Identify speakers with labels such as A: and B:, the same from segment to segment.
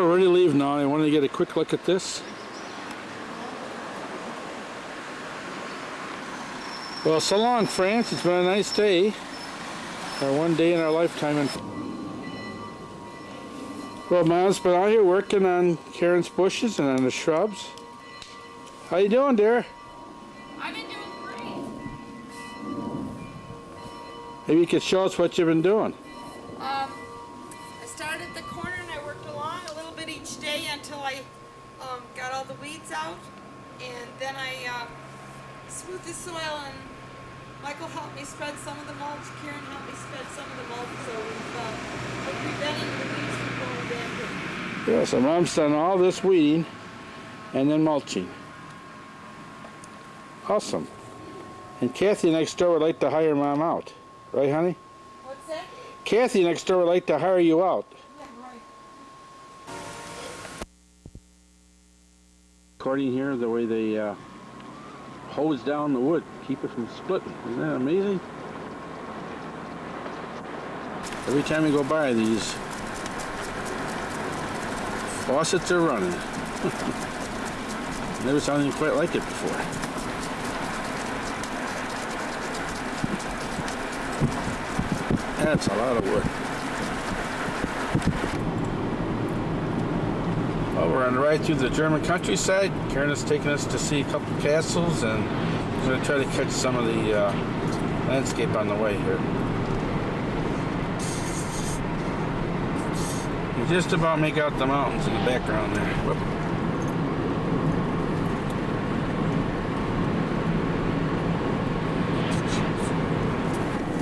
A: we're ready to leave now. I wanted to get a quick look at this. Well, so long, France. It's been a nice day. Our one day in our lifetime. Well, Mom's been out here working on Karen's bushes and on the shrubs. How you doing, dear?
B: I've been doing great.
A: Maybe you could show us what you've been doing.
B: I started the corner and I worked along a little bit each day until I got all the weeds out, and then I smoothed the soil, and Michael helped me spread some of the mulch. Karen helped me spread some of the mulch, so we're preventing the weeds from going back in.
A: Yeah, so Mom's done all this weeding and then mulching. Awesome. And Kathy next door would like to hire Mom out. Right, honey?
B: What's that?
A: Kathy next door would like to hire you out.
B: Yeah, right.
A: According here, the way they hose down the wood, keep it from splitting. Isn't that amazing? Every time you go by, these faucets are running. Never saw anything quite like it before. That's a lot of wood. Well, we're on the ride through the German countryside. Karen is taking us to see a couple castles, and we're going to try to catch some of the landscape on the way here. You just about make out the mountains in the background there. Whoop.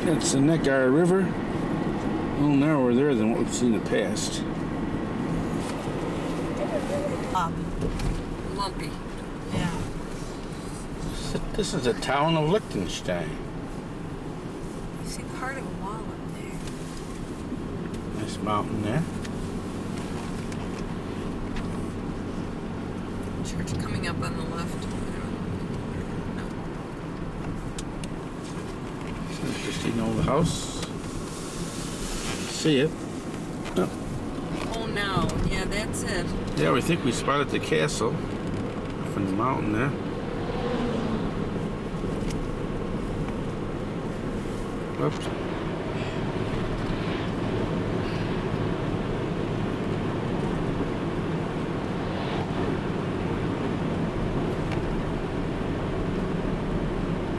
A: It's the Neckar River. A little narrower there than what we've seen in the past.
B: Lumpy. Yeah.
A: This is the town of Liechtenstein.
B: You see part of a wall up there.
A: Nice mountain there.
B: Church coming up on the left.
A: Interesting old house. See it? Oh.
B: Oh no, yeah, that's it.
A: Yeah, we think we spotted the castle from the mountain there. Oops.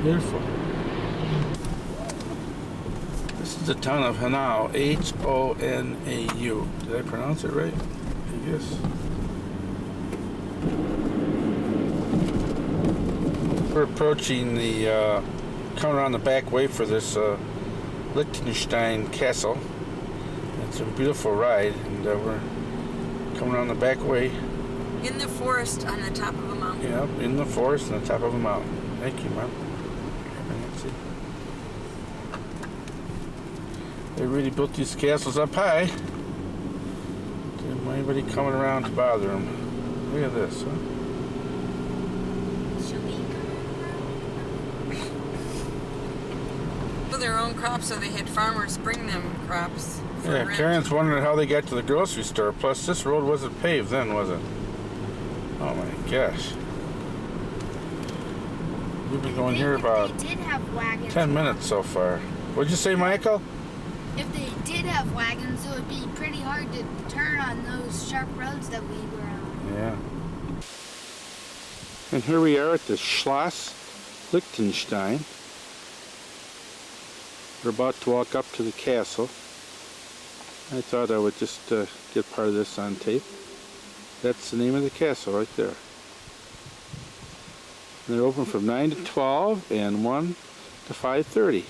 A: Beautiful. This is the town of Hanau, H-O-N-A-U. Did I pronounce it right? I guess. We're approaching the, coming around the back way for this Liechtenstein castle. It's a beautiful ride, and we're coming around the back way.
B: In the forest on the top of a mountain.
A: Yep, in the forest on the top of a mountain. Thank you, Mom. They really built these castles up high. Didn't want anybody coming around to bother them. Look at this, huh?
B: For their own crops, so they had farmers bring them crops.
A: Yeah,
B: rent.
A: Karen's wondering how they got to the grocery store. Plus, this road wasn't paved then, was it? Oh my gosh. We've been going here about 10 minutes so far. What'd you say, Michael?
C: If they did have wagons, it would be pretty hard to turn on those sharp roads that we were on.
A: Yeah. And here we are at the Schloss Liechtenstein. We're about to walk up to the castle. I thought I would just get part of this on tape. That's the name of the castle right there. And they're open from 9 to 12 and 1 to 5:30.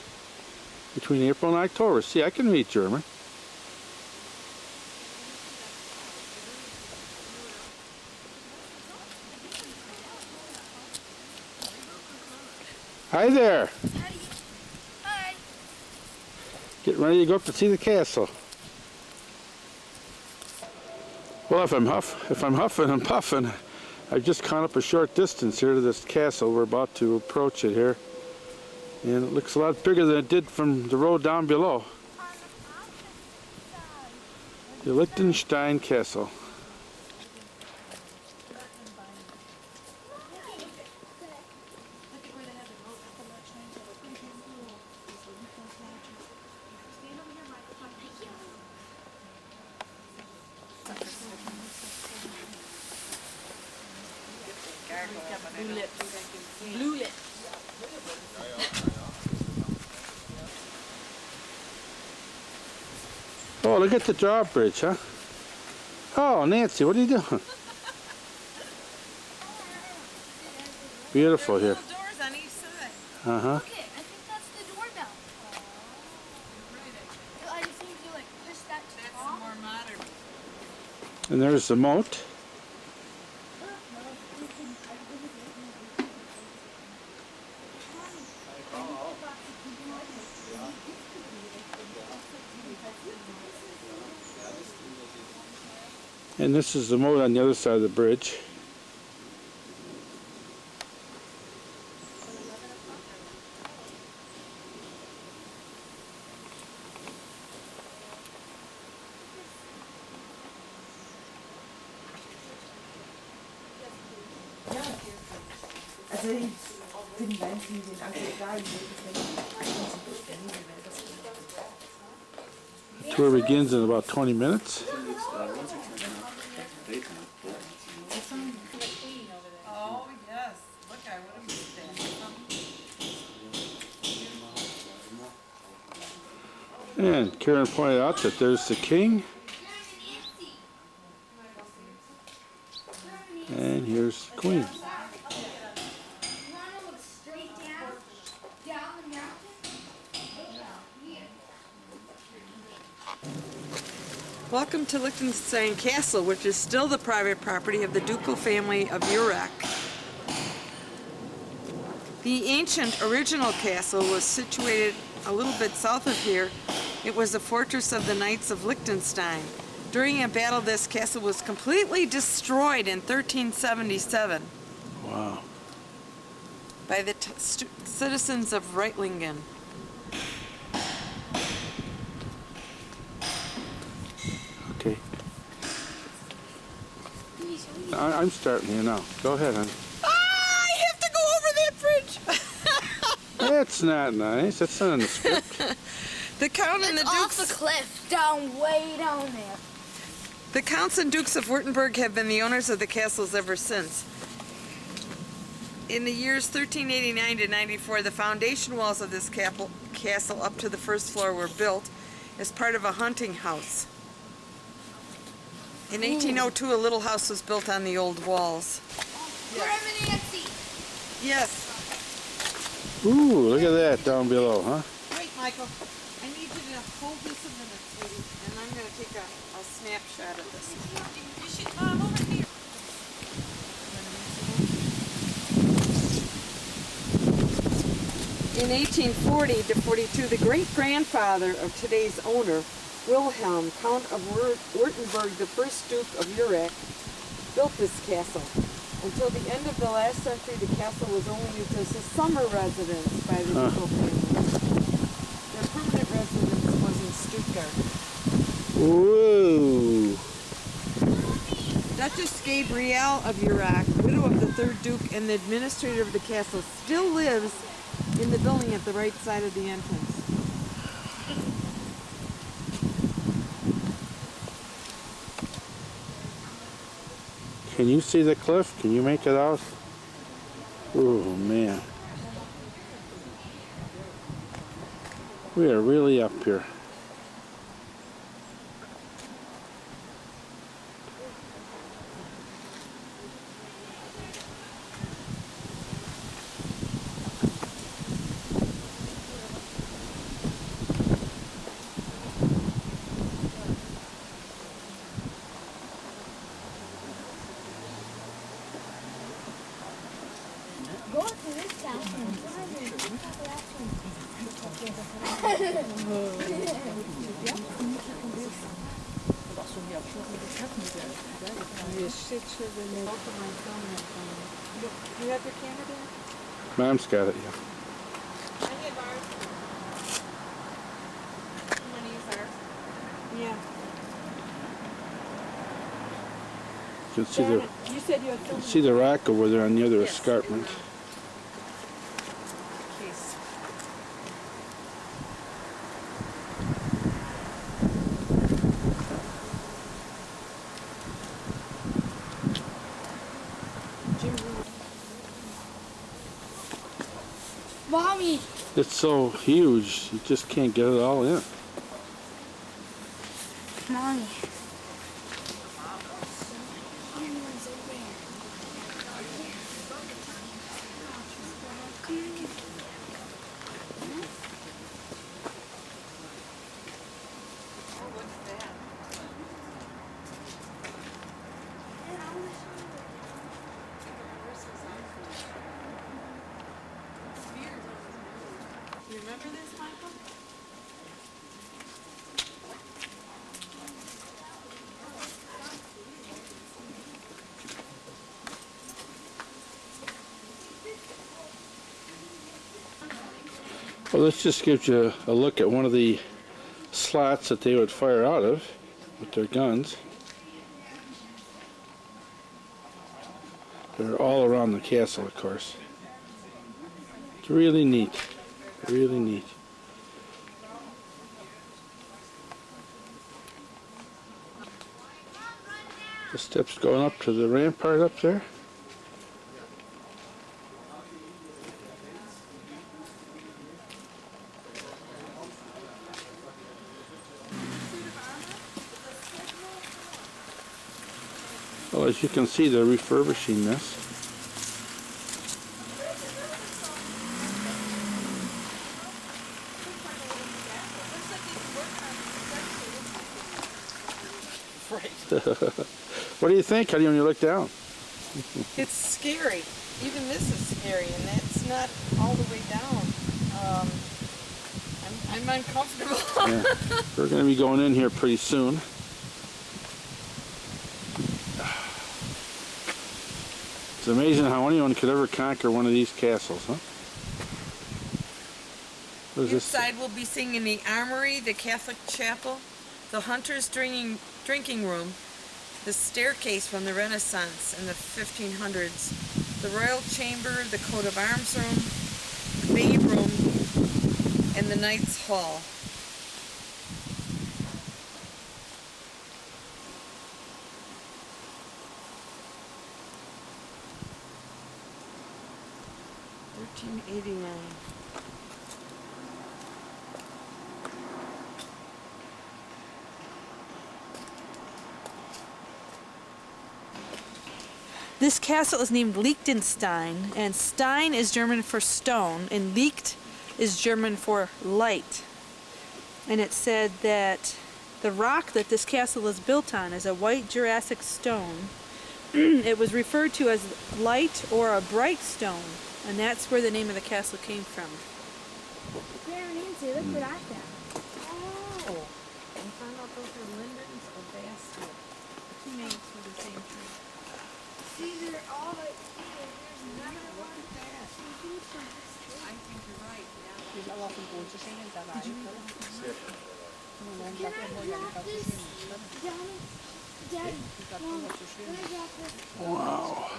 A: Between April and October. See, I can read German. Hi there.
C: Hi.
A: Getting ready to go up to see the castle. Well, if I'm huffing and puffing, I've just gone up a short distance here to this castle. We're about to approach it here. And it looks a lot bigger than it did from the road down below. The Liechtenstein Castle.
B: Blue lips. Blue lips.
A: Oh, look at the drawbridge, huh? Oh, Nancy, what are you doing? Beautiful here.
B: Little doors on each side.
A: Uh-huh.
C: Okay, I think that's the doorbell. I just need to like push that to
B: That's
C: top.
B: more modern.
A: And there's the moat. And this is the moat on the other side of the bridge.
D: Also ich bin wenn sie den Angeln
A: Tour begins in about 20 minutes.
B: Oh, yes. Look, I would have been
A: And Karen pointed out that there's the king. And here's the queen.
B: Welcome to Liechtenstein Castle, which is still the private property of the ducal family of Urach. The ancient original castle was situated a little bit south of here. It was a fortress of the Knights of Liechtenstein. During a battle, this castle was completely destroyed in 1377
A: Wow.
B: by the citizens of Reitlingen.
A: Okay. I'm starting here now. Go ahead, honey.
B: I have to go over that bridge!
A: That's not nice. That's not in the script.
B: The Count and the
C: It's off
B: Dukes...
C: the cliff, down way down there.
B: The Counts and Dukes of Württemberg have been the owners of the castles ever since. In the years 1389 to 94, the foundation walls of this castle up to the first floor were built as part of a hunting house. In 1802, a little house was built on the old walls.
C: Nancy.
B: Yes.
A: Ooh, look at that down below, huh?
B: Wait, Michael. I need you to hold this a minute, sweetie, and I'm going to take a snapshot of this. Mom, over here. In 1840 to 42, the great-grandfather of today's owner, Wilhelm, Count of Württemberg, the first Duke of Urach, built this castle. Until the end of the last century, the castle was only used as a summer residence by the ducal family. Their permanent residence was in Stuttgart.
A: Whoa.
B: Duchess Gabrielle of Urach, widow of the third Duke and the administrator of the castle, still lives in the building at the right side of the entrance.
A: Can you see the cliff? Can you make it out? Oh, man. We are really up here.
C: Go to this bathroom.
B: You have your camera there?
A: Mom's got it, yeah.
B: I have ours. You want to use ours? Yeah.
A: You can see the,
B: You said you had filmed
A: see the rock over there on the other escarpment.
B: case.
C: Mommy.
A: It's so huge, you just can't get it all in.
C: Mommy.
B: You remember this, Michael?
A: Well, this just gives you a look at one of the slots that they would fire out of with their guns. They're all around the castle, of course. It's really neat, really neat. The steps going up to the rampart up there. Well, as you can see, they're refurbishing this. What do you think, honey, when you look down?
B: It's scary. Even this is scary, and that's not all the way down. I'm uncomfortable.
A: Yeah. We're going to be going in here pretty soon. It's amazing how anyone could ever conquer one of these castles, huh? What is this?
B: Inside we'll be seeing in the armory, the Catholic chapel, the hunter's drinking room, the staircase from the Renaissance in the 1500s, the royal chamber, the coat of arms room, the babe room, and the knight's hall. $13.89.
E: This castle is named Liechtenstein, and Stein is German for stone, and Licht is German for light. And it said that the rock that this castle is built on is a white Jurassic stone. It was referred to as light or a bright stone, and that's where the name of the castle came from.
C: There, Nancy, look what I found.
B: Oh, I found out those are lindens or basswood. Two names for the same tree.
C: See, they're all like here. There's another one.
B: I think you're right, yeah.
C: Can I drop this? Daddy, Mom, can I drop this?
A: Wow.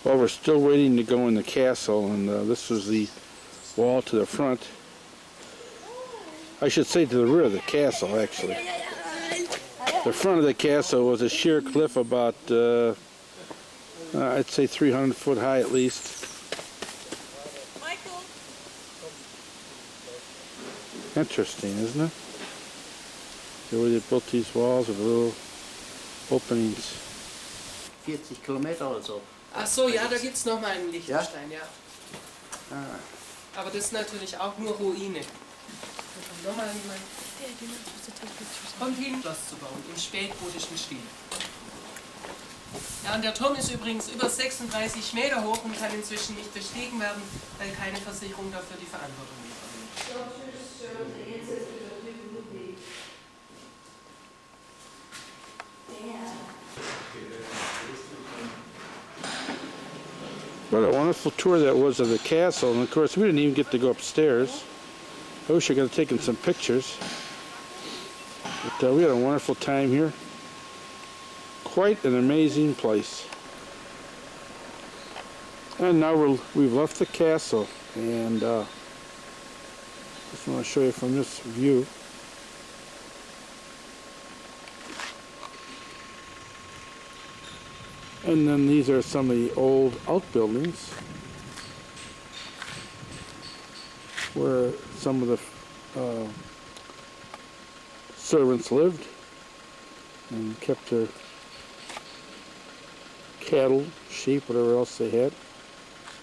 A: Well, we're still waiting to go in the castle, and this was the wall to the front. I should say to the rear of the castle, actually. The front of the castle was a sheer cliff about, I'd say 300 foot high at least.
B: Michael!
A: Interesting, isn't it? The way they built these walls with little openings.
F: 40 Kilometer oder so.
G: Ach so, ja, da gibt es nochmal einen Liechtenstein, ja.
F: Ah.
G: Aber das ist natürlich auch nur Ruine. Nochmal jemand. Kommt hin, Schloss zu bauen, im spätgotischen Stil. Ja, und der Turm ist übrigens über 36 Meter hoch und kann inzwischen nicht bestiegen werden, weil keine Versicherung dafür die Verantwortung übernimmt.
A: What a wonderful tour that was of the castle, and of course we didn't even get to go upstairs. I wish I could have taken some pictures. But we had a wonderful time here. quite an amazing place. And now we've left the castle, and just want to show you from this view. And then these are some of the old outbuildings where some of the servants lived and kept their cattle, sheep, whatever else they had.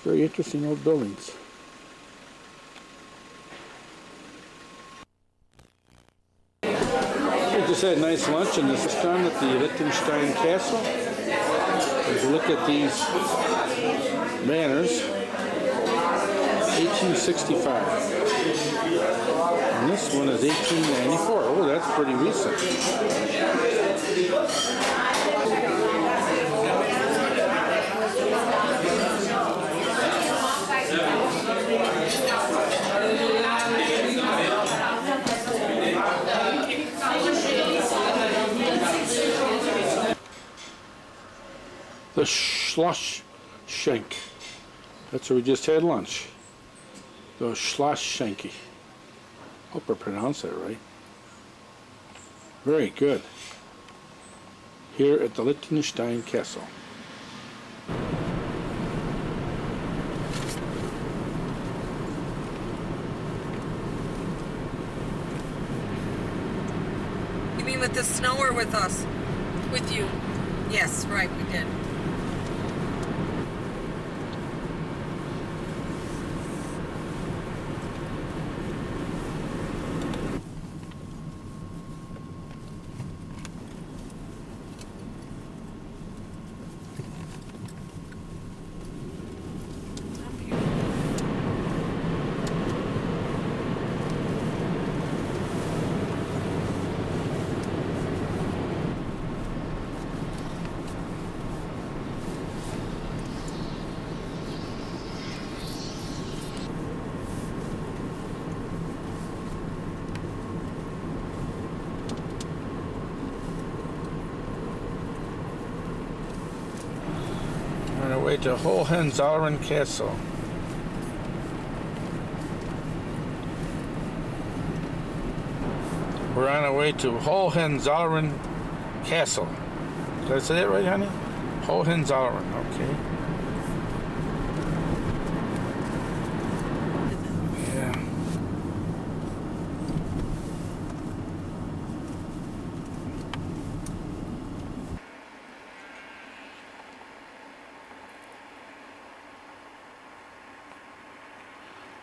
A: Very interesting old buildings. We just had a nice lunch in this restaurant at the Liechtenstein Castle. If you look at these banners, 1865. And this one is 1894. Oh, that's pretty recent. The Schloss Schenk. That's where we just had lunch. The Schloss Schenke. Hope I pronounced that right. Very good. Here at the Liechtenstein Castle.
B: You mean with the snow or with us?
G: With you.
B: Yes, right, we did.
A: On our way to Hohenzollern Castle. We're on our way to Hohenzollern Castle. Did I say that right, honey? Hohenzollern, okay. Yeah.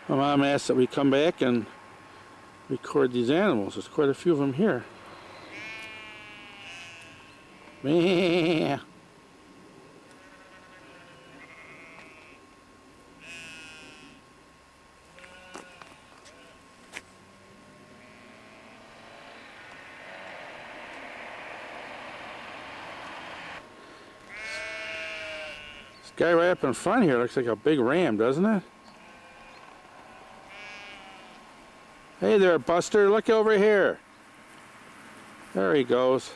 A: My mom asked that we come back and record these animals. There's quite a few of them here. Meh. This guy right up in front here looks like a big ram, doesn't it? Hey there, Buster, look over here. There he goes.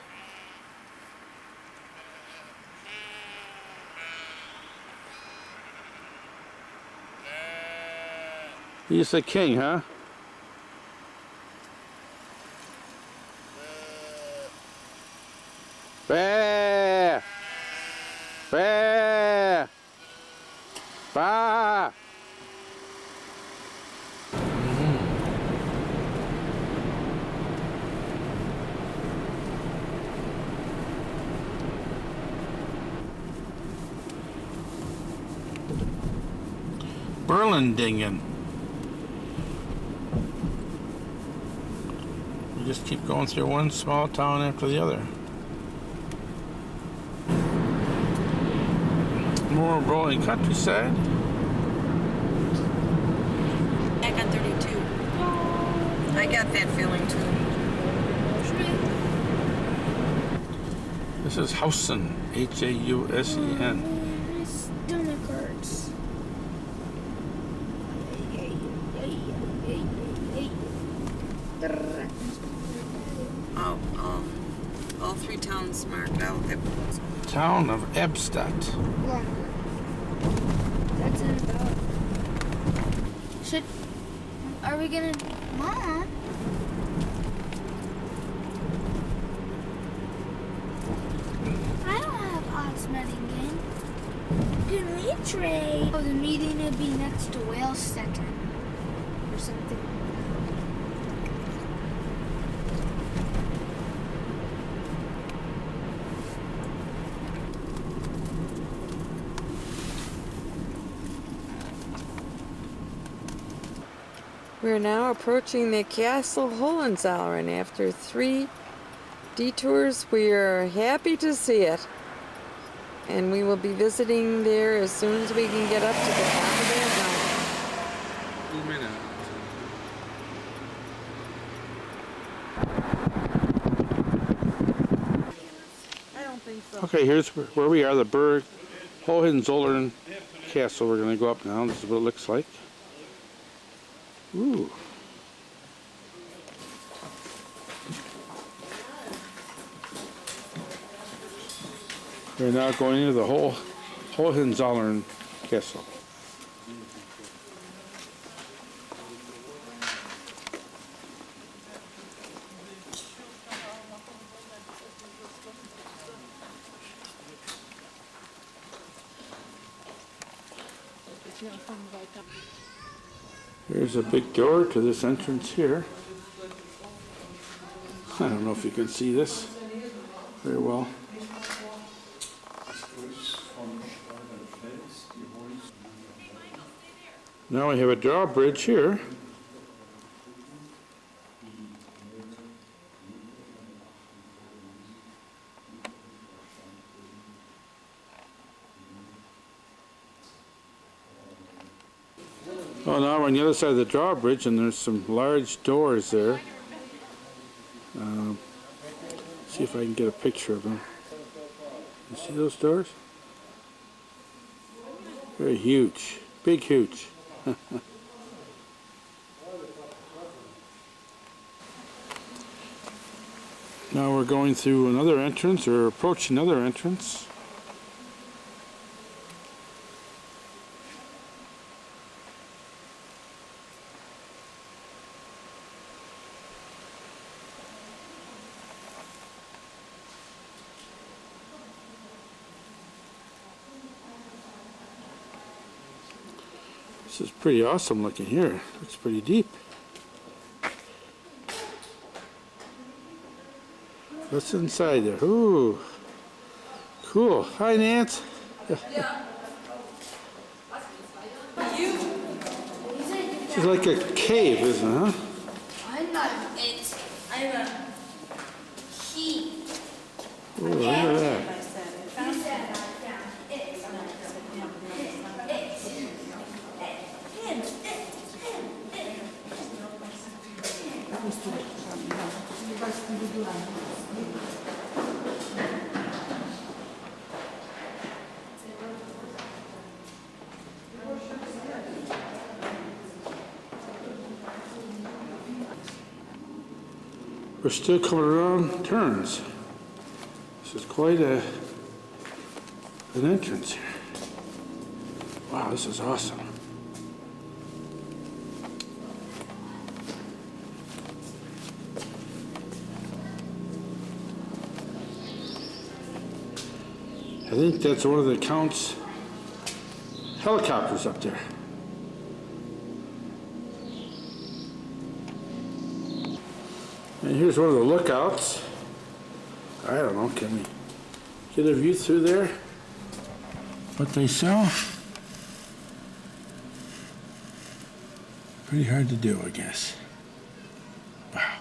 A: He's the king, huh? Bah! Bah! Bah! Berlindingen. We just keep going through one small town after the other. More rolling countryside.
B: Back on 32. I got that feeling too.
A: This is Hausen, H-A-U-S-E-N.
C: Stomach hurts.
B: all 3 towns marked out.
A: Town of Ebstadt.
C: Yeah. That's in about. Are we gonna, Mom? I don't have Osmettingen. Can we trade? Oh, the meeting would be next to Sept18 or something.
B: We're now approaching the Castle Hohenzollern. After 3 detours, we are happy to see it. And we will be visiting there as soon as we can get up to the top of that mountain.
E: I don't think so.
A: Okay, here's where we are, the Berg Hohenzollern Castle. We're going to go up now. This is what it looks like. Ooh. We're now going into the Hohenzollern Castle. There's a big door to this entrance here. I don't know if you can see this very well. Now we have a drawbridge here. Oh, now we're on the other side of the drawbridge, and there's some large doors there. See if I can get a picture of them. You see those doors? Very huge, big, huge. Now we're going through another entrance, or approaching another entrance. This is pretty awesome looking here. Looks pretty deep. What's inside there? Ooh, cool. Hi, Nance. This is like a cave, isn't it? Huh?
C: I'm not. I'm a he.
A: Ooh, look at that. We're still coming around turns. This is quite an entrance here. Wow, this is awesome. I think that's one of the Count's helicopters up there. And here's one of the lookouts. I don't know, can we get a view through there? What they sell? Pretty hard to do, I guess. Wow.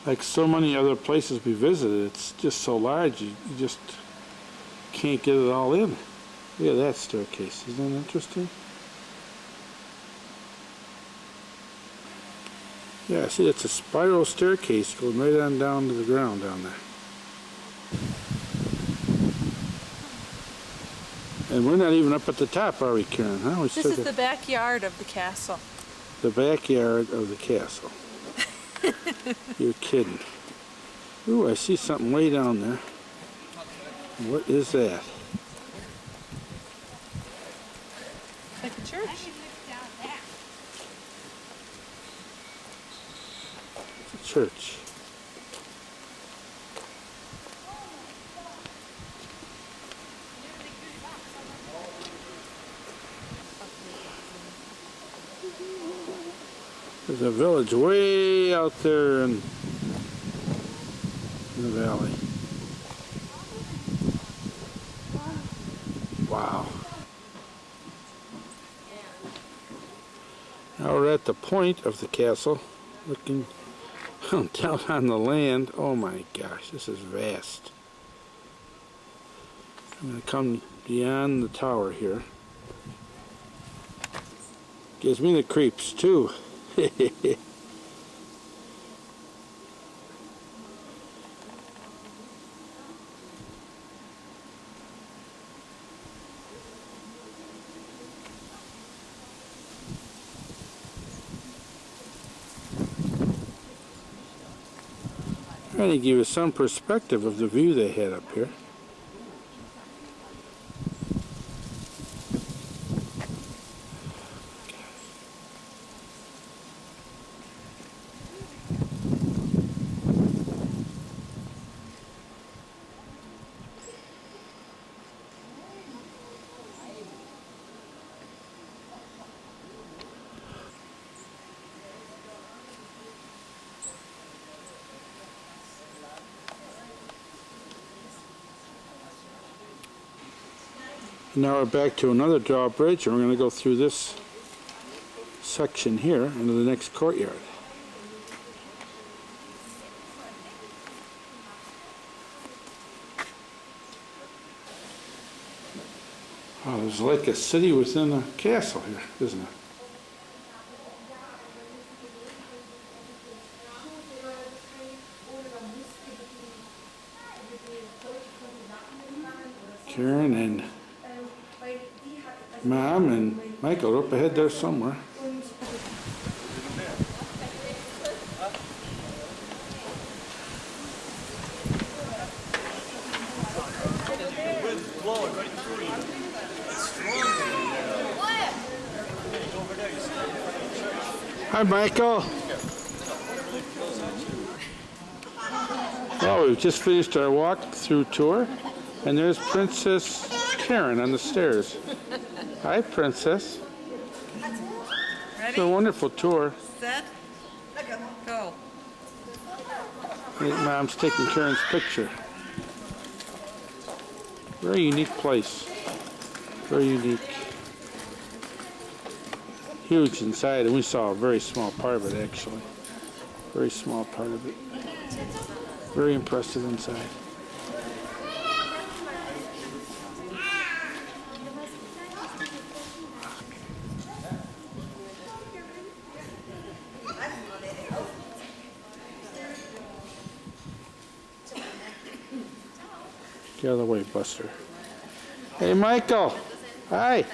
A: Like so many other places we visited, it's just so large, you just can't get it all in. Look at that staircase, isn't that interesting? Yeah, see, it's a spiral staircase going right on down to the ground down there. And we're not even up at the top, are we, Karen? Huh?
E: This is the backyard of the castle.
A: The backyard of the castle. You're kidding. Ooh, I see something way down there. What is that?
E: Like a church.
A: It's a church. There's a village way out there in the valley. Wow. Now we're at the point of the castle, looking down on the land. Oh my gosh, this is vast. I'm going to come beyond the tower here. Gives me the creeps too. Trying to give you some perspective of the view they had up here. Now we're back to another drawbridge, and we're going to go through this section here into the next courtyard. Oh, there's like a city within a castle here, isn't it? Karen and Mom and Michael are up ahead there somewhere. Hi, Michael. Well, we've just finished our walk-through tour, and there's Princess Karen on the stairs. Hi, Princess. It's a wonderful tour.
H: Set, go.
A: I think Mom's taking Karen's picture. Very unique place. Very unique. Huge inside, and we saw a very small part of it, actually. Very small part of it. Very impressive inside. Get out of the way, Buster. Hey, Michael. Hi.
H: Because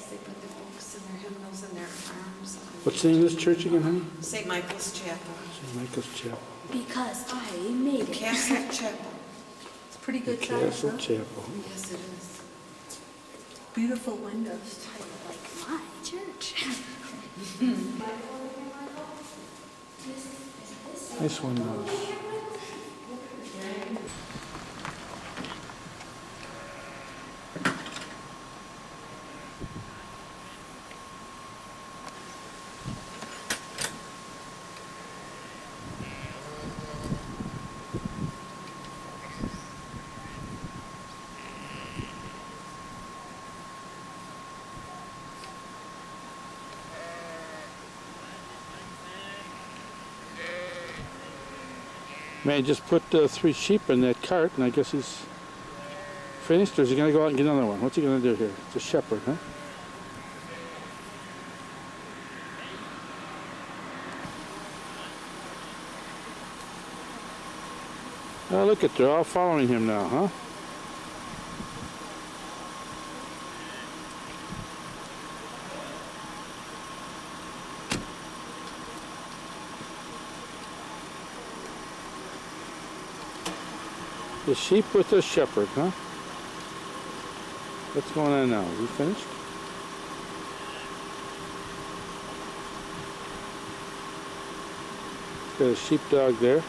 H: they put the books and their hymnals in their arms.
A: What's the name of this church again, honey?
H: St. Michael's Chapel.
A: St. Michael's Chapel.
C: Because I made it.
H: Castle Chapel.
C: It's pretty good size,
A: Castle
C: huh?
A: Chapel.
H: Yes, it is.
C: Beautiful windows. Like my church.
A: Nice windows. Man just put 3 sheep in that cart, and I guess he's finished, or is he going to go out and get another one? What's he going to do here? It's a shepherd, huh? Oh, look at, they're all following him now, huh? The sheep with the shepherd, huh? What's going on now? We finished? Got a sheepdog there.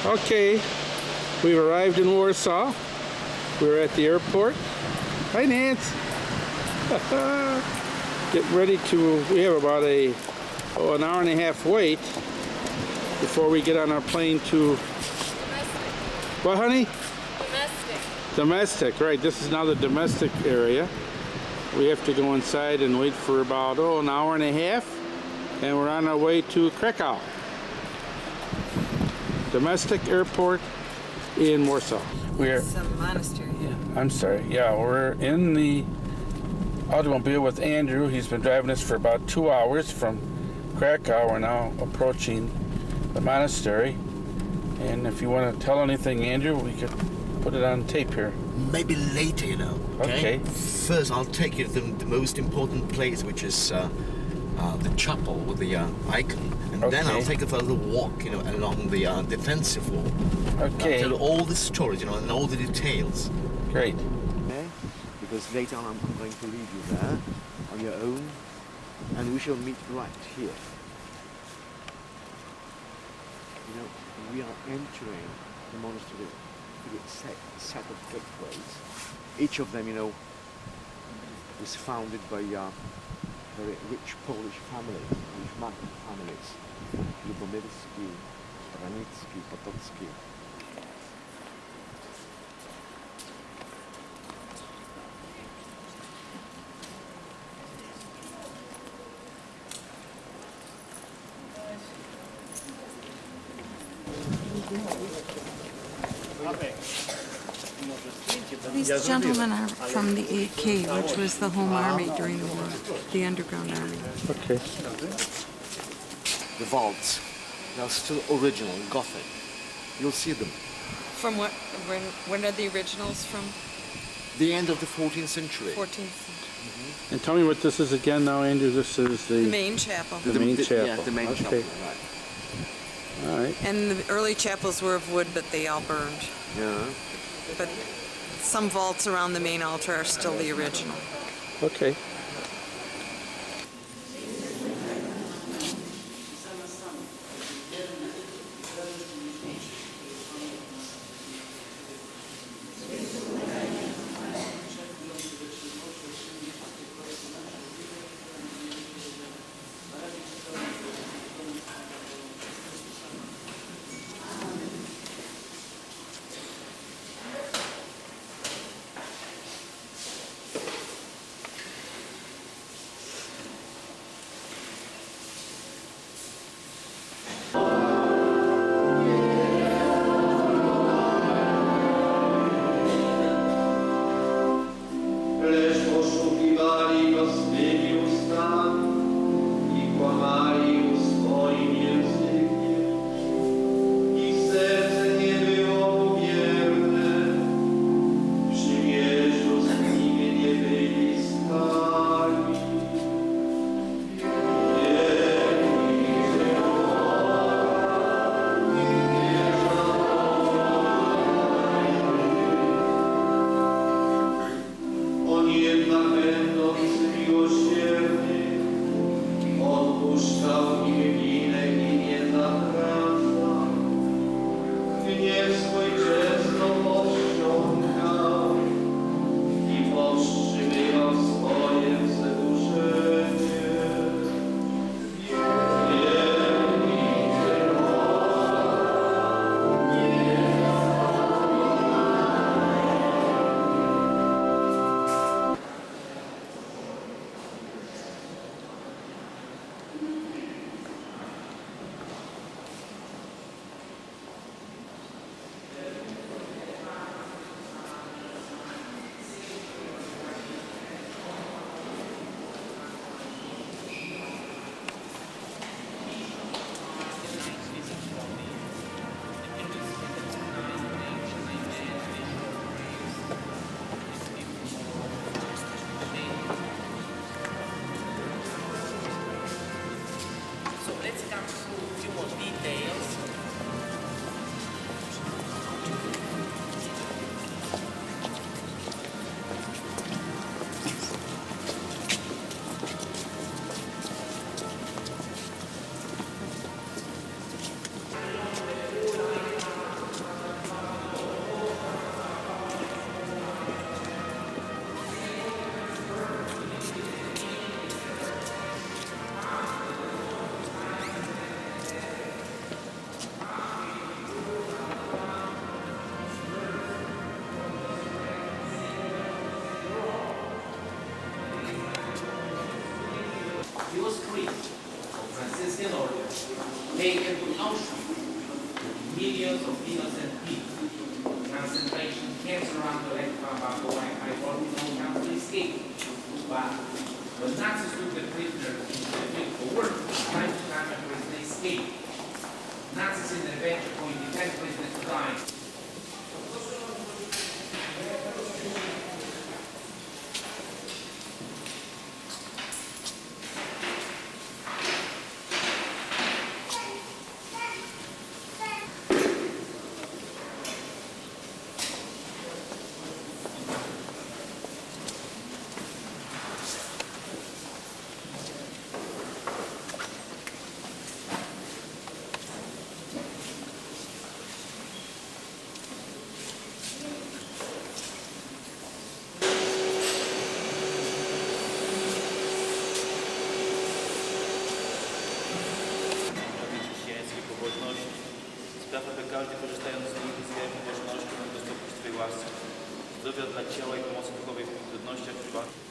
A: Okay, we've arrived in Warsaw. We're at the airport. Hi, Nance. Getting ready to, we have about an hour and a half wait before we get on our plane to, what, honey? Domestic, right. This is now the domestic area. We have to go inside and wait for about, an hour and a half. And we're on our way to Krakow. Domestic airport in Warsaw. We're
B: Some monastery.
A: Yeah, I'm sorry. Yeah, we're in the automobile with Andrew. He's been driving us for about 2 hours from Krakow. We're now approaching the monastery. And if you want to tell anything, Andrew, we could put it on tape here.
I: Maybe later, you know.
A: Okay.
I: First, I'll take you to the most important place, which is the chapel with the icon. And then I'll take you for a little walk, you know, along the defensive wall.
A: Okay.
I: I'll tell you all the stories, you know, and all the details.
A: Great.
I: Okay? Because later on I'm going to leave you there on your own, and we shall meet right here. You know, we are entering the monastery with a set of gateways. Each of them, you know, was founded by very rich Polish families, Polish market families. Lubomyrski, Ranicki, Potocki.
H: These gentlemen are from the AK, which was the home army during the war, the underground army.
A: Okay.
I: The vaults, they are still original, Gothic. You'll see them.
B: From what? When are the originals from?
I: The end of the 14th century.
B: 14th century.
A: And tell me what this is again now, Andrew. This is
B: The main chapel.
A: the main chapel.
I: Yeah, the main
A: Okay.
I: chapel, right.
A: All right.
B: And the early chapels were of wood, but they all burned.
I: Yeah.
B: But some vaults around the main altar are still the original.
A: Okay.
J: priests of Franciscan order taken to Auschwitz, millions of innocent people. Concentration camps around the lake Bamako, I thought no country escaped. But when Nazis took the prisoners into the field for work, time to time they escaped. Nazis in revenge appointed 10 prisoners to die.
K: Sprawia, by każdy korzystając z nich swoją pobożnością mógł dostąpić swej łaski, zdrowia dla ciała i pomocy duchowej w trudnościach prywatnych.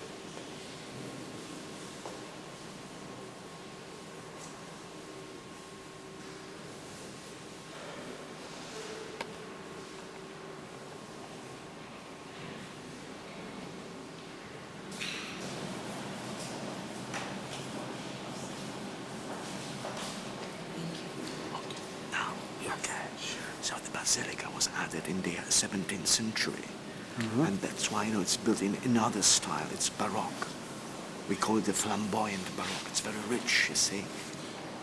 I: So the basilica was added in the 17th century, and that's why it's built in another style. It's Baroque. We call it the flamboyant Baroque. It's very rich, you see.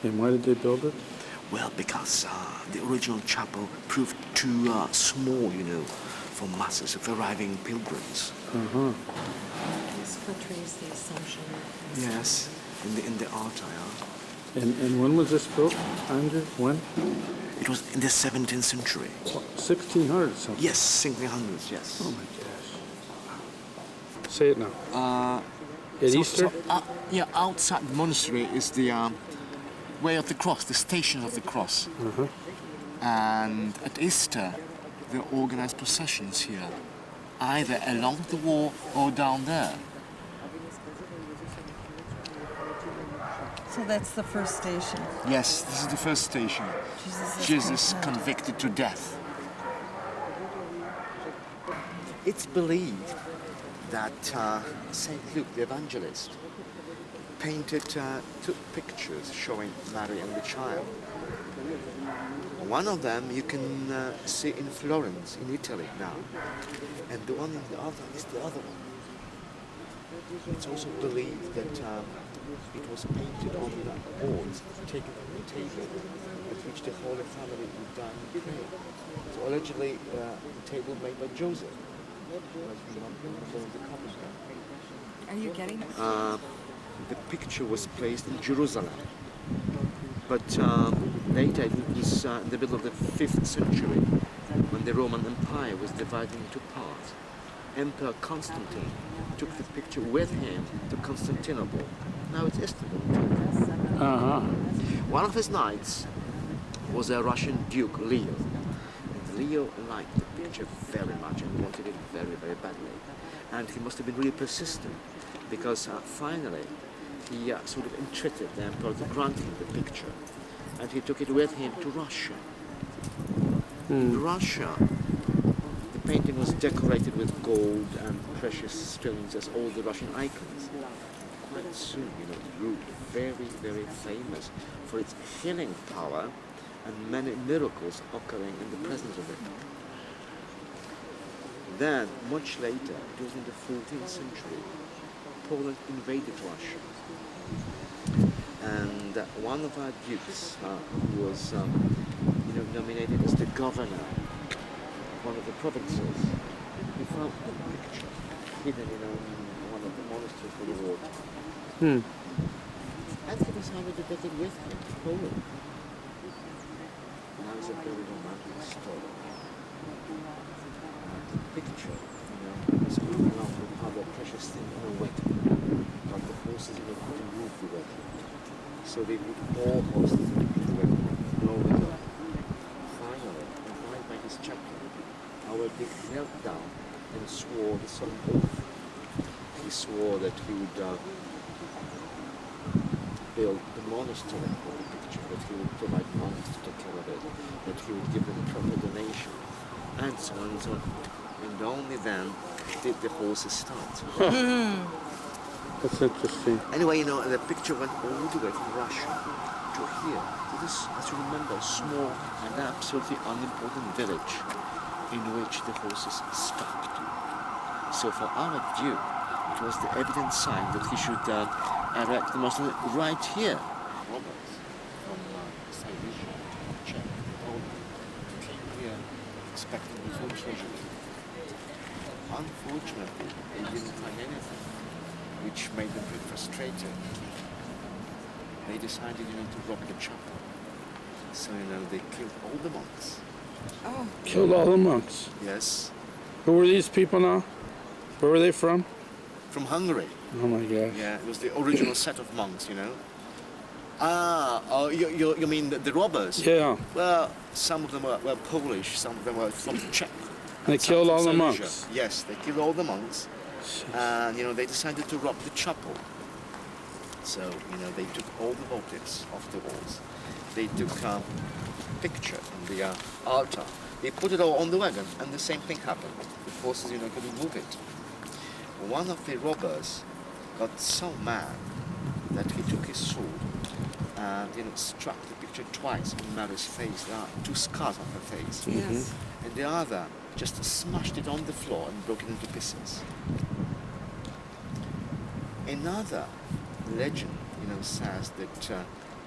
A: And why did they build it?
I: Well, because the original chapel proved too small, for masses of arriving pilgrims.
H: This portrays the Assumption.
I: Yes, in the altar.
A: And when was this built, Andrew? When?
I: It was in the 17th century.
A: 1600 something?
I: Yes, 1600s, yes.
A: Oh my gosh. Say it now. At Easter?
I: Outside the monastery is the way of the cross, the station of the cross. And at Easter, they organize processions here, either along the wall or down there.
H: So that's the first station.
I: Yes, this is the first station. Jesus convicted to death. It's believed that St. Luke the Evangelist took pictures showing Mary and the child. One of them you can see in Florence, in Italy now, and the one in the other is the other one. It's also believed that it was painted on boards taken from the table at which the Holy Family would dine and pray. So allegedly, the table made by Joseph.
H: Are you getting it?
I: The picture was placed in Jerusalem, but later it was in the middle of the 5th century when the Roman Empire was divided into parts. Emperor Constantine took the picture with him to Constantinople. Now it's Istanbul. One of his knights was a Russian Duke, Leo. And Leo liked the picture very much and wanted it very, very badly. And he must have been really persistent because finally he sort of entreated the emperor to grant him the picture. And he took it with him to Russia. In Russia, the painting was decorated with gold and precious stones as all the Russian icons. Quite soon, it grew very, very famous for its healing power and many miracles occurring in the presence of it. Then, much later, it was in the 14th century, Poland invaded Russia. And one of our dukes, who was nominated as the governor of one of the provinces, he found the picture hidden in one of the monasteries for the water. And he decided to take it with him to Poland. Now it's a very romantic story. The picture, was moving off with other precious things on a wagon, but the horses couldn't move the wagon. So they put all horses into the wagon and drove it up. Finally, invited by his chaplain, our Dick knelt down and swore the solemn oath. He swore that he would build the monastery for the picture, that he would provide monks to take care of it, that he would give them proper donation, and so on and so on. And only then did the horses start.
A: That's interesting.
I: Anyway, you know, the picture went all the way from Russia to here, to this, as you remember, small and absolutely unimportant village in which the horses stopped. So for our Duke, it was the evident sign that he should erect the monastery right here. Roberts from Silesia, from Czech, Poland, came here expecting the full treasure. Unfortunately, they didn't find anything, which made them very frustrated. They decided, you know, to rob the chapel. So, you know, they killed all the monks.
H: Oh.
A: Killed all the monks.
I: Yes.
A: Who were these people now? Where were they from?
I: From Hungary.
A: Oh my gosh.
I: Yeah, it was the original set of monks, you know. Oh, you mean the robbers?
A: Yeah.
I: Well, some of them were Polish, some of them were from Czech.
A: They killed all the
I: Silesia.
A: monks.
I: Yes, they killed all the monks. And, you know, they decided to rob the chapel. So, you know, they took all the motifs off the walls. They took a picture in the altar. They put it all on the wagon, and the same thing happened. The horses, you know, couldn't move it. One of the robbers got so mad that he took his sword and, you know, struck the picture twice on Mary's face. There are 2 scars on her face.
H: Yes.
I: And the other just smashed it on the floor and broke it into pieces. Another legend, you know, says that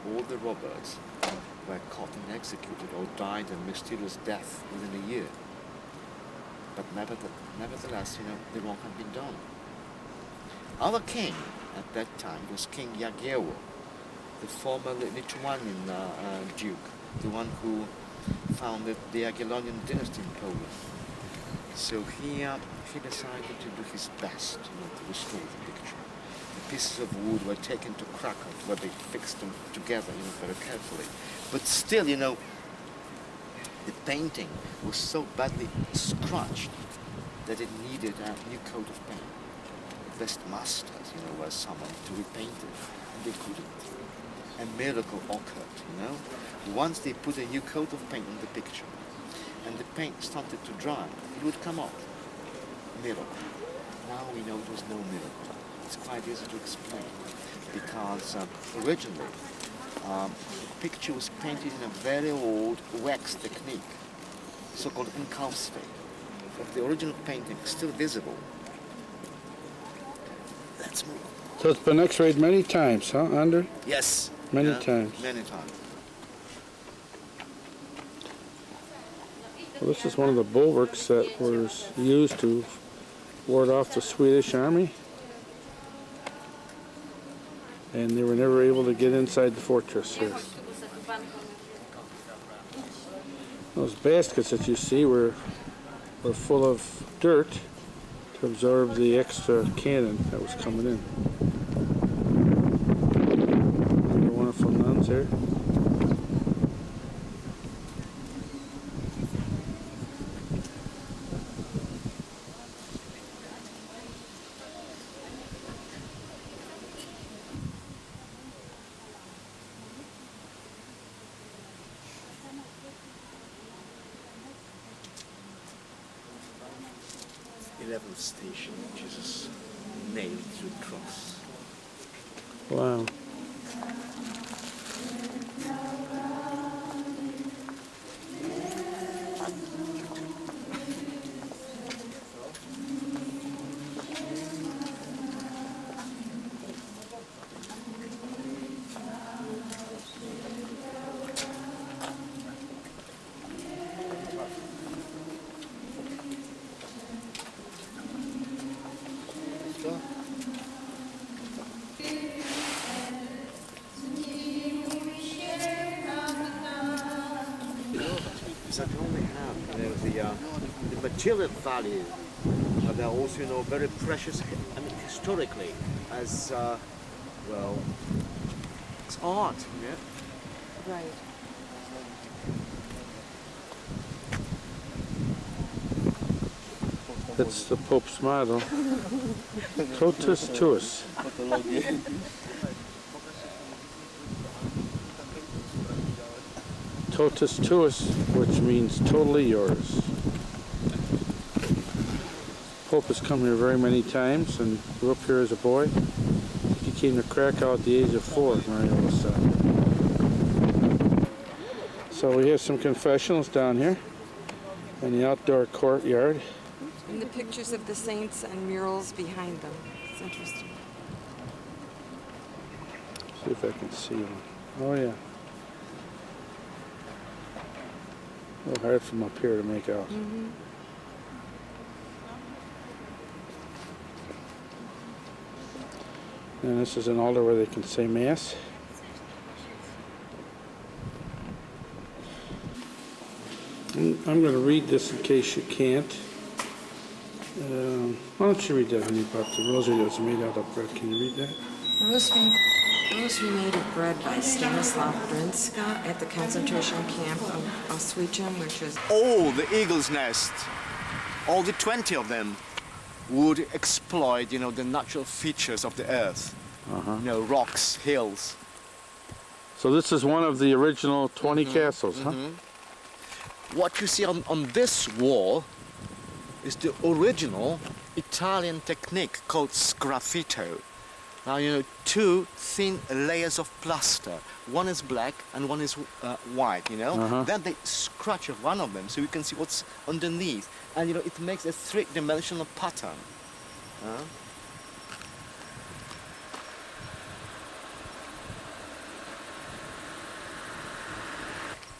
I: all the robbers were caught and executed or died a mysterious death within a year. But nevertheless, you know, the wrong had been done. Our king at that time was King Jagiełło, the former Lithuanian duke, the one who founded the Jagiellonian dynasty in Poland. So he decided to do his best, you know, to restore the picture. The pieces of wood were taken to Krakow, where they fixed them together, you know, very carefully. But still, you know, the painting was so badly scratched that it needed a new coat of paint. The best masters, you know, were summoned to repaint it, and they couldn't. A miracle occurred, you know. Once they put a new coat of paint on the picture, and the paint started to dry, it would come off. Miracle. Now we know it was no miracle. It's quite easy to explain, because originally the picture was painted in a very old wax technique, so-called encaustic. But the original painting is still visible. Let's move.
A: So it's been x-rayed many times, huh, Andrew?
I: Yes.
A: Many times.
I: Many times.
A: Well, this is one of the bulwarks that was used to ward off the Swedish army. And they were never able to get inside the fortress here. Those baskets that you see were full of dirt to absorb the extra cannon that was coming in. Another wonderful nuns here.
I: Station, Jesus nailed to the cross.
A: Wow.
I: That only have, you know, the material value, but they're also, you know, very precious. I mean, historically, as well, it's art. Yeah.
H: Right.
A: That's the Pope's motto. Totus tuus. Totus tuus, which means totally yours. Pope has come here very many times and grew up here as a boy. He came to Krakow at the age of 4, Mario was So we have some confessionals down here in the outdoor courtyard.
H: And the pictures of the saints and murals behind them. It's interesting.
A: See if I can see one. Oh yeah. A little hard from up here to make out.
H: Mm-hmm.
A: And this is an altar where they can say Mass. I'm going to read this in case you can't. Why don't you read that, honey, about the rosary that's made out of bread? Can you read that?
H: Rosary made of bread by Stanislav Brinska at the concentration camp of Auschwitz, which is...
I: All the eagle's nest, all the 20 of them, would exploit, you know, the natural features of the earth. You know, rocks, hills.
A: So this is one of the original 20 castles, huh?
I: What you see on this wall is the original Italian technique called sgraffito. Now, you know, 2 thin layers of plaster. One is black and one is white, you know? Then they scratch off one of them so you can see what's underneath. And, you know, it makes a 3-dimensional pattern.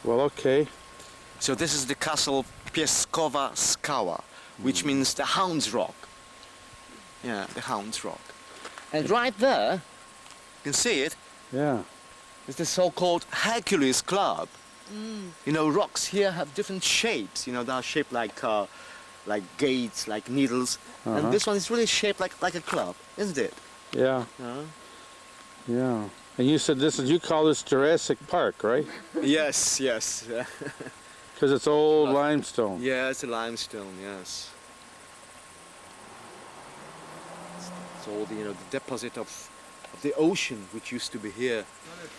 A: Well, okay.
I: So this is the castle Pieskowa Skała, which means the Hound's Rock. Yeah, the Hound's Rock. And right there, you can see it.
A: Yeah.
I: It's the so-called Hercules Club. You know, rocks here have different shapes. You know, they are shaped like gates, like needles. And this one is really shaped like a club, isn't it?
A: Yeah. Yeah. And you said this is, you call this Jurassic Park, right?
I: Yes, yes.
A: Because it's old limestone.
I: Yeah, it's a limestone, yes. It's all the, you know, the deposit of the ocean, which used to be here.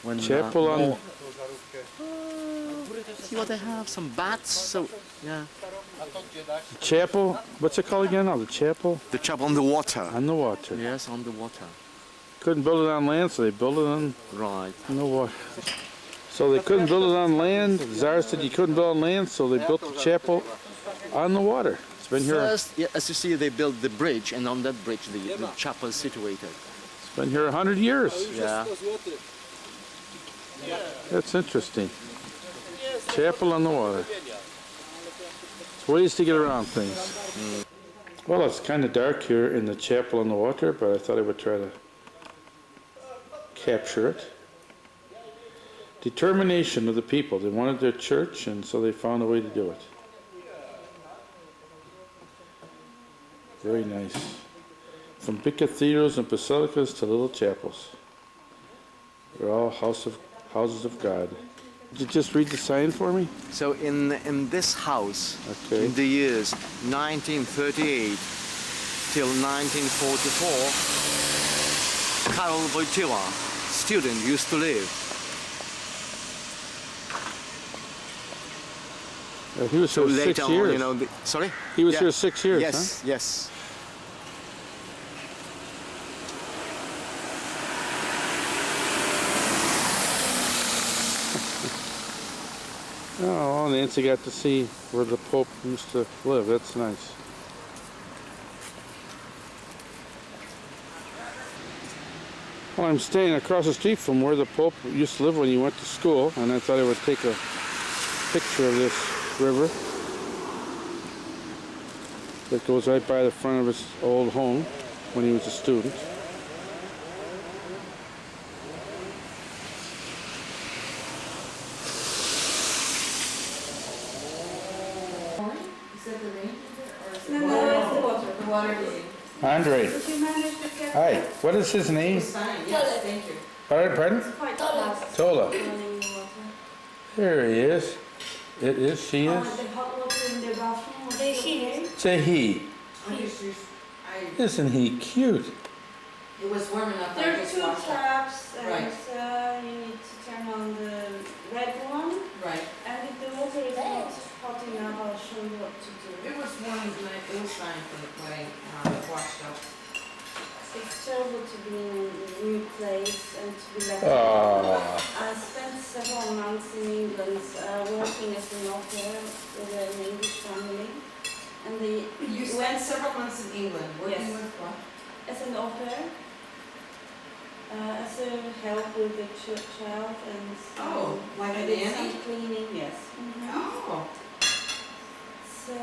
I: When,
A: Chapel on...
I: see what they have? Some bats, so, yeah.
A: Chapel? What's it called again? Oh, the chapel?
I: The chapel on the water.
A: On the water.
I: Yes, on the water.
A: Couldn't build it on land, so they built it on the water. So they couldn't build it on land. The Tsar said you couldn't build on land, so they built the chapel on the water. It's been here.
I: First, yeah, as you see, they built the bridge, and on that bridge the chapel is situated.
A: It's been here 100 years.
I: Yeah.
A: That's interesting. Chapel on the water. It's ways to get around things. Well, it's kind of dark here in the chapel on the water, but I thought I would try to capture it. Determination of the people. They wanted their church, and so they found a way to do it. Very nice. From big cathedrals and basilicas to little chapels. They're all houses of God. Did you just read the sign for me?
I: So in this house, in the years 1938 till 1944, Karol Wojtyła, student, used to live.
A: He was here 6 years.
I: You know, sorry?
A: He was here 6 years,
I: yes,
A: huh?
I: Yes.
A: Oh, Nancy got to see where the Pope used to live. That's nice. Well, I'm staying across the street from where the Pope used to live when he went to school, and I thought I would take a picture of this river that goes right by the front of his old home when he was a student. Andre. Hi. What is his name?
G: Yes, thank you.
A: Pardon? Tola. There he is. It is. She is. Say he. Isn't he cute?
G: It was warm enough.
L: There are 2 taps, and you need to turn on the red one.
G: Right.
L: And I spent several months in England working as an au pair with an English family. And
G: You spent several months in England working
L: Yes.
G: with what?
L: as an au pair, as a help with the child and
G: Oh, like a
L: I did
G: nanny?
L: some cleaning, yes.
G: Oh.
L: So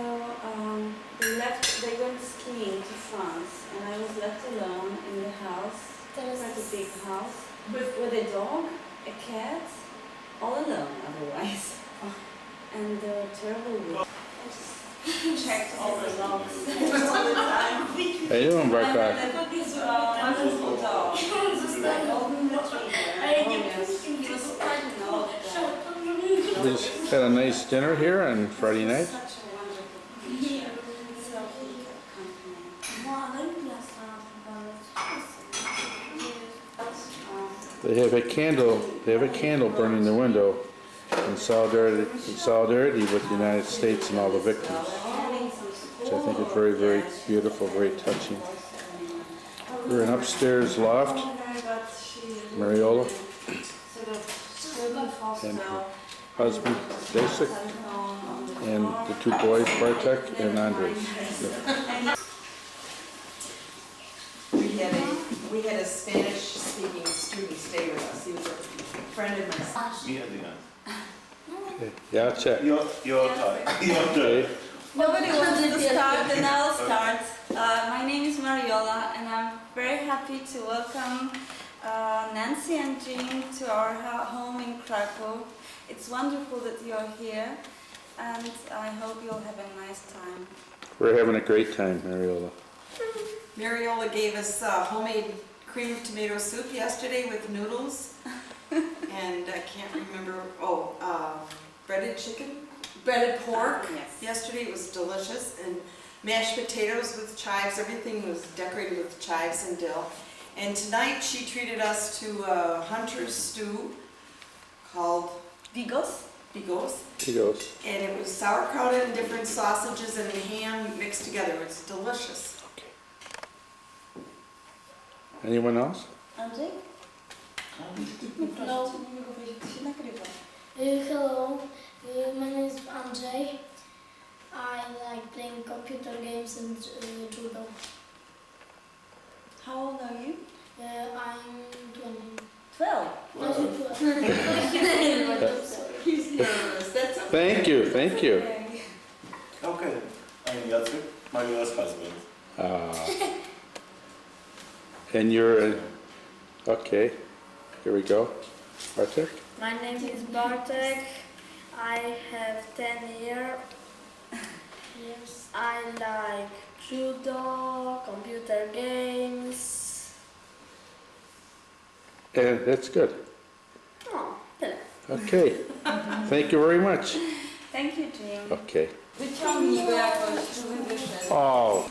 L: they went skiing to France, and I was left alone in the house, quite a big house, with a dog, a cat, all alone otherwise. And terrible week. I just checked all the logs all the time.
A: How you doing, Barkov?
L: I got this wonderful dog. Like all in the tree. Oh yes, he was quite an old dog.
A: We just had a nice dinner here on Friday night.
L: Such a wonderful creature. So he kept company.
A: They have a candle burning in the window in solidarity with the United States and all the victims, which I think is very, very beautiful, very touching. We're in upstairs loft, Mariola and her husband, Jacek, and the two boys, Bartek and Andres.
G: We had a Spanish-speaking student stay with us. He was a friend of mine.
A: Okay. Yeah, I'll check.
K: Your time.
A: Okay.
L: Nobody wants to start, then I'll start. My name is Mariola, and I'm very happy to welcome Nancy and Jean to our home in Krakow. It's wonderful that you're here, and I hope you'll have a nice time.
A: We're having a great time, Mariola.
G: Mariola gave us homemade cream of tomato soup yesterday with noodles. And I can't remember, breaded chicken? Breaded pork.
L: Yes.
G: Yesterday it was delicious. And mashed potatoes with chives. Everything was decorated with chives and dill. And tonight she treated us to a hunter's stew called
L: Bigos?
G: Bigos.
A: He goes.
G: And it was sauerkraut and different sausages and ham mixed together. It was delicious.
A: Anyone else?
L: Andrzej?
C: No. Hello, my name is Andrzej. I like playing computer games and judo.
L: How old are you?
C: I'm 20.
L: 12.
G: He's nervous. That's okay.
A: Thank you, thank you.
K: Okay, I'm Jacek, Mariola's husband.
A: And you're, okay, here we go. Bartek?
C: My name is Bartek. I have 10 years. I like judo, computer games.
A: And that's good.
C: Oh, tyle.
A: Okay. Thank you very much.
L: Thank you, Jim.
A: Okay.
L: Wyciągnij go jakoś, żeby wyszedł.
A: Oh,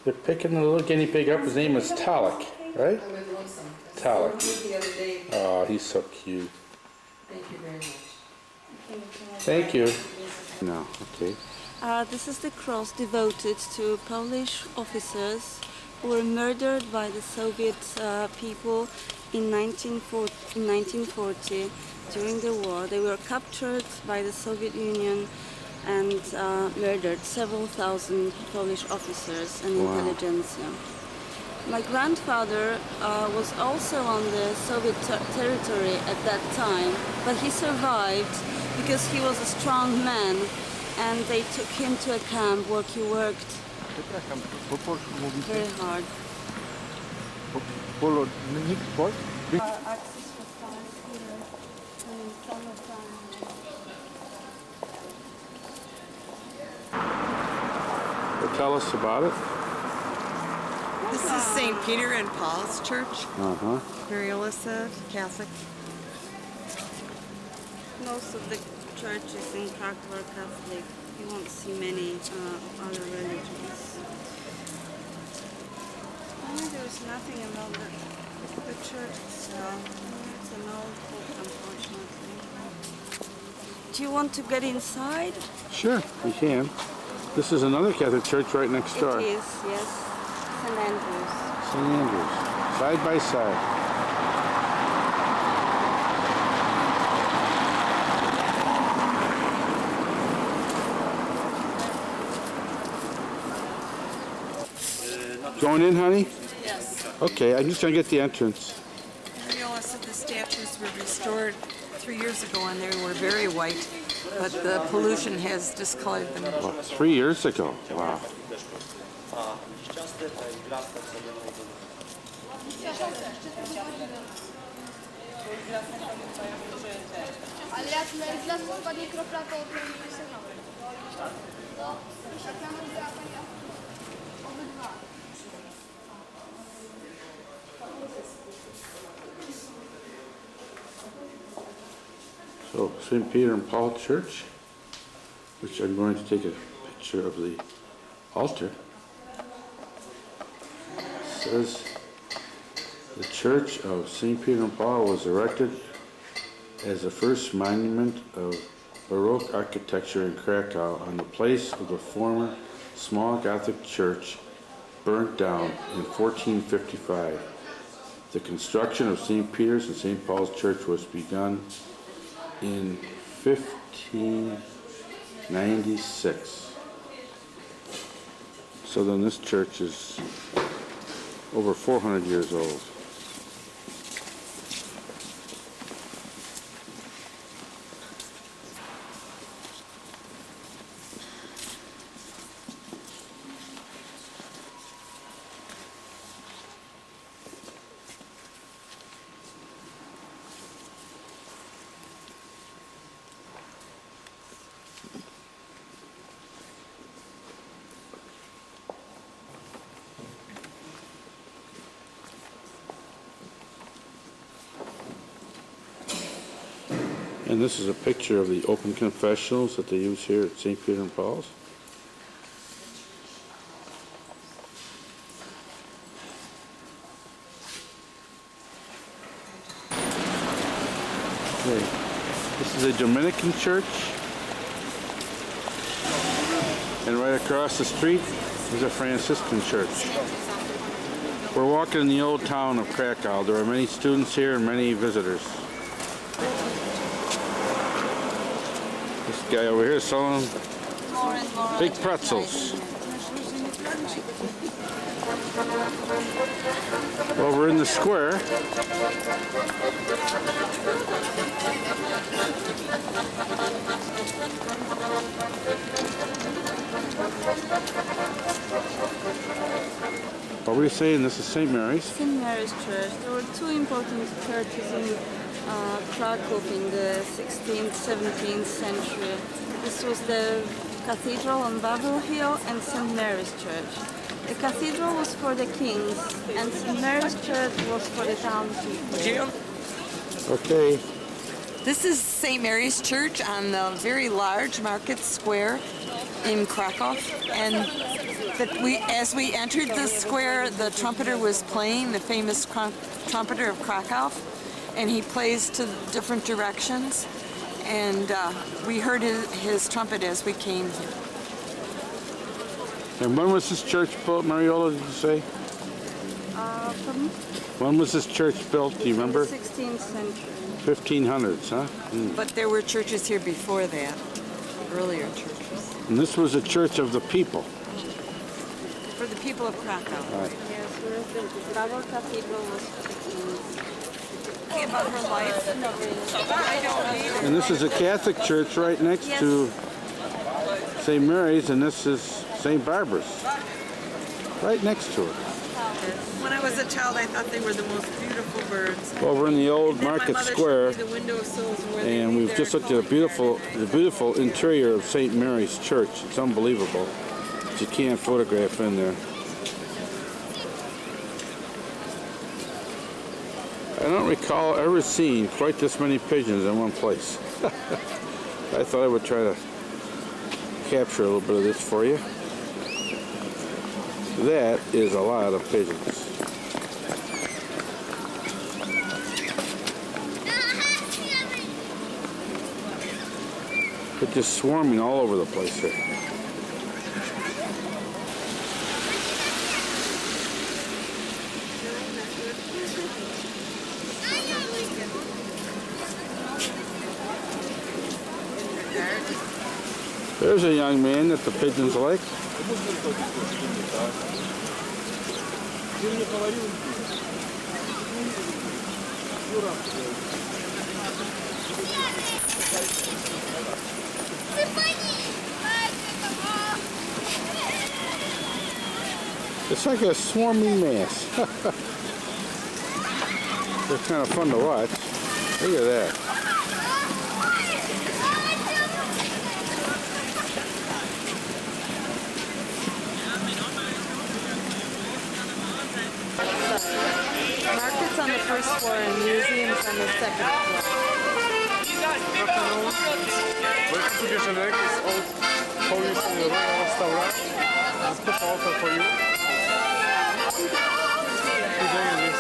A: they're picking the little guinea pig up. His name is Talik, right? Talik.
G: The other day.
A: Oh, he's so cute.
G: Thank you very much.
A: Thank you. No, okay.
L: This is the cross devoted to Polish officers who were murdered by the Soviet people in 1940 during the war. They were captured by the Soviet Union and murdered several thousand Polish officers and intelligentsia. My grandfather was also on the Soviet territory at that time, but he survived because he was a strong man, and they took him to a camp where he worked very hard. Access for cars here in summertime.
A: Well, tell us about it.
G: This is St. Peter and Paul's Church.
A: Uh-huh.
G: Mariola said, Catholic.
L: Most of the churches in Krakow are Catholic. You won't see many other religions. There's nothing about the church itself. It's an old book, unfortunately. Do you want to get inside?
A: Sure, we can. This is another Catholic church right next door.
L: It is, yes. St. Andrews.
A: St. Andrews, side by side. Going in, honey?
B: Yes.
A: Okay, I'm just gonna get the entrance.
G: Mariola said the statues were restored 3 years ago and they were very white, but the pollution has discolored them.
A: Wow, 3 years ago. Wow.
C: Ale jak wlazło ładnie kropla, to nie sygnał. No, obydwa.
A: So, St. Peter and Paul Church, which I'm going to take a picture of the altar. It says, the Church of St. Peter and Paul was erected as the first monument of Baroque architecture in Krakow on the place of the former small Gothic church burnt down in 1455. The construction of St. Peter's and St. Paul's Church was begun in 1596. So then this church is over 400 years old. And this is a picture of the open confessionals that they use here at St. Peter and Paul's. Okay. This is a Dominican church. And right across the street is a Franciscan church. We're walking in the old town of Krakow. There are many students here and many visitors. This guy over here is selling big pretzels. Well, we're in the square. What were you saying? This is St. Mary's?
L: St. Mary's Church. There were two important churches in Krakow in the 16th, 17th century. This was the cathedral on Babel Hill and St. Mary's Church. The cathedral was for the kings and St. Mary's Church was for the townspeople.
A: Okay.
G: This is St. Mary's Church on the very large market square in Krakow. And as we entered the square, the trumpeter was playing, the famous trumpeter of Krakow. And he plays to different directions. And we heard his trumpet as we came here.
A: And when was this church built, Mariola, did you say?
L: Pardon?
A: When was this church built, do you remember?
L: 16th century.
A: 1500s, huh? Mm.
G: But there were churches here before that, earlier churches.
A: And this was a church of the people.
G: For the people of Krakow.
A: Right.
L: Yes, whereas the Babel Cathedral was for the kings.
G: About her life? I don't either.
A: And this is a Catholic church right next to St. Mary's, and this is St. Barbara's. Right next to it.
G: When I was a child, I thought they were the most beautiful birds.
A: Well, we're in the old market square, and we've just looked at the beautiful interior of St. Mary's Church. It's unbelievable. But you can't photograph in there. I don't recall ever seeing quite this many pigeons in one place. I thought I would try to capture a little bit of this for you. That is a lot of pigeons. They're just swarming all over the place here. There's a young man that the pigeons like. It's like a swarming mass. They're kind of fun to watch. Look at that.
E: Markets on the first floor and museums on the second floor.
A: Welcome to Germany2's old Polish Royal restaurant. It's the offer for you. Today is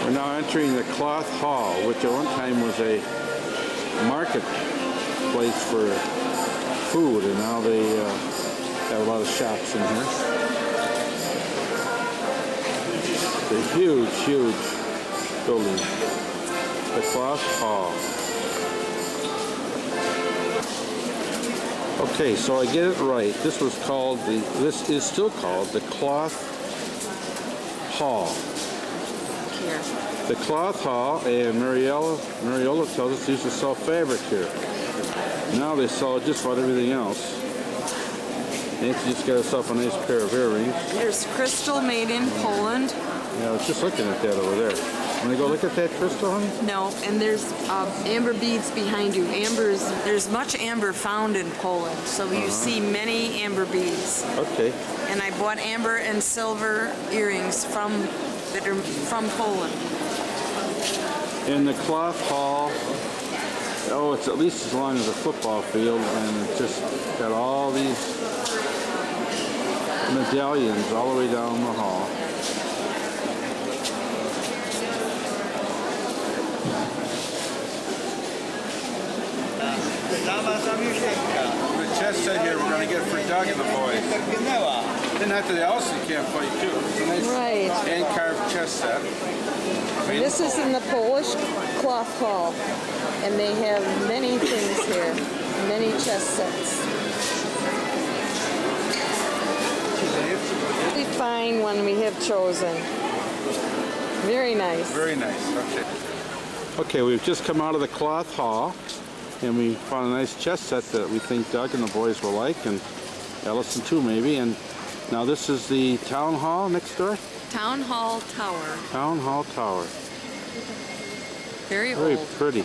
A: We're now entering the Cloth Hall, which at one time was a market place for food, and now they have a lot of shops in here. It's a huge, huge building. The Cloth Hall. Okay, so I get it right. This is still called the Cloth Hall.
H: Here.
A: The Cloth Hall, and Mariola tells us they used to sell fabric here. Now they sell just about everything else. Nancy just got herself a nice pair of earrings.
H: There's crystal made in Poland.
A: Yeah, I was just looking at that over there. Want to go look at that crystal, honey?
H: No, and there's amber beads behind you. There's much amber found in Poland, so you see many amber beads.
A: Okay.
H: And I bought amber and silver earrings that are from Poland.
A: In the Cloth Hall, oh, it's at least as long as a football field, and it's just got all these medallions all the way down the hall. The chess set here we're going to get for Doug and the boys. And after they also can't play too. It's a nice hand-carved chess set.
H: This is in the Polish Cloth Hall, and they have many things here, many chess sets. Really fine one we have chosen. Very nice.
A: Very nice. Okay. Okay, we've just come out of the Cloth Hall, and we found a nice chess set that we think Doug and the boys will like, and Ellison too maybe. And now this is the Town Hall next door?
H: Town Hall Tower.
A: Town Hall Tower.
H: Very
A: Very
H: old.
A: pretty.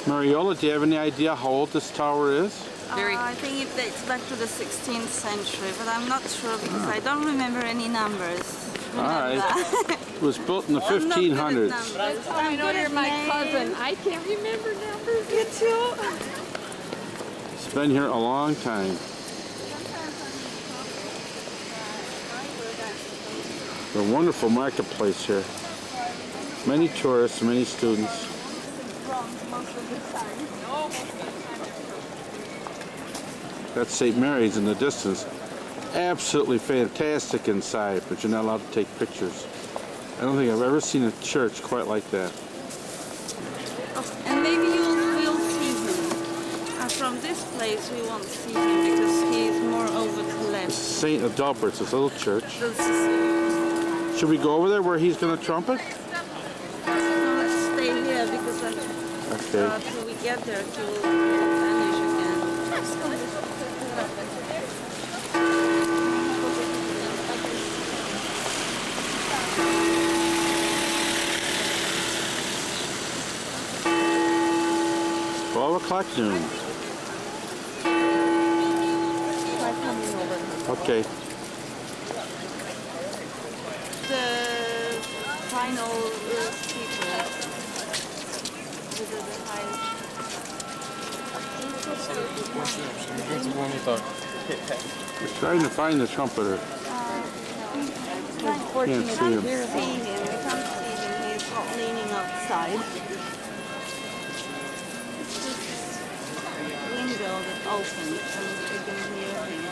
A: Mariola, do you have any idea how old this tower is?
L: I think it dates back to the 16th century, but I'm not sure because I don't remember any numbers.
A: All right. It was built in the 1500s.
H: I know you're my cousin. I can't remember numbers. You too.
A: It's been here a long time. A wonderful marketplace here. Many tourists, many students. That's St. Mary's in the distance. Absolutely fantastic inside, but you're not allowed to take pictures. I don't think I've ever seen a church quite like that.
L: And maybe we'll see him. From this place we won't see him because he's more over to the left.
A: St. Adalbert's, this little church.
L: This is,
A: Should we go over there where he's going to trumpet?
L: let's stay here because until we get there he will vanish again.
A: 12 o'clock noon. Okay.
L: The final speaker.
A: We're trying to find the trumpeter.
L: Unfortunately,
A: Can't see him.
L: we can't see him. He's leaning outside. It's this window that opens and you can hear him.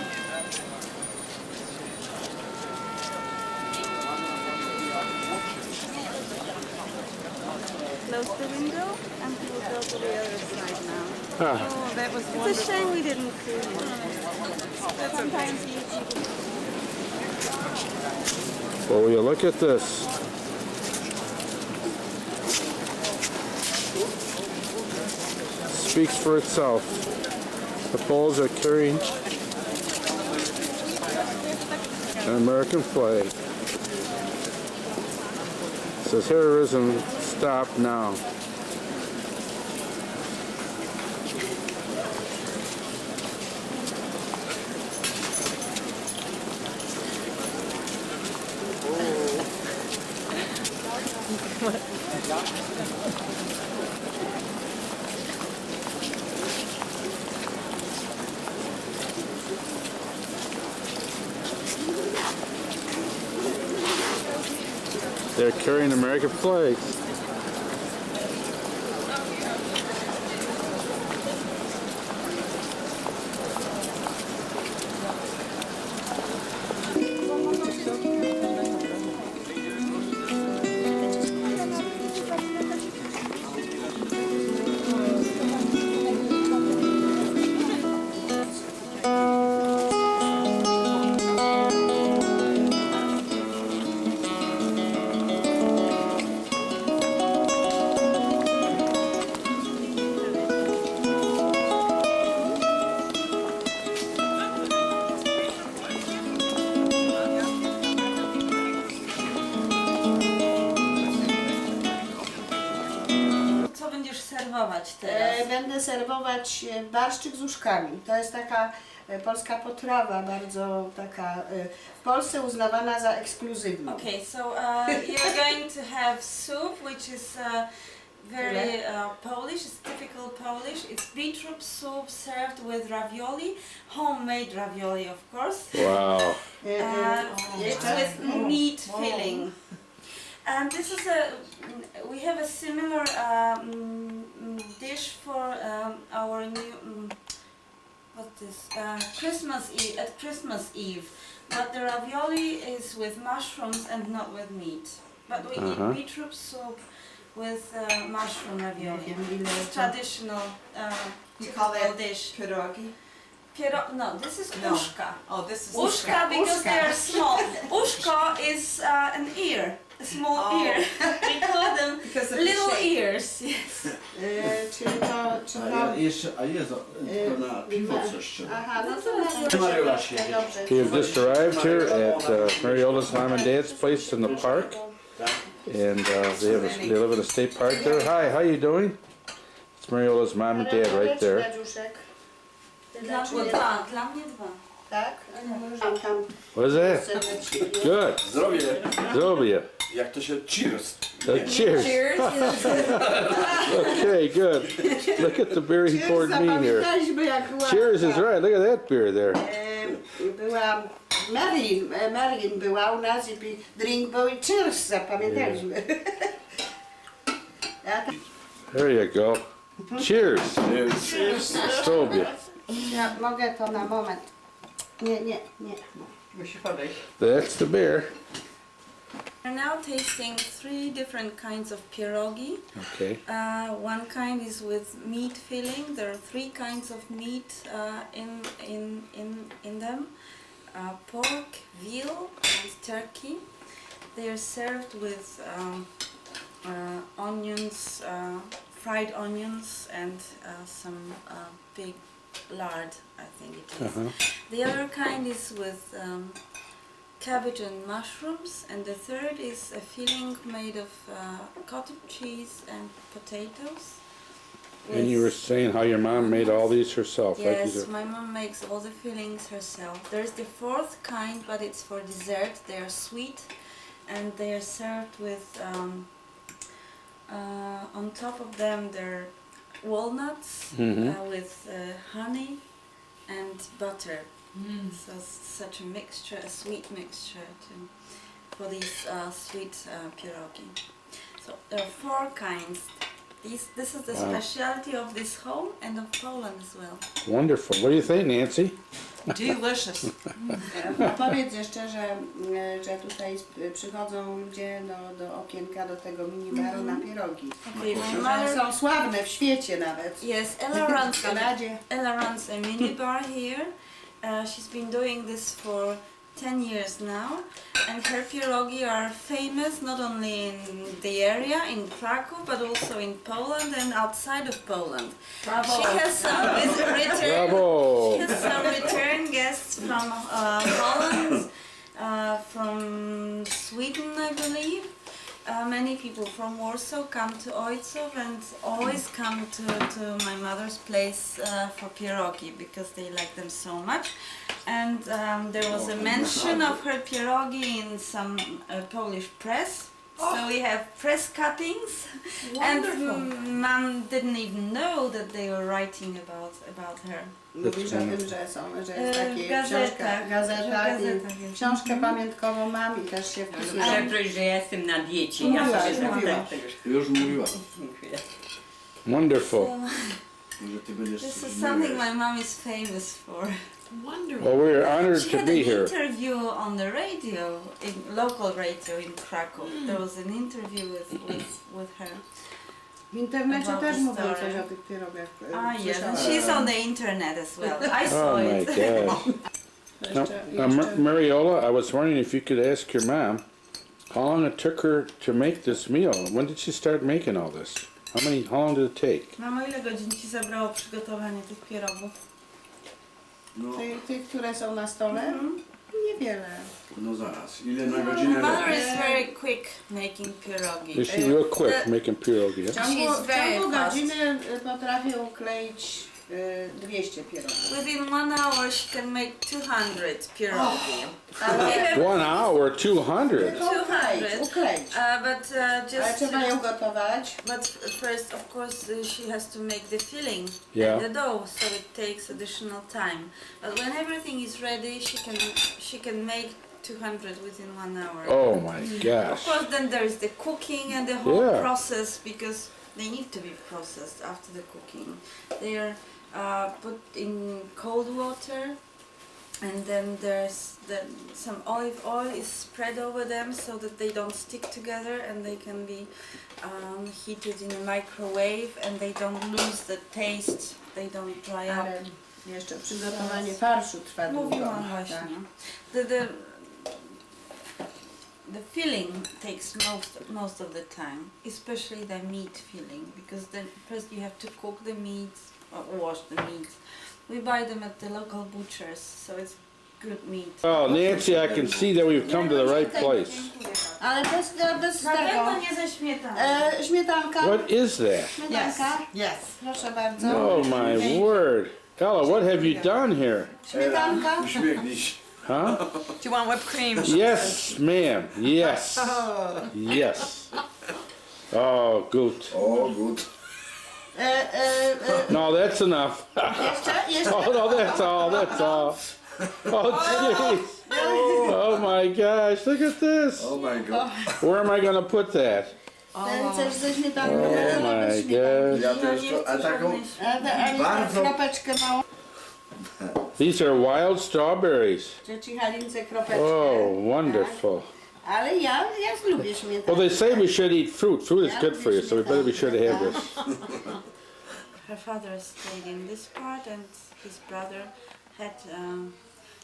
L: Close the window and he will go to the other side now.
A: Huh.
L: Oh, that was wonderful. It's a shame we didn't see him. Sometimes you
A: Well, will you look at this? Speaks for itself. The poles are carrying an American flag. It says terrorism stop now. They're carrying American flags.
L: Co będziesz serwować teraz?
M: Będę serwować barszczyk z uszkami. To jest taka polska potrawa, bardzo taka w Polsce uznawana za ekskluzywną.
L: Okay, so you're going to have soup, which is very Polish. It's typical Polish. It's beetroot soup served with ravioli, homemade ravioli, of course.
A: Wow.
L: It's with meat filling. And this is we have a similar dish for our new, what's this, Christmas Eve, at Christmas Eve. But the ravioli is with mushrooms and not with meat. But we eat beetroot soup with mushroom ravioli. It's traditional
G: You call that
L: dish.
G: pierogi?
L: No, this is
G: No.
L: uszka.
G: Oh, this is
L: Uszka because they are small. Uszko is an ear, a small ear. We call them
G: Because of
L: little
G: the shape.
L: ears. Yes.
M: Czyli to
N: A jest to na piwo coś trzeba.
M: Aha, no to
N: Mariola siedzi.
A: We have just arrived here at Mariola's mom and dad's place in the park, and they live in a state park there. Hi, how you doing? It's Mariola's mom and dad right there.
L: Dla mnie dwa.
M: Tak? Tam
A: What is that?
M: serdecznie.
A: Good.
N: Zdrowie.
A: Zdrowie.
N: Jak to się cheers.
A: Cheers.
L: Cheers.
A: Okay, good. Look at the beer he poured me here.
M: Zapamiętaliśmy jak była.
A: Cheers is right. Look at that beer there.
M: Była Marilyn była u nas i drink był i cheers zapamiętaliśmy.
A: There you go. Cheers. Zdrowie.
M: Ja mogę to na moment. Nie.
G: Musi podejść.
A: That's the beer.
L: We're now tasting 3 different kinds of pierogi.
A: Okay.
L: One kind is with meat filling. There are 3 kinds of meat in them. Pork, veal and turkey. They are served with onions, fried onions and some big lard, I think it is. The other kind is with cabbage and mushrooms, and the third is a filling made of cottage cheese and potatoes.
A: And you were saying how your mom made all these herself, right? These
L: Yes,
A: are-
L: my mom makes all the fillings herself. There's the 4th kind, but it's for dessert. They are sweet, and they are served with on top of them there are walnuts with honey and butter. So it's such a mixture, a sweet mixture for these sweet pierogi. So there are 4 kinds. This is the specialty of this home and of Poland as well.
A: Wonderful. What do you think, Nancy?
G: Delicious.
M: Powiedz jeszcze, że tutaj przychodzą ludzie do okienka, do tego minibaru na pierogi. Że są sławne w świecie nawet.
L: Yes, Ella runs a minibar here. She's been doing this for 10 years now, and her pierogi are famous not only in the area, in Krakow, but also in Poland and outside of Poland.
M: Bravo.
L: She has some return guests from Holland, from Sweden, I believe. Many people from Warsaw come to Ojców and always come to my mother's place for pierogi because they like them so much. And there was a mention of her pierogi in some Polish press. So we have press cuttings.
M: Wonderful.
L: And Mom didn't even know that they were writing about her.
M: Mówisz o tym, że jest takie gazetach i książkę pamiątkową mam i też się wpisuje.
O: Przeproś, że ja jestem na diecie.
N: Już mówiła.
A: Wonderful.
L: This is something my mom is famous for.
G: Wonderful.
A: Well, we're honored to be here.
L: She had an interview on the radio, in local radio in Krakow. There was an interview with her.
M: W internecie też mówią coś o tych pierogach.
L: Yes, and she's on the internet as well. I saw
A: Oh my
L: it.
A: gosh. Now, Mariola, I was wondering if you could ask your mom how long it took her to make this meal. When did she start making all this? How long did it take?
L: Mamo, ile godzin ci zabrało przygotowanie tych pierogów?
M: Tych, które są na stole? Niewiele.
N: No zaraz, ile na godzinę?
L: Mother is very quick making pierogi.
A: Is she real quick making pierogi?
M: W ciągu godziny potrafię ukleić 200 pierogów.
L: Within 1 hour she can make 200 pierogi.
A: 1 hour, 200?
L: 200.
M: Ukleić.
L: But just
M: Ale trzeba ją gotować.
L: But first, of course, she has to make the filling
A: Yeah.
L: and the dough, so it takes additional time. But when everything is ready, she can make 200 within 1 hour.
A: Oh my
L: Of
A: gosh.
L: course, then there is the cooking and the whole
A: Yeah.
L: process because they need to be processed after the cooking. They are put in cold water. And then there's some olive oil is spread over them so that they don't stick together and they can be heated in a microwave and they don't lose the taste, they don't dry up.
M: Ale jeszcze przygotowanie farszu trwa długo.
L: Mówiłam właśnie. The filling takes most of the time, especially the meat filling, because then first you have to cook the meat or wash the meat. We buy them at the local butchers, so it's good meat.
A: Oh, Nancy, I can see that we've come to the right place.
M: Ale bez
L: Na
M: tego.
L: pewno nie ze śmietaną.
M: Śmietanka.
A: What is that?
M: Śmietanka.
G: Yes.
M: Proszę bardzo.
A: Oh my word. Ella, what have you done here?
M: Śmietanka.
N: Uśmiechnij się.
A: Huh?
G: Do you want whipped cream?
A: Yes, ma'am. Yes. Yes. Oh, good.
N: O, good.
A: No, that's enough.
M: Jeszcze?
A: Oh, no, that's all. That's all. Oh, jeez. Oh my gosh, look at this.
N: Oh my god.
A: Where am I going to put that?
M: Chcesz ze śmietanką?
A: Oh my gosh.
N: Ja też to, a taką bardzo...
M: Kropeczkę małą.
A: These are wild strawberries.
M: Że ci Halince kropeczkę.
A: Oh, wonderful.
M: Ale ja lubię śmietankę.
A: Well, they say we should eat fruit. Fruit is good for you, so we better be sure to have this.
L: Her father stayed in this part and his brother had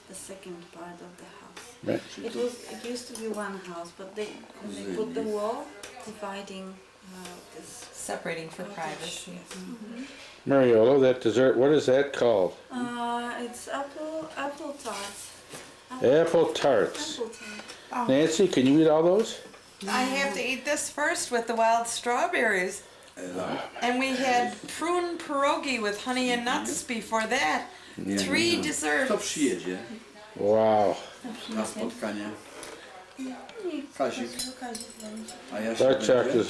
L: the second part of the house.
A: Right.
L: It used to be one house, but when they put the wall dividing this.
G: Separating for privacy.
A: Mariolo, that dessert, what is that called?
L: It's apple tarts.
A: Apple tarts. Nancy, can you eat all those?
G: I have to eat this first with the wild strawberries. And we had prune pierogi with honey and nuts before that. 3 desserts.
N: Kto przyjedzie
A: Wow.
N: na spotkanie? Kazik. A ja się
A: Dark chocolate
N: będzie?
A: is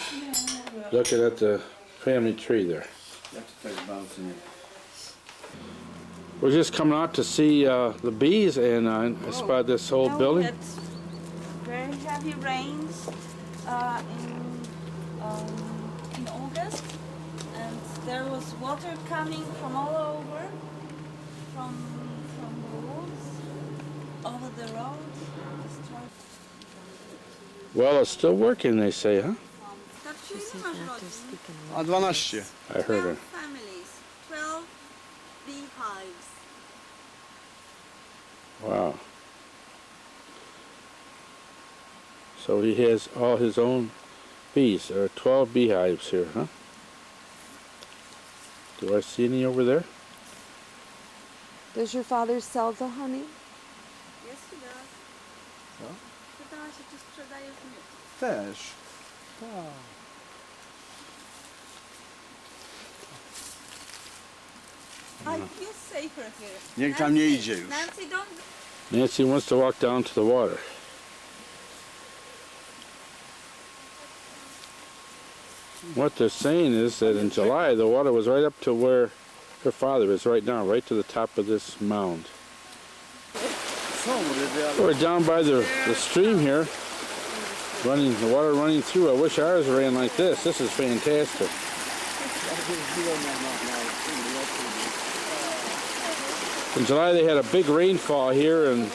A: looking at the family tree there.
N: Ja tutaj bardzo nie...
A: We're just coming out to see the bees, and I spotted this whole building.
L: Very heavy rains in in August, and there was water coming from all over, from the walls, over the road.
A: Well, it's still working, they say, huh?
N: A 12.
A: I heard her.
L: 12 families, 12 beehives.
A: Wow. So he has all his own bees. There are 12 beehives here, huh? Do I see any over there?
H: Does your father sell the honey?
L: Yes, he does.
N: Co?
L: Pytała się, czy sprzedajesz miód.
N: Też. Tak.
L: I feel safer here.
N: Niech tam nie idzie już.
L: Nancy, don't.
A: Nancy wants to walk down to the water. What they're saying is that in July the water was right up to where her father is right now, right to the top of this mound. We're down by the stream here, the water running through. I wish ours ran like this. This is fantastic. In July they had a big rainfall here, and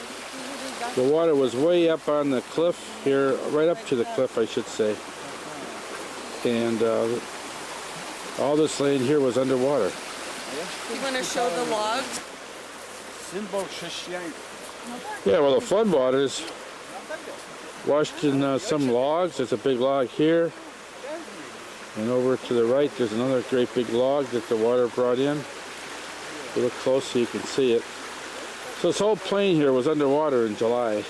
A: the water was way up on the cliff here, right up to the cliff I should say. And all this land here was underwater.
E: You want to show the logs?
N: Symbol chrześcijaństwa.
A: Yeah, well the floodwaters washed in some logs. There's a big log here. And over to the right there's another great big log that the water brought in. If you look close so you can see it. So this whole plain here was underwater in July.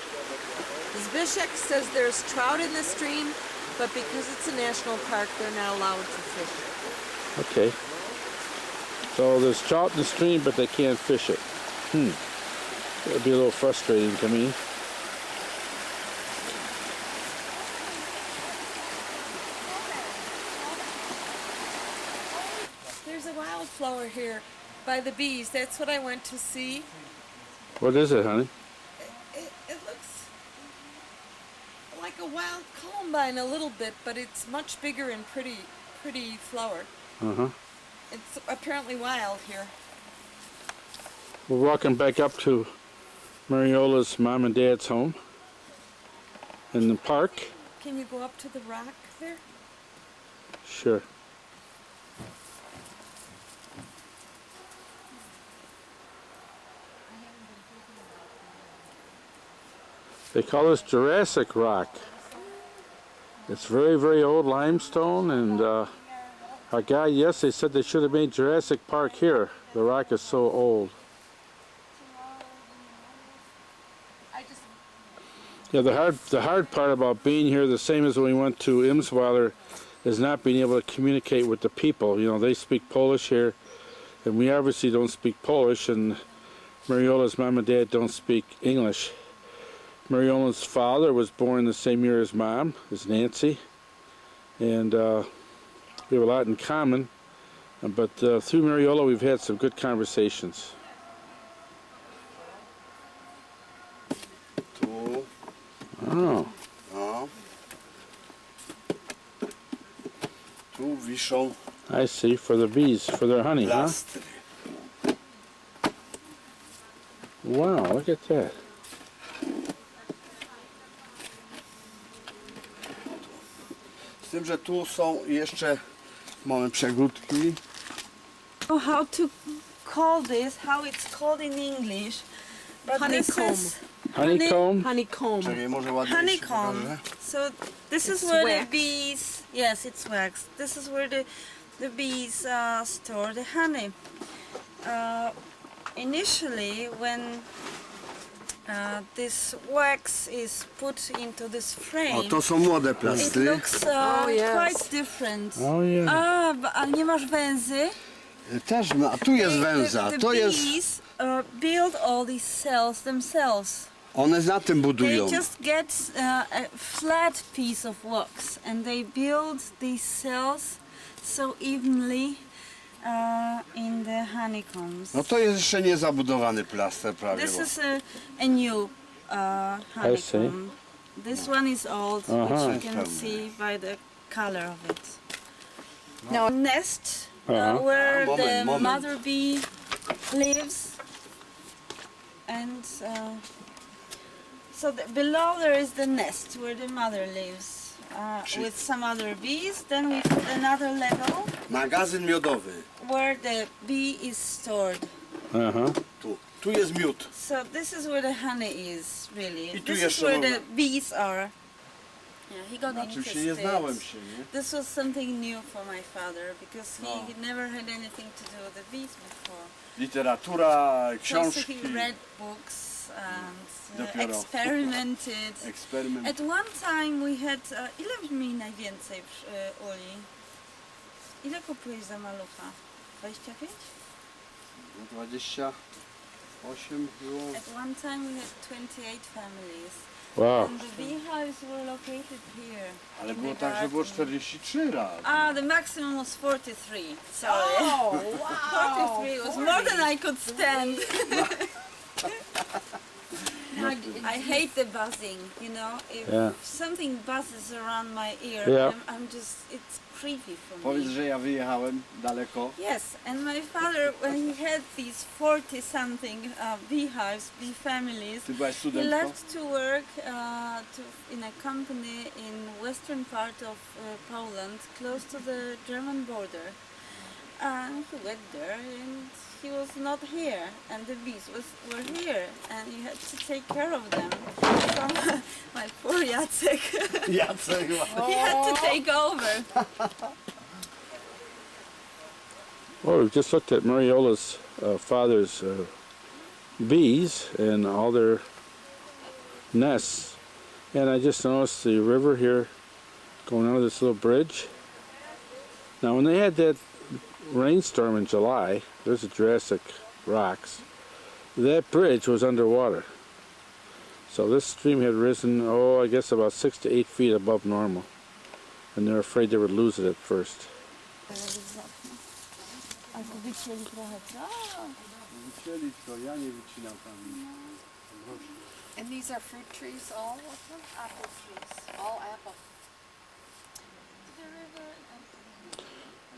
E: Zbyszek says there's trout in the stream, but because it's a national park, they're not allowed to fish.
A: Okay. So there's trout in the stream, but they can't fish it. That would be a little frustrating to me.
E: There's a wildflower here by the bees. That's what I went to see.
A: What is it, honey?
E: It looks like a wild columbine a little bit, but it's much bigger and pretty flower.
A: Uh-huh.
E: It's apparently wild here.
A: We're walking back up to Mariola's mom and dad's home in the park.
E: Can you go up to the rock there?
A: Sure. They call this Jurassic rock. It's very, very old limestone, and our guy, yes, they said they should have made Jurassic Park here. The rock is so old. Yeah, the hard part about being here, the same as when we went to Imsweiler, is not being able to communicate with the people. You know, they speak Polish here, and we obviously don't speak Polish, and Mariola's mom and dad don't speak English. Mariola's father was born the same year as mom, as Nancy, and we have a lot in common, but through Mariola we've had some good conversations.
N: Tu.
A: Oh.
N: No. Tu wiszą
A: I see, for the bees, for their honey,
N: plastry.
A: huh? Wow, look at that.
N: Z tym, że tu są jeszcze mamy przegródki.
L: How to call this, how it's called in English, but
E: Honeycomb.
L: this is
A: Honeycomb?
E: Honeycomb.
N: Czekaj, może ładnie
L: honeycomb. So this is where the bees, yes, it's wax. This is where the bees store the honey. Initially, when this wax is put into this frame,
N: O, to są młode
L: it
N: plastry.
L: looks quite different.
A: Oh yeah.
L: Ale nie masz węzy?
N: Też ma, a tu jest węza,
L: The
N: to jest...
L: bees build all these cells themselves.
N: One na tym budują.
L: They just get a flat piece of wax and they build these cells so evenly in the honeycombs.
N: No to jest jeszcze nie zabudowany plaster prawie.
L: This is a new honeycomb. This one is old, which you can see by the color of it. Now, nest where the mother bee lives, and so below there is the nest where the mother lives with some other bees. Then we put another level.
N: Magazyn miodowy.
L: Where the bee is stored.
N: Tu jest miód.
L: So this is where the honey is, really.
N: I tu
L: This is
N: jeszcze
L: where
N: można.
L: the bees are. Yeah, he got
N: Na czym się nie
L: interested.
N: znałem się, nie?
L: This was something new for my father because he never had anything to do with the bees before.
N: Literatura,
L: So also
N: książki.
L: he read books and
N: Dopiero.
L: experimented.
N: Eksperyment.
L: At one time we had... ile mi najwięcej, Uli? Ile kupujesz za malucha? 25?
N: 28 było.
L: At one time we had 28 families.
A: Wow.
L: And the beehives were located here.
N: Ale
L: in
N: było
L: the
N: tak, że było
L: garden.
N: 43 razy.
L: The maximum was 43. Sorry.
B: Oh, wow.
L: 43 was more than I could stand. I hate the buzzing, you know. If something buzzes around my ear, I'm just, it's creepy for me.
N: Powiedz, że ja wyjechałem daleko.
L: Yes, and my father, when he had these 40-something beehives, bee families,
N: Ty byłaś
L: he
N: studentką?
L: left to work in a company in western part of Poland, close to the German border. And he went there and he was not here, and the bees were here, and you had to take care of them. So my poor Jacek,
N: Jacek,
L: he had to take over.
A: Well, we've just looked at Mariola's father's bees and all their nests, and I just noticed the river here going under this little bridge. Now, when they had that rainstorm in July, there's the Jurassic rocks, that bridge was underwater. So this stream had risen, I guess about 6 to 8 feet above normal, and they're afraid they would lose it at first.
N: Wycięli to, ja nie wycinam tam.
B: And these are fruit trees, all of them? Apple trees, all apple.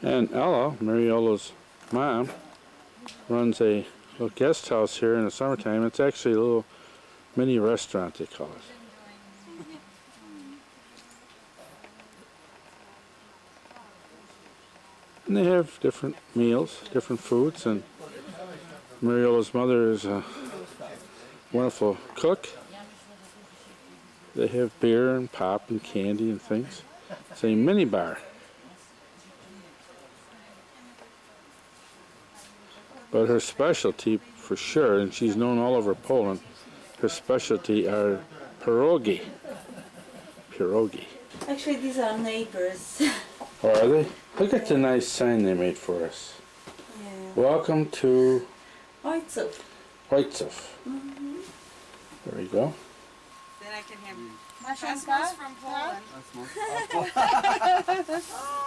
A: And Ella, Mariola's mom, runs a little guest house here in the summertime. It's actually a little mini restaurant, they call it. And they have different meals, different foods, and Mariola's mother is a wonderful cook. They have beer and pop and candy and things. It's a mini bar. But her specialty, for sure, and she's known all over Poland, her specialty are pierogi. Pierogi.
L: Actually, these are neighbors.
A: Oh, are they? Look at the nice sign they made for us.
L: Yeah.
A: Welcome to
L: Ojców.
A: Ojców. There we go.
B: Then I can have Christmas from Poland.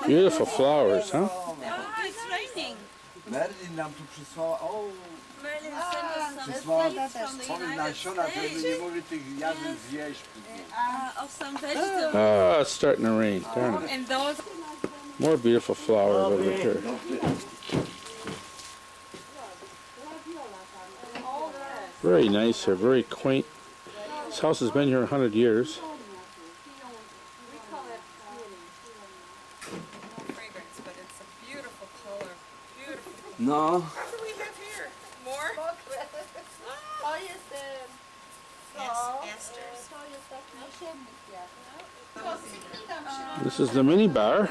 A: Beautiful flowers, huh?
L: Oh, it's raining.
N: Merlin nam tu przysłała,
L: Merlin sent us some
N: przysłała
L: seeds from the
N: swoje
L: United
N: nasiona, żeby
L: States.
N: nie mogli tych jarzyn zjeść.
L: Of some vegetables.
A: Ah, it's starting to rain. Darn it.
B: And those
A: More beautiful flowers over here. Very nice here, very quaint. This house has been here 100 years.
B: fragrance, but it's a beautiful color. Beautiful.
N: No.
B: What do we have here? More?
C: To jest
B: Asters.
C: to jest taki jesienny kwiat.
A: This is the mini bar,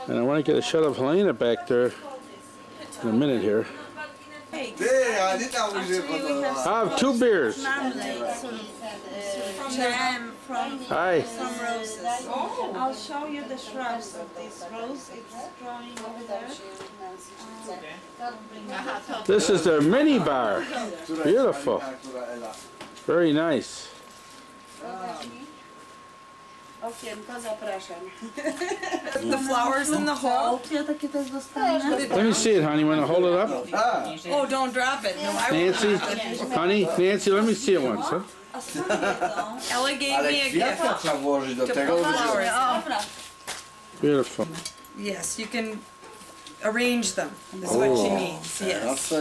A: and I want to get a shot of Helena back there in a minute here. I have 2 beers.
L: Marmalade, sort of jam from
A: Hi.
L: some roses. I'll show you the shrubs of this rose. It's growing over there.
A: This is the mini bar. Beautiful. Very nice.
M: Okienko, zapraszam.
B: The flowers in the hole.
L: Ja takie też dostanę.
A: Let me see it, honey. Want to hold it up?
B: Oh, don't drop it. No, I won't
A: Nancy,
B: drop it.
A: honey, Nancy, let me see it once, huh?
B: Ella gave
N: Ale
B: me a
N: kwiata
B: gift
N: trzeba włożyć do
B: to
N: tego.
B: put flowers.
L: Dobra.
A: Beautiful.
E: Yes, you can arrange them, is what she means. Yes.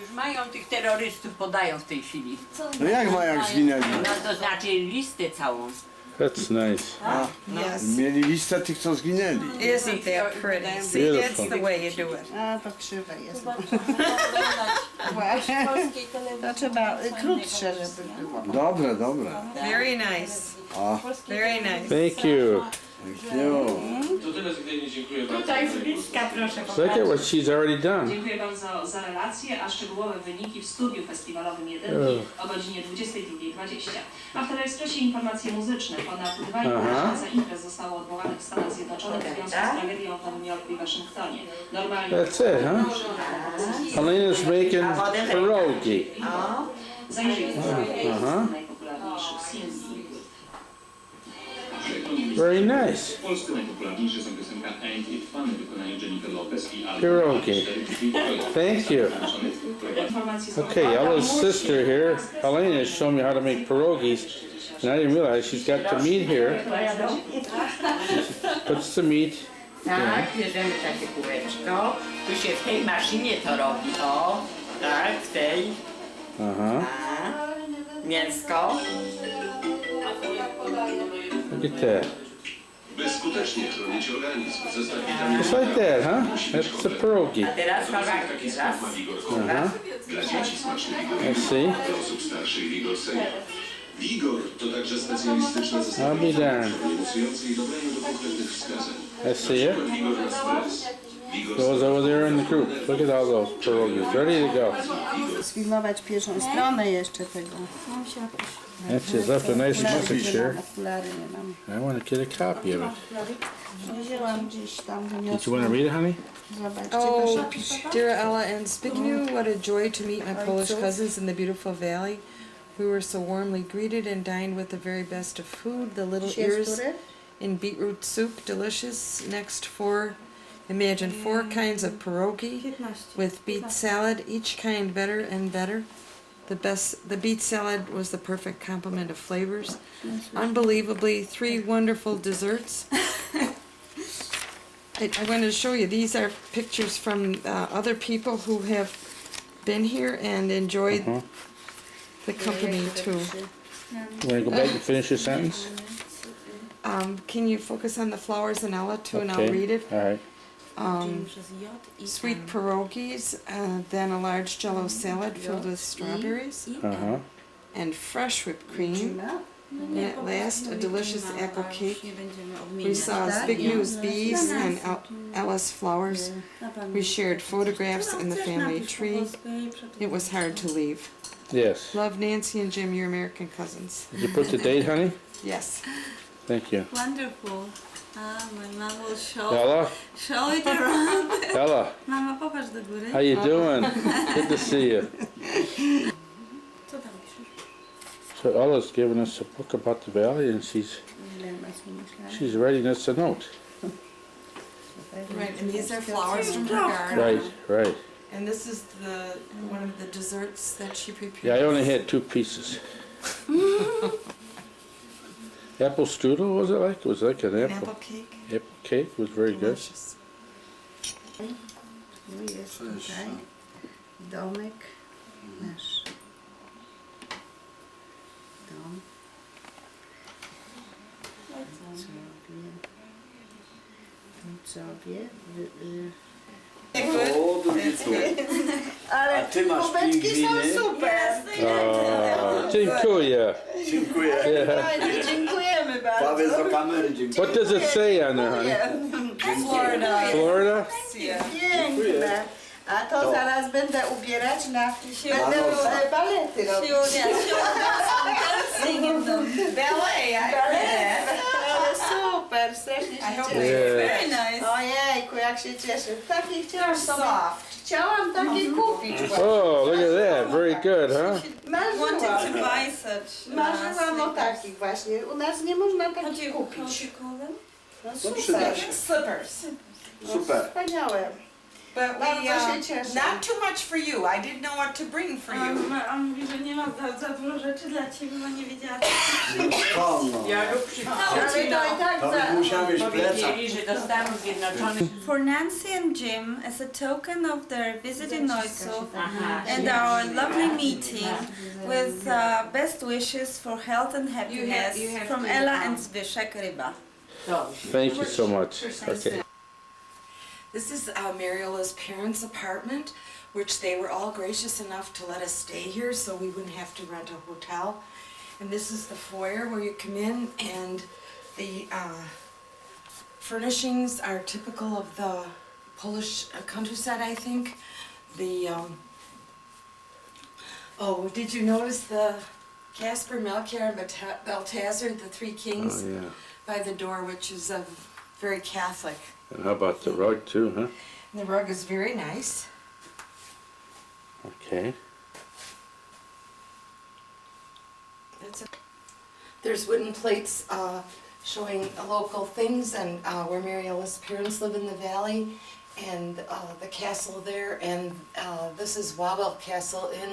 O: Już mają tych terrorystów, podają w tej chwili.
N: No jak ma, jak zginęli?
O: No to znaczy listę całą.
A: That's nice.
E: Yes.
N: Mieli listę tych, co zginęli.
E: Isn't that pretty? See, that's the way you do it.
M: A, to krzywe jest. To trzeba krótsze, żeby było.
N: Dobre, dobre.
E: Very nice.
N: A,
E: Very nice.
A: Thank you.
N: thank you.
J: To tyle z Gdyni, dziękuję bardzo.
O: Tutaj z bliska, proszę
A: Look at what she's already done.
P: Dziękuję bardzo za relacje, a szczegółowe wyniki w studiu festiwalowym 1 o godzinie 22:20. A w Teleekspresie informacje muzyczne. Ponad 2,5 tysiąca imprez zostało odwołanych w Stanach Zjednoczonych w związku z tragedią w Nowym Jorku i Waszyngtonie. Normalnie...
A: That's it, huh? Helena's making pierogi.
P: Zajrzyjmy na najpopularniejszych singli.
A: Very nice.
Q: W Polsce najpopularniejsze są piosenka Ain't It Fun w wykonaniu Jennifer Lopez i
A: Pierogi. Thank you. Okay, Ella's sister here, Helena, is showing me how to make pierogies, and I didn't realize she's got the meat here. She puts the meat.
O: Tak, bierzemy takie kółeczko. Tu się w tej maszynie to robi, o. Tak, w tej. Mięsko.
A: Look at that.
Q: Bezskutecznie chronić organizm. Zestaw witamin
A: Just like that, huh? That's the pierogi.
O: A teraz
Q: taki smak ma Vigor Cola. Dla dzieci smaczny Vigor
A: I see.
Q: dla osób starszych Vigor Senior. Vigor to także specjalistyczne zestawy
A: I'll be darned.
Q: reducujące i dobrane do konkretnych wskazań.
A: I see it.
Q: Vigor na stres. Vigor
A: Goes over there in the group. Look at all those pierogies, ready to go.
M: Sfilmować pierwszą stronę jeszcze tego.
A: That's just left a nice message here.
M: Okulary nie mam.
A: I want to get a copy of it.
M: Wzięłam gdzieś tam,
A: Did you want to read it, honey?
M: Zobaczcie,
E: Oh,
M: proszę pisze.
E: dear Ella and Zbigniew, what a joy to meet my Polish cousins in the beautiful valley. We were so warmly greeted and dined with the very best of food. The little ears in beetroot soup, delicious. Next imagine 4 kinds of pierogi with beet salad, each kind better and better. The beet salad was the perfect complement of flavors. Unbelievably, 3 wonderful desserts. I wanted to show you, these are pictures from other people who have been here and enjoyed the company too.
A: You want to go back and finish your sentence?
E: Can you focus on the flowers and Ella too, and I'll
A: Okay.
E: read it?
A: All right.
E: Sweet pierogies, then a large jello salad filled with strawberries, and fresh whipped cream. And at last, a delicious apple cake. We saw Zbignew's bees and Ella's flowers. We shared photographs in the family tree. It was hard to leave.
A: Yes.
E: Love, Nancy and Jim, your American cousins.
A: Did you put the date, honey?
E: Yes.
L: Thank you.
B: Wonderful. My mom will
A: Ella?
B: show it around.
A: Ella,
B: Mama, popatrz do góry.
A: how you doing? Good to see you.
B: Co tam piszesz?
A: So Ella's giving us a book about the valley, and she's writing us a note.
E: Right, and these are flowers from her garden.
A: Right, right.
E: And this is one of the desserts that she prepared.
A: Yeah, I only had 2 pieces. Apple strudel, was it like? It was like an apple
E: cake.
A: Apple cake was very good.
M: Tu jest tutaj domek nasz. Dom. Sobie.
N: O, drugi tu.
M: Ale
N: A ty masz
M: kubeczki są
N: pingwiny?
M: super.
A: Oh, dziękuję.
N: Dziękuję.
A: Yeah.
M: Dziękujemy bardzo.
N: Powiedz do kamery dziękuję.
A: What does it say on there, honey?
M: Florida.
A: Florida?
M: Piękne. A to zaraz będę ubierać będę balety robić. Ale super, strasznie się cieszę.
B: Very nice.
M: Ojejku, jak się cieszę. Takie chciałam takie kupić.
A: Oh, look at that. Very good, huh?
B: Wanted to buy such.
M: Marzyłam o takich właśnie. U nas nie można takich kupić. No
N: przyda
M: super.
N: się.
B: Slippers.
N: Super.
M: Wspaniałe.
G: But we,
M: Bardzo się cieszę.
G: not too much for you. I didn't know what to bring for you.
L: A mówi, że nie ma za dużo rzeczy dla ciebie, bo nie wiedziała, co
O: Ja rób powiedzieli, że do Stanów Zjednoczonych.
L: For Nancy and Jim, as a token of their visit in Noisov and our lovely meeting with best wishes for health and happiness from Ella and Zbyszek Ryba.
A: Thank you so much. Okay.
H: This is Mariola's parents' apartment, which they were all gracious enough to let us stay here so we wouldn't have to rent a hotel. And this is the foyer where you come in, and the furnishings are typical of the Polish countryside, I think. The oh, did you notice the Casper, Melchior, and Balthazar, the three kings,
A: Oh, yeah.
H: by the door, which is very Catholic.
A: And how about the rug too, huh?
H: And the rug is very nice.
A: Okay.
H: There's wooden plates showing local things and where Mariola's parents live in the valley, and the castle there, and this is Wawel Castle in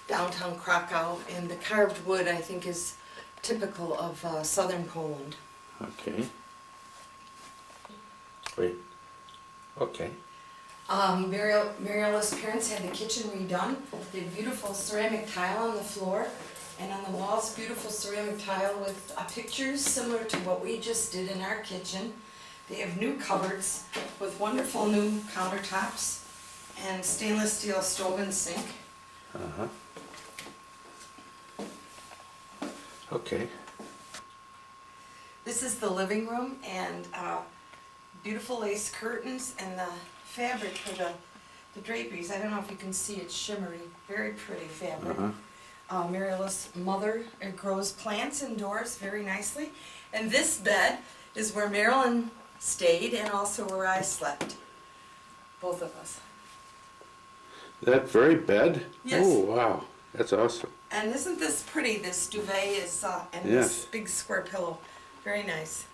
H: downtown Krakow, and the carved wood I think is typical of southern Poland.
A: Okay. Wait. Okay.
H: Mariola's parents had the kitchen redone. They had beautiful ceramic tile on the floor, and on the walls beautiful ceramic tile with pictures similar to what we just did in our kitchen. They have new cupboards with wonderful new countertops and stainless steel stove and sink.
A: Uh-huh. Okay.
H: This is the living room, and beautiful lace curtains and the fabric for the draperies. I don't know if you can see, it's shimmery, very pretty fabric. Mariola's mother grows plants indoors very nicely. And this bed is where Marilyn stayed and also where I slept, both of us.
A: That very bed?
H: Yes.
A: Oh, wow. That's awesome.
H: And isn't this pretty? This duvet is, and
A: Yes.
H: this big square pillow, very nice.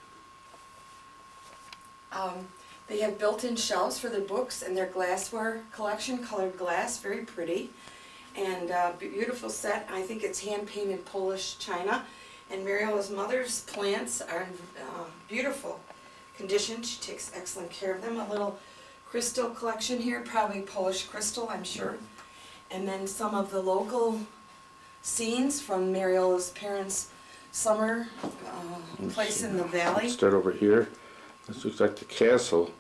H: They have built-in shelves for their books and their glassware collection, colored glass, very pretty. And beautiful set, I think it's hand-painted Polish china. And Mariola's mother's plants are in beautiful condition. She takes excellent care of them. A little crystal collection here, probably Polish crystal, I'm sure. And then some of the local scenes from Mariola's parents' summer place in the valley.
A: Start over here. This looks like the castle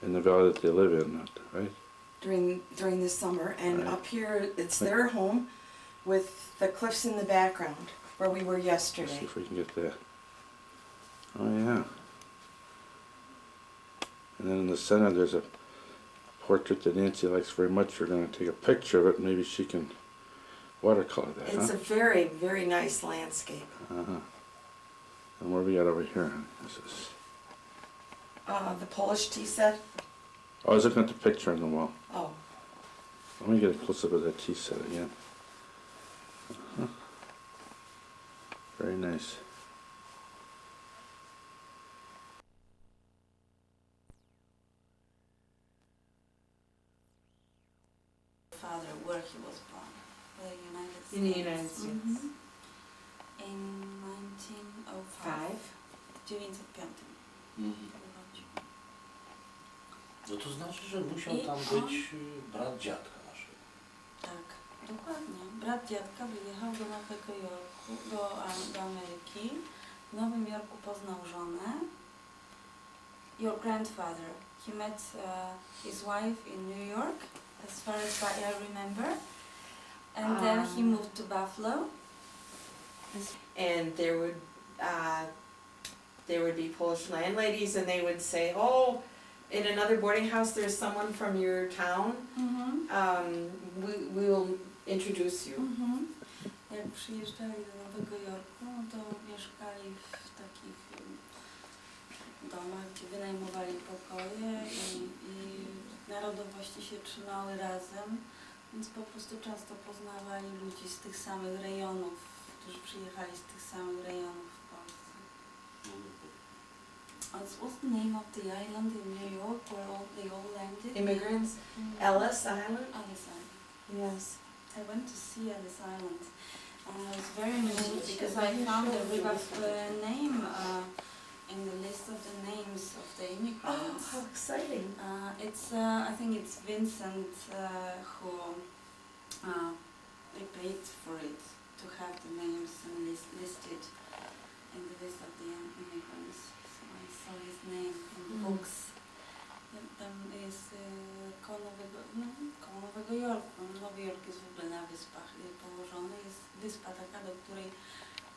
A: in the valley that they live in, right?
H: During the summer, and
A: Right.
H: up here it's their home with the cliffs in the background where we were
A: Let's
H: yesterday.
A: see if we can get that. Oh, yeah. And then in the center there's a portrait that Nancy likes very much. We're going to take a picture of it. Maybe she can watercolor that,
H: It's
A: huh?
H: a very, very nice landscape.
A: Uh-huh. And what do we got over here? This is...
H: The Polish tea set.
A: Oh, I was looking at the picture on the wall.
H: Oh,
A: Let me get a close-up of that tea set again. Uh-huh. Very nice.
L: Father, where he was born, the United States.
G: In the United States.
L: In 1905. 1905.
R: No to znaczy, że musiał tam być brat dziadka naszego.
L: Tak, dokładnie. Brat dziadka wyjechał do Nowego Jorku, do Ameryki. W Nowym Jorku poznał żonę. Your grandfather, he met his wife in New York, as far as I remember. And then he moved to Buffalo.
H: and there would be Polish landladies, and they would say, "Oh, in another boarding house, there's someone from your town. We will introduce you."
L: Jak przyjeżdżali do Nowego Jorku, to mieszkali w takich domach, gdzie wynajmowali pokoje i narodowości się trzymały razem, więc po prostu często poznawali ludzi z tych samych rejonów, którzy przyjechali z tych samych rejonów w Polsce. What's the name of the island in New York where they all landed?
H: Immigrants, Ellis Island.
L: Ellis Island.
H: Yes.
L: I went to see Ellis Island. And I was very moved because I found the river's name in the list of the names of the immigrants.
H: Oh, how exciting.
L: I think it's Vincent who they paid for it to have the names and listed in the list of the immigrants. So I saw his name in the books. Tam jest koło Nowego Jorku. Nowy Jork jest w ogóle na wyspach położony. Jest wyspa taka, do której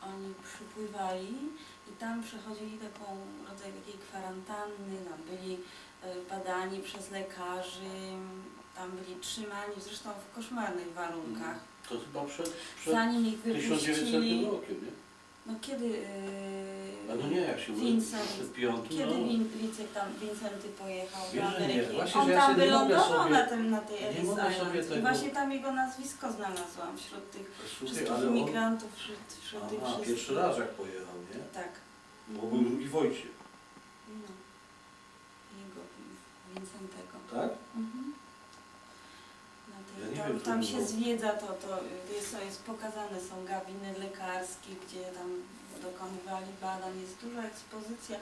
L: oni przypływali i tam przechodzili taką rodzaj takiej kwarantanny, tam byli badani przez lekarzy, tam byli trzymani, zresztą w koszmarnych warunkach.
R: To chyba przed
L: zanim ich wypuścili.
R: 1900 rokiem, nie?
L: No kiedy
R: no nie, jak się
L: Vincent,
R: kiedy
L: Vincenty pojechał do
R: Wiesz, że
L: Ameryki?
R: nie, właśnie,
L: On
R: że ja
L: tam
R: sobie nie mogę
L: wylądował
R: sobie-
L: na tej
R: nie
L: Ellis
R: mogę sobie
L: Island. I
R: tego-
L: właśnie tam jego nazwisko znalazłam wśród tych
R: Słuchaj,
L: wszystkich
R: ale on-
L: imigrantów, wśród tych
R: Aha,
L: wszystkich.
R: pierwszy raz jak pojechał, nie?
L: Tak.
R: Bo był drugi Wojciech.
L: No. Jego, Vincentego.
R: Tak?
L: Mhm. Na tej,
R: Ja nie
L: tam
R: wiem,
L: tam
R: który
L: się
R: był.
L: zwiedza, jest pokazane, są gabinet lekarski, gdzie tam dokonywali badań, jest duża ekspozycja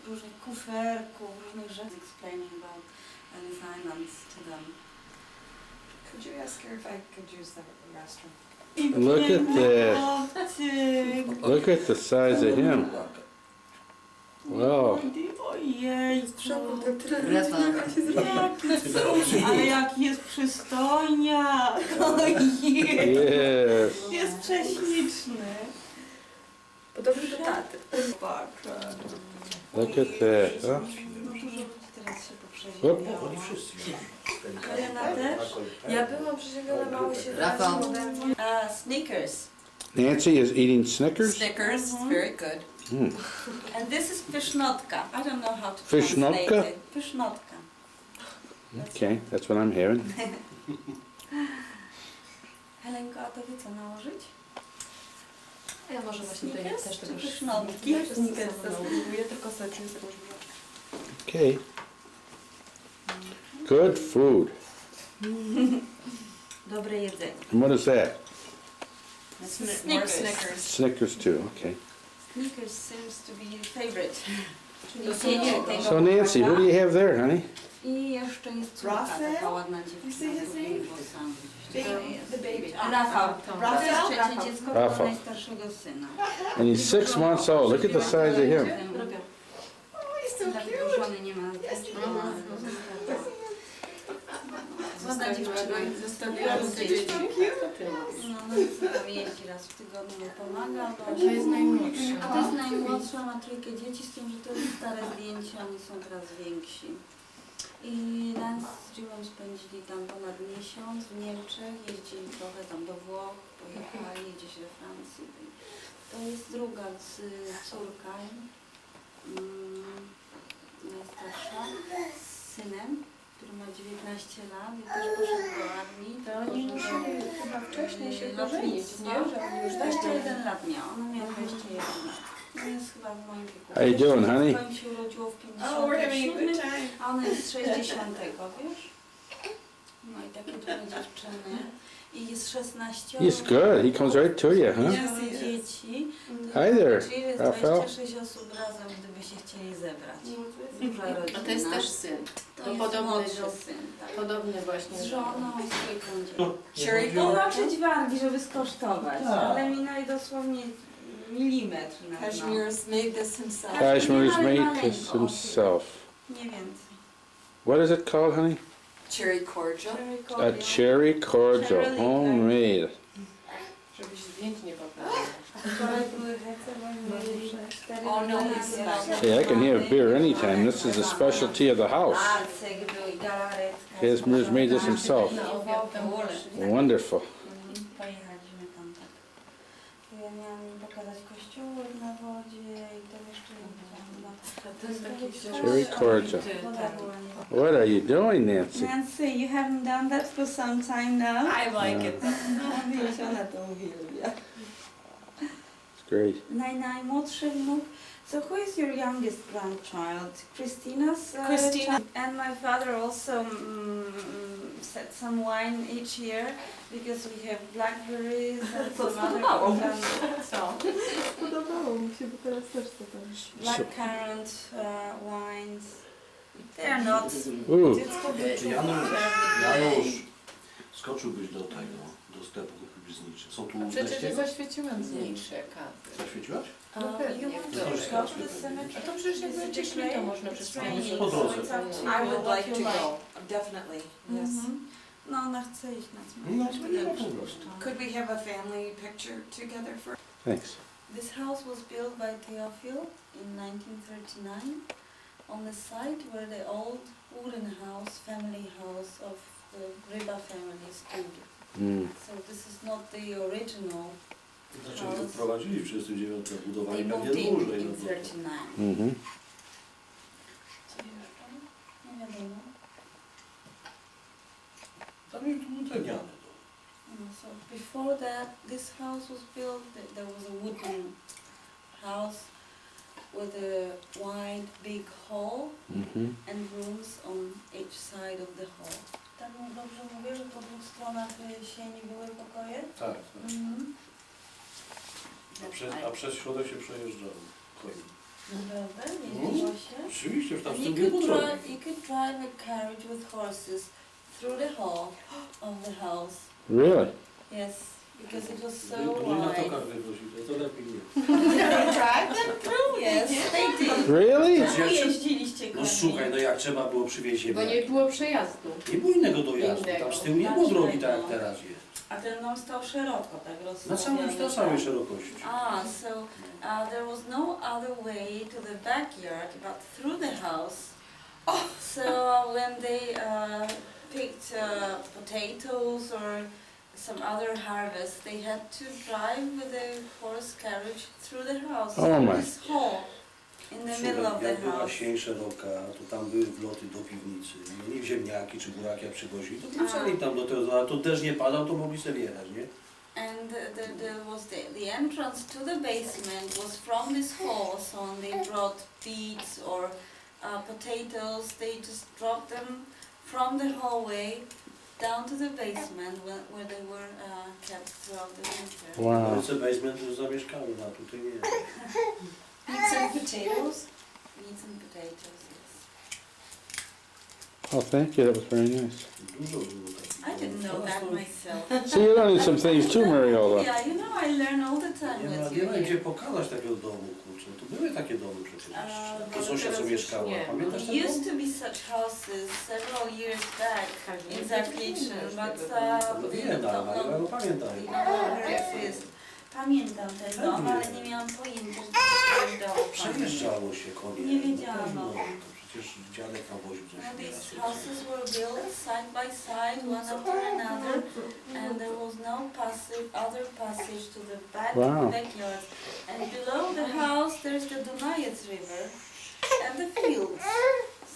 L: różnych kuferków, różnych rzeczy explaining about Ellis Islands to them.
H: Could you ask her if I could use the restroom?
A: Look at that. Look at the size of him. Wow.
L: Ojej,
R: Rafał.
L: ale jaki jest przystojniak! Ojej!
A: Yes.
L: Jest prześliczny.
H: Podobny do taty.
A: Look at that. Huh?
L: Teraz się
A: Oop.
R: Oni wszyscy.
L: Helena też?
H: Ja byłam przeziębiona, mało się
O: Rafał.
L: Snickers.
A: Nancy is eating Snickers?
H: Snickers, very good.
A: Mm.
L: And this is pysznotka. I don't know how to
A: Pysznotka?
L: translate it. Pysznotka.
A: Okay, that's what I'm hearing.
L: Helenko, a tobie co nałożyć?
H: A ja może właśnie tutaj
L: Snickers
H: też
L: czy
H: tego
L: pyszznotki?
H: Snickers spróbuję, tylko sobie czuję jakąś
A: Okay. Good food.
L: Dobre jedzenie.
A: And what is that?
L: Snickers.
H: Snickers.
A: Snickers too. Okay.
L: Snickers seems to be favorite. Czyli
H: To są
L: dzieci
H: jego.
L: tego
A: So Nancy, what do you have there, honey?
L: I jeszcze jest córka,
H: Raphael?
L: taka ładna dziewczyna.
H: You see his
L: z długimi
H: name?
L: włosami.
H: The baby.
L: Rafał. To jest trzecie dziecko
A: Rafał.
L: najstarszego syna.
A: And he's 6 months old. Look at the size of him.
L: Dlatego żony nie ma. Ładna dziewczyna.
H: Zostawiłam te dzieci.
L: No, tam jeździ raz w tygodniu, pomaga.
H: To jest najmłodsza.
L: A to jest najmłodsza, ma trójkę dzieci, z tym, że to jest stare zdjęcia, oni są teraz więksi. I Lance z Jimem spędzili tam ponad miesiąc w Niemczech, jeździli trochę tam do Włoch, pojechali gdzieś we Francji. To jest druga córka, najstarsza, z synem, który ma 19 lat i też poszedł do armii.
H: To oni musieli chyba wcześniej się pożenić, nie?
L: lotnictwo.
H: Że oni już
L: 21 lat miał, ona miała 21 lat. No jest chyba w moim wieku.
A: How you doing, honey?
L: Dziecko im się urodziło w
H: Oh, we're having a
L: 57,
H: good time.
L: a ona jest z 60, wiesz? No i takie dwie dziewczyny. I jest 16.
A: He's good. He comes right to you, huh?
L: Jest dzieci.
A: Hi there,
L: Czyli jest
A: Rafał.
L: 26 osób razem, gdyby się chcieli zebrać. Duża rodzina.
O: A to jest też syn.
L: To
O: To
L: jest
O: podobny
L: młodszy
O: do-
L: syn. Tak.
O: Podobny właśnie.
L: Z żoną i z trójką dzieci.
H: Cherry
L: Zobaczyć wargi, żeby skosztować,
R: Tak.
L: ale minęli dosłownie milimetr na dno.
H: Kashmir's made this himself.
A: Cashmere's made this himself.
L: Nie więcej.
A: What is it called, honey?
H: Cherry cordial.
A: A cherry cordial, homemade.
H: Żebyś zdjęć nie poprawił.
L: Wczoraj były hece, bo mieli 4
H: Oh, no, it's
A: Hey, I can have beer anytime. This is a specialty of the house.
L: Marcek był i galaretka.
A: Cashmere's made this himself. Wonderful.
L: Pojechaliśmy tam tak. Ja miałam im pokazać kościółek na wodzie i tam jeszcze nie widziałam.
H: To jest taki
A: Cherry cordial. What are you doing, Nancy?
L: Nancy, you haven't done that for some time now?
H: I like it.
L: Wiesz, ona to uwielbia.
A: Great.
L: Najmłodszy wnuk. So who is your youngest grandchild? Christina's
G: Christina.
L: child? And my father also set some wine each year because we have blackberries and some other
D: Podobało mi się, bo teraz też to tam.
L: blackcurrant wines. They are not.
R: Janusz, skoczyłbyś do tego, do sklepu kubizniczy. Są tu
D: Przecież nie zaświeciłem mniejsze karty.
R: Zaświeciłaś?
D: No pewnie. A to przecież jak będziecie szli, to można przespać.
R: Po drodze.
G: I would like to go, definitely, yes.
L: No, ona chce iść na
R: No,
L: cmentarz.
R: to nie ma po prostu.
G: Could we have a family picture together for?
A: Thanks.
L: This house was built by Theophil in 1939 on the site where the old wooden house, family house of the Ryba family stood. So this is not the original
R: Znaczy
L: house.
R: wprowadzili w 1939, budowali
L: They
R: pewnie
L: moved in
R: dłużej.
L: in
R: No,
L: 39. Co jeszcze? Nie wiadomo.
R: tam jest tu drewniane.
L: So before that, this house was built, there was a wooden house with a wide, big hall and rooms on each side of the hall. Tak dobrze mówię, że po dwóch stronach sieni były pokoje?
R: Tak, tak. A przez środek się przejeżdżało.
L: Naprawdę? Jeździło się?
R: Oczywiście, już tam w
L: You
R: tym biegu
L: could
R: drogi.
L: drive a carriage with horses through the hall of the house.
A: Really?
L: Yes, because it was so
R: No i na
L: wide.
R: tokach wywozili, to lepiej nie.
L: Drive them through? Yes, they did.
A: Really?
L: Czemu jeździliście
R: No
L: koniami?
R: słuchaj, no jak trzeba było przywieźć
D: Bo
R: ziemię.
D: nie było przejazdu.
R: Nie było innego dojazdu, tam z tyłu nie było drogi tak jak teraz jest.
L: A ten dom stał szeroko, tak
R: Na
L: rozstawiony.
R: całej szerokości.
L: So there was no other way to the backyard but through the house. So when they picked potatoes or some other harvest, they had to drive with a horse carriage through the house.
A: Oh my.
L: This hall in the middle of the
R: Jak była
L: house.
R: sień szeroka, to tam były wloty do piwnicy. Mieli ziemniaki czy buraki jak przywozili, to wrzucali tam do tego, a tu deszcz nie padał, to mogli sobie jechać, nie?
L: And the entrance to the basement was from this hall, so when they brought beets or potatoes, they just dropped them from the hallway down to the basement where they were kept throughout the winter.
A: Wow.
R: Ojce basement już zamieszkały, a tutaj nie.
L: Beets and potatoes? Beets and potatoes, yes.
A: Oh, thank you. That was very nice.
R: Dużo było tak.
L: I didn't know that myself.
A: So you learned some things too, Mariola.
L: Yeah, you know, I learn all the time
R: Nie ma,
L: with
R: nie
L: you
R: ma gdzie
L: here.
R: pokazać takiego domu, kurczę. Tu były takie domy przecież. To
L: But
R: sąsiad co mieszkała. Pamiętasz ten dom?
L: used to be such houses several years back in Zapliczyn, but
R: No wiem, ale pamiętam.
L: Pamiętam ten dom, ale nie miałam pojęcia, że to jest dom.
R: Przejeżdżało się konie.
L: Nie wiedziałam
R: No,
L: o tym.
R: to przecież dziadek nawoził coś
L: Well,
R: nieraz.
L: these houses were built side by side, one after another, and there was no other passage to the
A: Wow.
L: backyard. And below the house, there's the Dunajec River and the fields.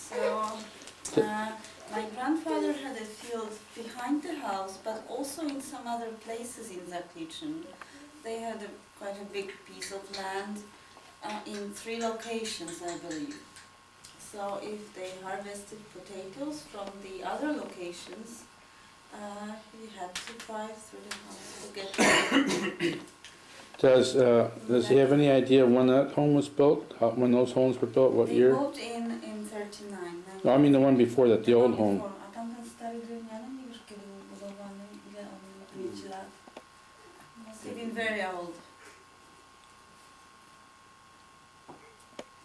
L: So my grandfather had a field behind the house, but also in some other places in Zapliczyn. They had quite a big piece of land in 3 locations, I believe. So if they harvested potatoes from the other locations, you had to drive through the house to get them.
A: Does he have any idea when that home was built? When those homes were built? What
L: They
A: year?
L: moved in 39.
A: No, I mean the one before that, the old home.
L: A tamten stary drewniany, nie wiesz kiedy był budowany, ile on mógł mieć lat. Must have been very old.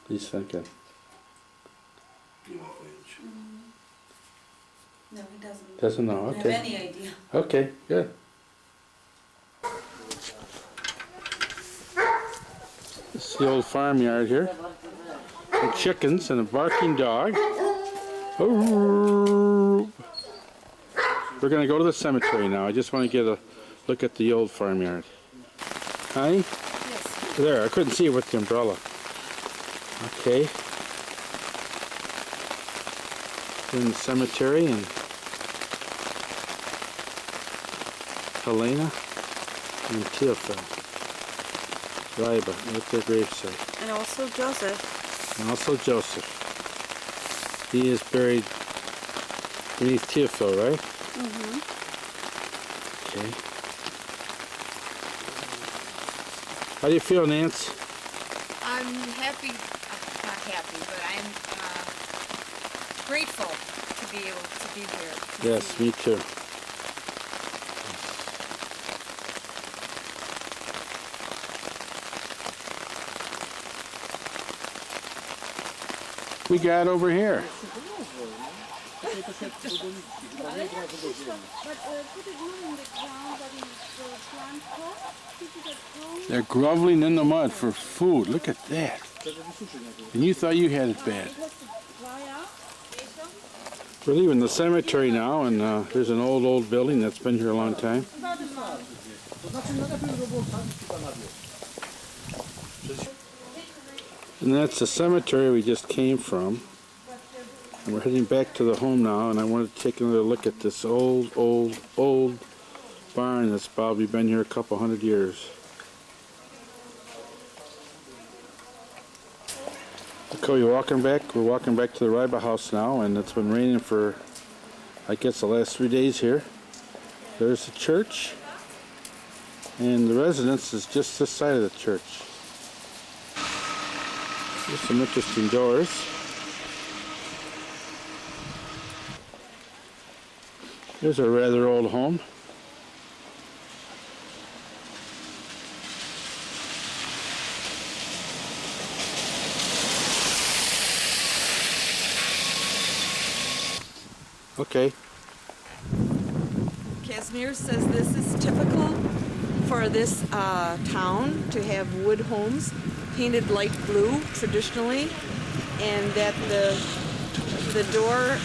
A: He's thinking.
R: Nie ma pojęcia.
L: No, he doesn't.
A: Doesn't know.
L: Have
A: Okay.
L: any idea.
A: Okay. Good. This is the old farmyard here. Some chickens and a barking dog. Oh. We're going to go to the cemetery now. I just want to get a look at the old farmyard. Honey?
B: Yes.
A: There, I couldn't see it with the umbrella. Okay. We're in the cemetery and Helena and Teofil. Reiba, at their gravesite.
L: And also Joseph.
A: And also Joseph. He is buried beneath Teofil, right?
L: Mm-hmm.
A: Okay. How do you feel, Nance?
B: I'm happy, not happy, but I'm grateful to be able to be here.
A: Yes, me too. We got over here. They're groveling in the mud for food. Look at that. And you thought you had it bad. We're leaving the cemetery now, and there's an old building that's been here a long time. And that's the cemetery we just came from. And we're heading back to the home now, and I wanted to take another look at this old barn that's probably been here a couple hundred years. Okay, we're walking back to the Reiba house now, and it's been raining for, I guess, the last 3 days here. There's the church, and the residence is just this side of the church. There's some interesting doors. There's a rather old home. Okay.
G: Casimir says this is typical for this town to have wood homes painted light blue traditionally, and that the door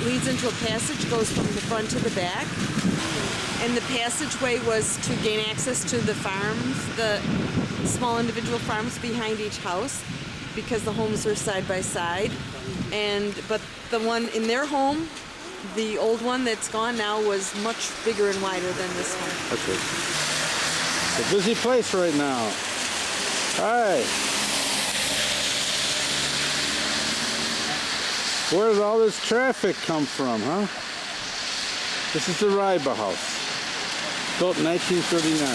G: leads into a passage, goes from the front to the back, and the passageway was to gain access to the farms, the small individual farms behind each house, because the homes were side by side. But the one in their home, the old one that's gone now, was much bigger and wider than this one.
A: Okay. It's a busy place right now. Hi. Where did all this traffic come from, huh? This is the Reiba house, built in 1939.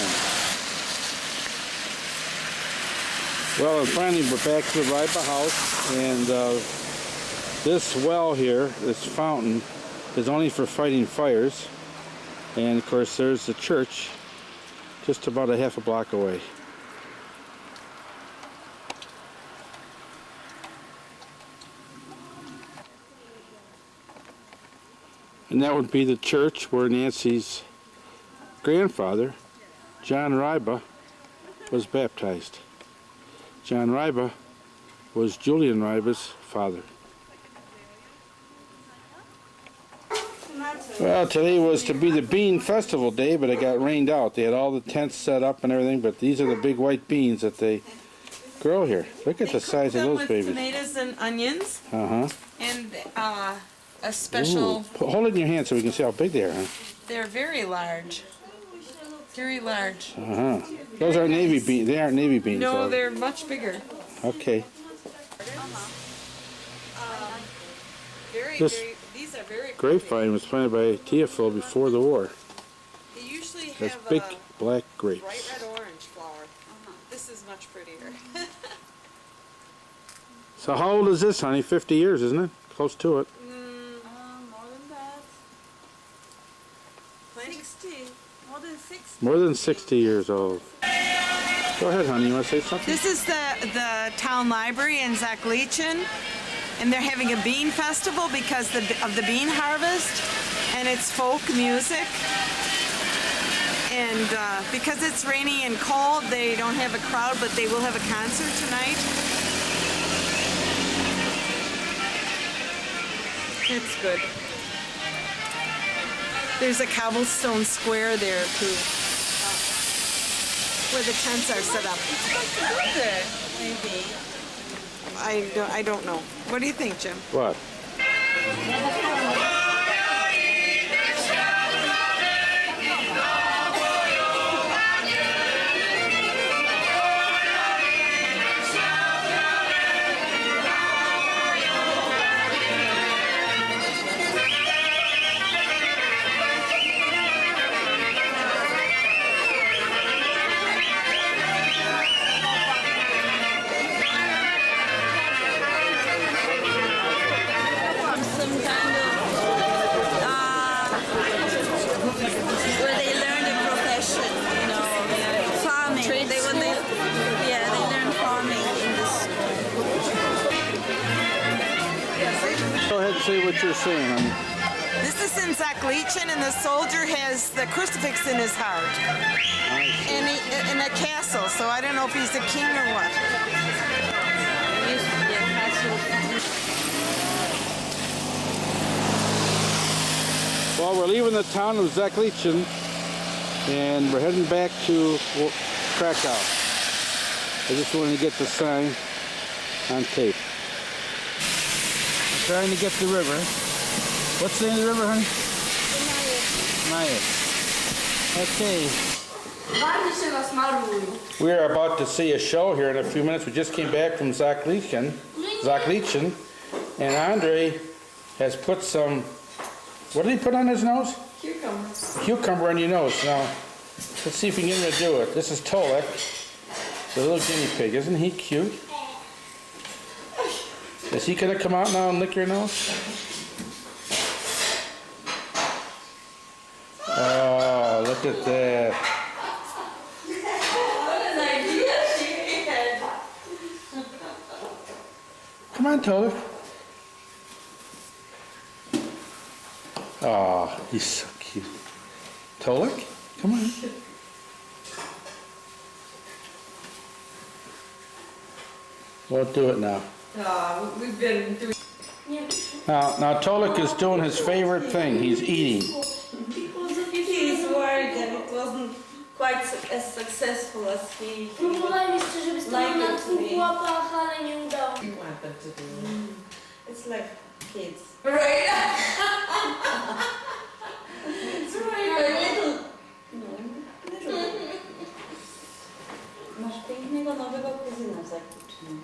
A: Well, and finally we're back to the Reiba house, and this well here, this fountain, is only for fighting fires. And of course there's the church just about a half a block away. And that would be the church where Nancy's grandfather, John Reiba, was baptized. John Reiba was Julian Reiba's father. Well, today was to be the bean festival day, but it got rained out. They had all the tents set up and everything, but these are the big white beans that they grow here. Look at the size of those babies.
G: Tomatoes and onions.
A: Uh-huh.
G: And a special...
A: Ooh. Hold it in your hand so we can see how big they are, huh?
G: They're very large. Very large.
A: Uh-huh. Those are navy beans. They aren't navy beans.
G: No,
A: though.
G: they're much bigger.
A: Okay.
G: These are very
A: grapevine was planted by Teofil before the war.
G: They usually
A: That's
G: have
A: big
G: a
A: black grapes.
G: bright red orange flower. This is much prettier.
A: So how old is this, honey? 50 years, isn't it? Close to it.
L: More than that. 60. More than 60.
A: More than 60 years old. Go ahead, honey. You want to say something?
G: This is the town library in Sept18, and they're having a bean festival because of the bean harvest, and it's folk music. And because it's rainy and cold, they don't have a crowd, but they will have a concert tonight. It's good. There's a cobblestone square there too, where the tents are set up.
L: Maybe.
G: I don't know. What do you think, Jim?
A: What? what you're saying, honey.
B: This is in Sept18, and the soldier has the crucifix in his heart. In a castle, so I don't know if he's a king or what.
A: Well, we're leaving the town of Sept18, and we're heading back to Krakow. I just wanted to get the sign on tape. I'm trying to get the river. What's the name of the river, honey? Maya. Okay. We are about to see a show here in a few minutes. We just came back from Sept18, and Andre has put some, what did he put on his nose?
G: Cucumber.
A: Cucumber on your nose. Now, let's see if we can get him to do it. This is Tolek, the little guinea pig. Isn't he cute? Is he going to come out now and lick your nose? Oh, look at that.
G: What an idea she had.
A: Come on, Tolek. Oh, he's so cute. Tolek, come on. Won't do it now.
G: We've been doing...
A: Now Tolek is doing his favorite thing. He's eating.
L: He's worried that it wasn't quite as successful as he
C: Próbowałem jeszcze, żeby stanął na dwóch łapach, ale nie udało.
G: You want them to do.
L: It's like kids.
G: Right?
L: It's little. Masz pięknego nowego kuzyna w Sept18.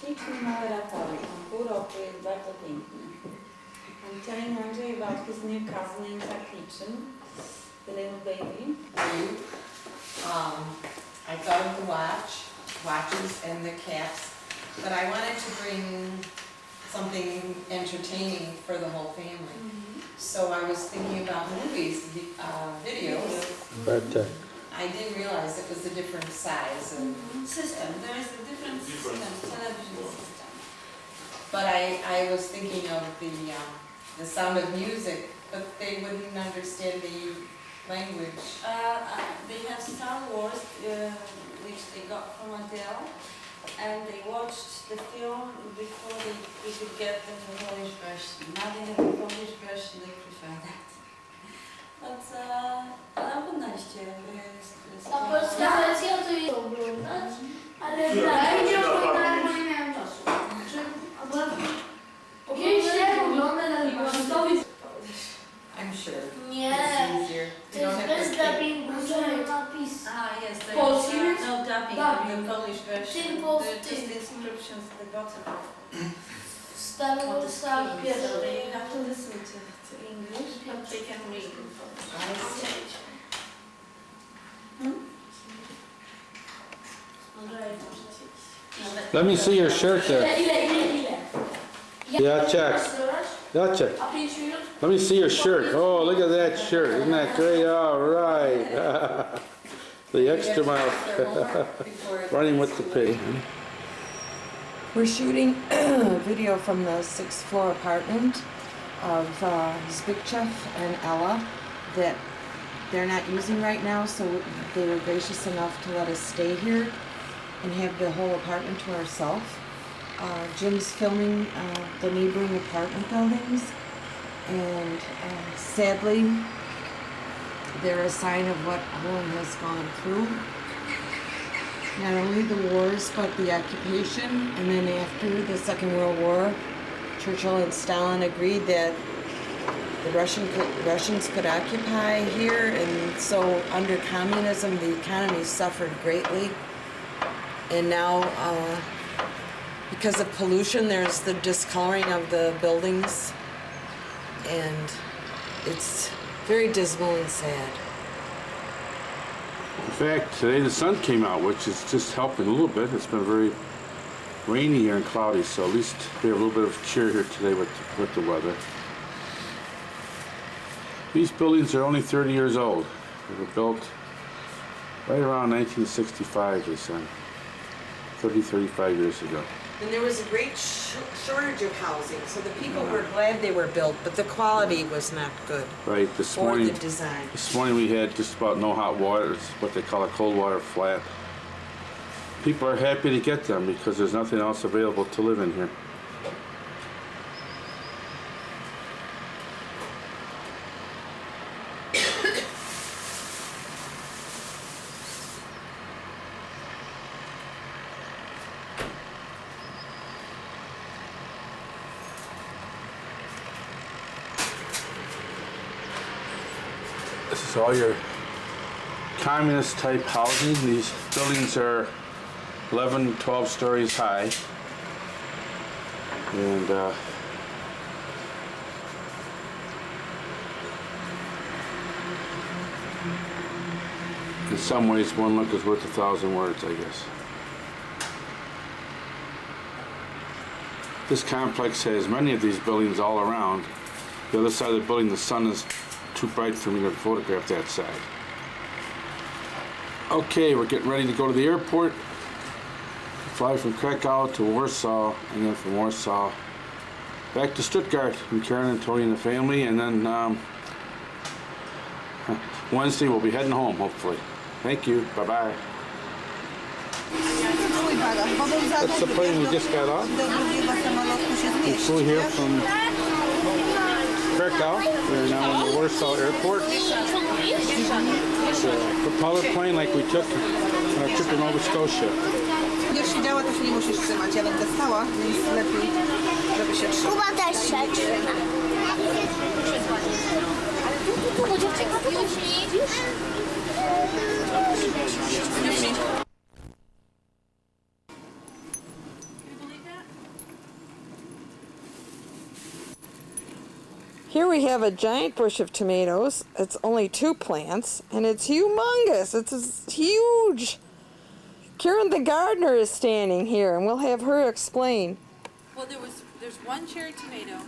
L: Śliczny mały Rafałek. Ma pół roku, jest bardzo piękny. I'm telling Andrzej about his new cousin in Sept18, the little baby.
H: I thought of the watches and the caps, but I wanted to bring something entertaining for the whole family. So I was thinking about movies, videos.
A: But
H: I didn't realize it was a different size and
L: System. There is a different system, television system.
H: But I was thinking of the Sound of Music, but they wouldn't understand the language.
L: They have Star Wars, which they got from Adele, and they watched the film before we could get them the Polish version. Now they have the Polish version, they prefer that. But ale oglądaliście.
C: Ta polska wersja to jest oglądać, ale ja nie oglądałem, bo nie miałem czasu. Oglądałem, ale
H: I'm sure.
C: nie,
H: It's easier.
C: to
H: You don't
C: jest
H: have
C: bez
H: to
C: dubbingu, są napis.
L: Yes, there
C: Polski?
L: is no dubbing in the Polish version.
C: Tylko w
L: There's just
C: tym.
L: inscriptions at the bottom.
C: Star Warsa
L: So
C: pierwszy.
L: they have to listen to English, but they can read in Polish.
A: let me see your shirt there.
C: Ile?
A: Yeah, check. Yeah, check.
C: A 5 minut?
A: Let me see your shirt. Oh, look at that shirt. Isn't that great? All right. The extra mile. Running with the pig.
H: We're shooting a video from the 6th floor apartment of Sept18 and Ella that they're not using right now, so they were gracious enough to let us stay here and have the whole apartment to ourselves. Jim's filming the neighboring apartment buildings, and sadly they're a sign of what Poland has gone through. Not only the wars, but the occupation, and then after the Second World War, Churchill and Stalin agreed that the Russians could occupy here, and so under communism the economy suffered greatly. And now, because of pollution, there's the discoloring of the buildings, and it's very dismal and sad.
A: In fact, today the sun came out, which is just helping a little bit. It's been very rainy here and cloudy, so at least we have a little bit of cheer here today with the weather. These buildings are only 30 years old. They were built right around 1965, they said. 35 years ago.
H: And there was a great shortage of housing, so the people were glad they were built, but the quality was not good.
A: Right,
H: Or the design.
A: This morning we had just about no hot water. It's what they call a cold water flat. People are happy to get them because there's nothing else available to live in here. This is all your communist type housing. These buildings are 11, 12 stories high. And in some ways, one look is worth 1,000 words, I guess. This complex has many of these buildings all around. The other side of the building, the sun is too bright for me to photograph that side. Okay, we're getting ready to go to the airport. Fly from Krakow to Warsaw, and then from Warsaw back to Stuttgart with Karen and Tony and the family, and then Wednesday we'll be heading home, hopefully. Thank you. Bye-bye. That's the plane we just got off. We flew here from Krakow. We're now in the Warsaw Airport. It's a propeller plane like we took on our trip to Nova Scotia.
D: Już się działa, to się nie musisz trzymać. Ja będę stała, więc lepiej, żeby się trzymać.
C: Kuba też się trzyma.
H: Here we have a giant bush of tomatoes. It's only 2 plants, and it's humongous. It's huge. Karen the gardener is standing here, and we'll have her explain.
E: Well, there's one cherry tomato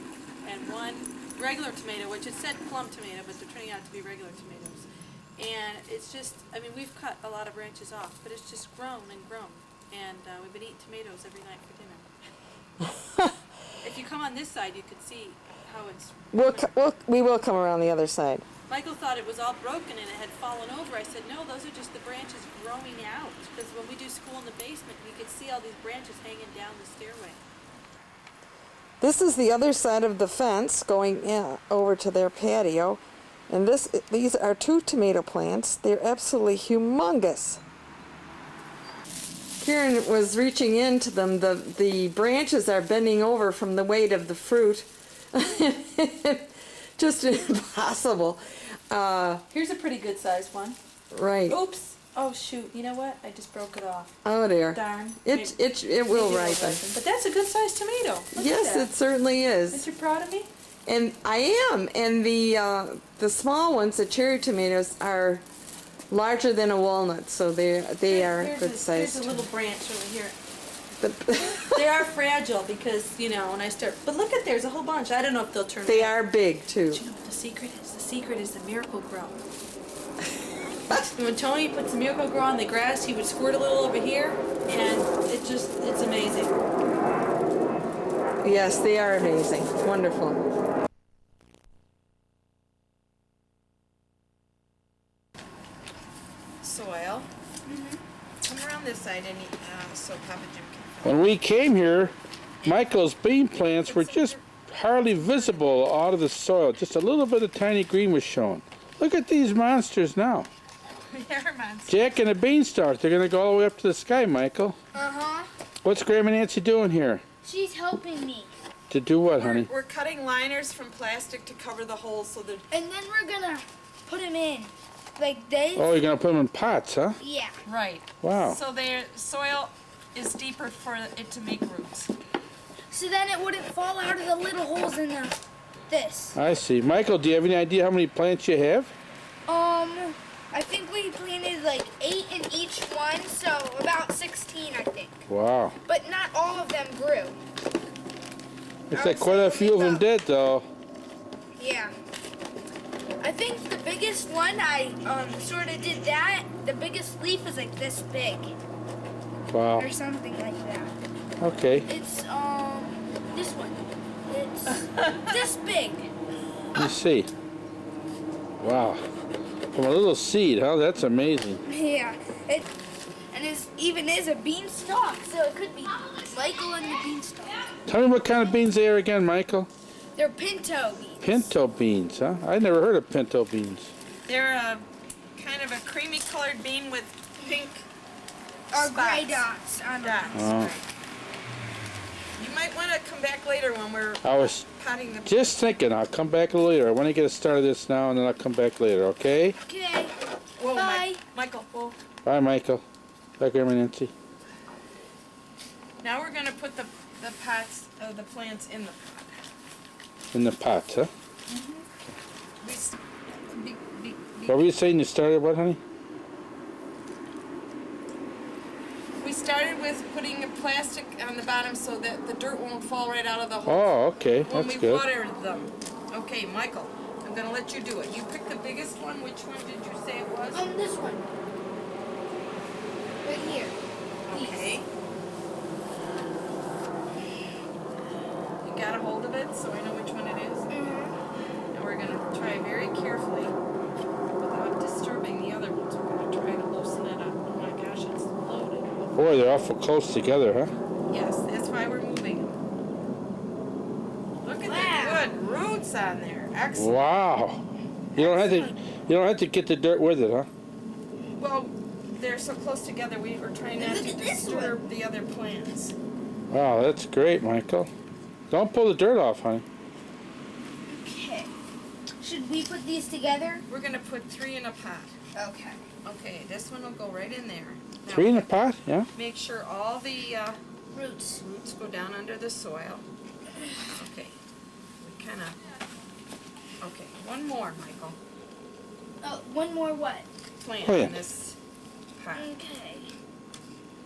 E: and one regular tomato, which it said plum tomato, but they're turning out to be regular tomatoes. And it's just, I mean, we've cut a lot of branches off, but it's just grown and grown. And we've been eating tomatoes every night for dinner. If you come on this side, you could see how it's...
H: We will come around the other side.
E: Michael thought it was all broken and it had fallen over. I said, no, those are just the branches growing out. Because when we do school in the basement, we could see all these branches hanging down the stairway.
H: This is the other side of the fence going over to their patio. And these are 2 tomato plants. They're absolutely humongous. Karen was reaching into them. The branches are bending over from the weight of the fruit. Just impossible.
E: Here's a pretty good sized one.
H: Right.
E: Oops. Oh shoot. You know what? I just broke it off.
H: Oh dear.
E: Darn.
H: It will ripen.
E: But that's a good sized tomato. Look
H: yes,
E: at that.
H: It certainly is.
E: Aren't you proud of me?
H: And I am. And the small ones, the cherry tomatoes, are larger than a walnut, so they are good sized.
E: Here's a little branch over here. They are fragile because, you know, when I start... But look at, there's a whole bunch. I don't know if they'll turn out.
H: They are big, too.
E: But you know what the secret is? The secret is the Miracle Grow. When Tony puts the Miracle Grow on the grass, he would squirt a little over here, and it's amazing.
H: Yes, they are amazing. Wonderful.
B: Soil. Come around this side and so Papa Jim can...
A: When we came here, Michael's bean plants were just hardly visible out of the soil. Just a little bit of tiny green was shown. Look at these monsters now.
B: They're monsters.
A: Jack and the beanstalk, they're going to go all the way up to the sky, Michael.
C: Uh-huh.
A: What's Grandma Nancy doing here?
C: She's helping me.
A: To do what, honey?
B: We're cutting liners from plastic to cover the holes so that...
C: And then we're gonna put them in. Like this.
A: Oh, you're going to put them in pots, huh?
C: Yeah.
B: Right.
A: Wow.
B: So their soil is deeper for it to make roots.
C: So then it wouldn't fall out of the little holes in this.
A: I see. Michael, do you have any idea how many plants you have?
C: I think we planted like 8 in each one, so about 16, I think.
A: Wow.
C: But not all of them grew.
A: Looks like quite a few of them did, though.
C: Yeah. I think the biggest one, I sort of did that. The biggest leaf is like this big.
A: Wow.
C: Or something like that.
A: Okay.
C: It's this one. It's this big.
A: Let me see. Wow. From a little seed, huh? That's amazing.
C: Yeah. And it even is a beanstalk, so it could be Michael and the beanstalk.
A: Tell me what kind of beans they are again, Michael.
C: They're pinto beans.
A: Pinto beans, huh? I never heard of pinto beans.
B: They're a kind of a creamy colored bean with pink
C: Or
B: spots.
C: gray dots on them.
A: Oh.
B: You might want to come back later when we're
A: I was
B: potting the...
A: just thinking I'll come back later. I want to get a start of this now, and then I'll come back later, okay?
C: Okay.
B: Whoa,
C: Bye.
B: Michael, whoa.
A: Bye, Michael. Bye, Grandma Nancy.
B: Now we're going to put the pots, the plants in the pot.
A: In the pot, huh?
B: We s-
A: What were you saying? You started what, honey?
B: We started with putting a plastic on the bottom so that the dirt won't fall right out of the hole.
A: Oh, okay.
B: When
A: That's
B: we
A: good.
B: watered them. Okay, Michael, I'm going to let you do it. You pick the biggest one. Which one did you say it was?
C: This one. Right here.
B: Okay. You got a hold of it so I know which one it is?
C: Mm-hmm.
B: And we're going to try very carefully, without disturbing the other ones, we're going to try to loosen it up. Oh my gosh, it's loaded.
A: Boy, they're awful close together, huh?
B: Yes, that's why we're moving them. Look at the good roots on there. Excellent.
A: Wow. You don't have to get the dirt with it, huh?
B: Well, they're so close together, we were trying not to disturb the other plants.
A: Wow, that's great, Michael. Don't pull the dirt off, honey.
C: Okay. Should we put these together?
B: We're going to put 3 in a pot.
C: Okay.
B: Okay, this one will go right in there. Now,
A: 3 in a pot, yeah?
B: make sure all the
C: Roots
B: go down under the soil. Okay. We kind of... Okay, one more, Michael.
C: Oh, one more what?
B: Plant
A: Oh, yeah.
B: in this pot.
C: Okay.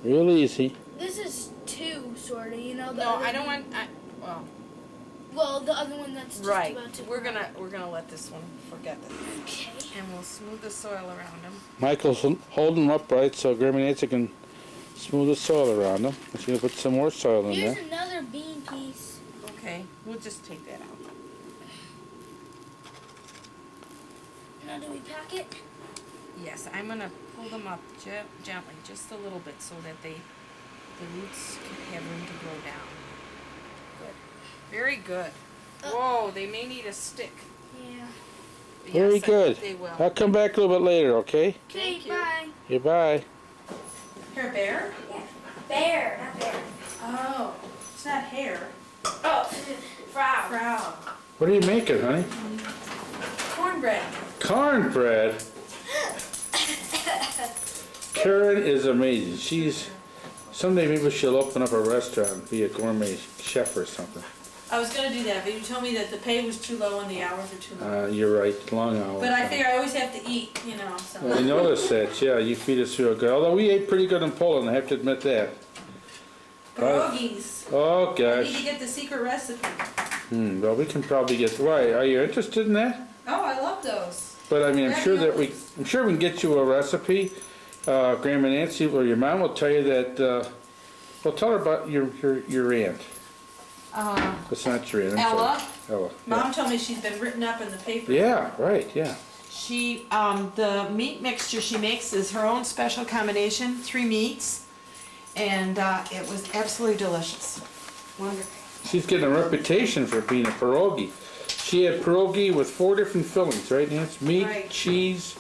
A: Real easy.
C: This is 2, sort of, you know? The
B: No,
C: other
B: I don't
C: one-
B: want...
C: Well, the other one that's just
B: Right.
C: about to...
B: We're gonna let this one forget this.
C: Okay.
B: And we'll smooth the soil around them.
A: Michael's holding them upright so Grandma Nancy can smooth the soil around them. She's going to put some more soil in
C: Here's
A: there.
C: another bean piece.
B: Okay, we'll just take that out.
C: Now do we pack it?
B: Yes, I'm gonna pull them up gently, just a little bit, so that the roots can have room to grow down. Good. Very good. Whoa, they may need a stick.
C: Yeah.
A: Very
B: Yes, I
A: good.
B: think they will.
A: I'll come back a little bit later, okay?
C: Okay, bye.
A: Goodbye.
B: Hair bear?
C: Yeah. Bear, not bear.
B: Oh, it's not hair.
C: Oh, frog.
B: Frog.
A: What are you making, honey?
B: Cornbread.
A: Cornbread. Karen is amazing. Someday maybe she'll open up a restaurant and be a gourmet chef or something.
E: I was gonna do that, but you told me that the pay was too low and the hours are too long.
A: You're right, long hours.
E: But I figure I always have to eat, you know, so.
A: Well, I noticed that, yeah, you feed us real good. Although we ate pretty good in Poland, I have to admit that.
E: Pierogies.
A: Oh,
E: I need to
A: gosh.
E: get the secret recipe.
A: Well, we can probably get, why, are you interested in that?
E: Oh, I love those.
A: But I mean, I'm sure we can get you a recipe. Grandma Nancy or your mom will tell you that, well, tell her about your aunt. It's not your aunt. I'm
E: Ella.
A: sorry. Ella.
E: Mom told me she's been written up in the paper.
A: Yeah, right, yeah.
B: She, the meat mixture she makes is her own special combination, 3 meats, and it was absolutely delicious. Wonderful.
A: She's getting a reputation for being a pierogi. She had pierogi with 4 different fillings, right, Nancy? Meat,
B: Right.
A: cheese,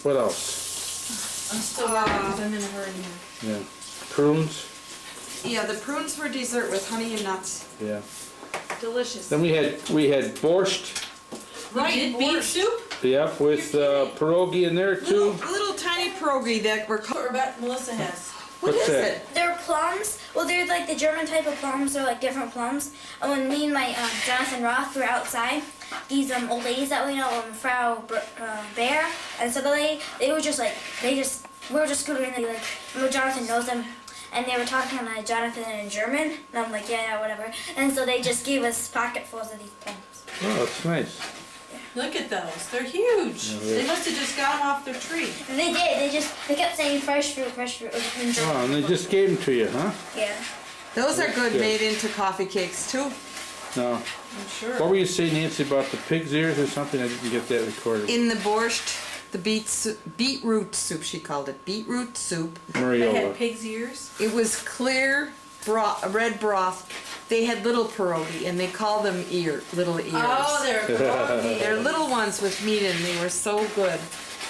A: what else?
E: I'm still working because I'm in a hurry here.
A: Yeah, prunes,
B: Yeah, the prunes were dessert with honey and nuts.
A: yeah.
B: Delicious.
A: Then we had borscht,
B: Right,
E: You did beef soup?
A: yep, with pierogi in there too.
B: Little tiny pierogi that were
E: Or about Melissa has.
A: What's that?
C: They're plums. Well, they're like the German type of plums. They're like different plums. And when me and my Jonathan Roth were outside, these old ladies that we know, Frau Bear and some other lady, they were just like, we were just scooting in. Like, Jonathan knows them, and they were talking to Jonathan in German, and I'm like, yeah, whatever. And so they just gave us pocketfuls of these plums.
A: Oh, that's nice.
E: Look at those. They're huge.
A: Yeah,
E: They must have just got them off their tree.
C: And they did. They kept saying fresh fruit in German.
A: Oh, and they just gave them to you, huh?
C: Yeah.
G: Those are good
A: Yeah.
G: made into coffee cakes too.
A: No.
G: I'm sure.
A: What were you saying, Nancy, about the pig's ears or something? I didn't get that recorded.
G: In the borscht, the beetroot soup, she called it. Beetroot soup.
A: Mariola.
E: They had pig's ears.
G: It was clear red broth. They had little pierogi, and they called them little ears.
E: Oh, they're pierogi.
G: They're little ones with meat in. They were so good.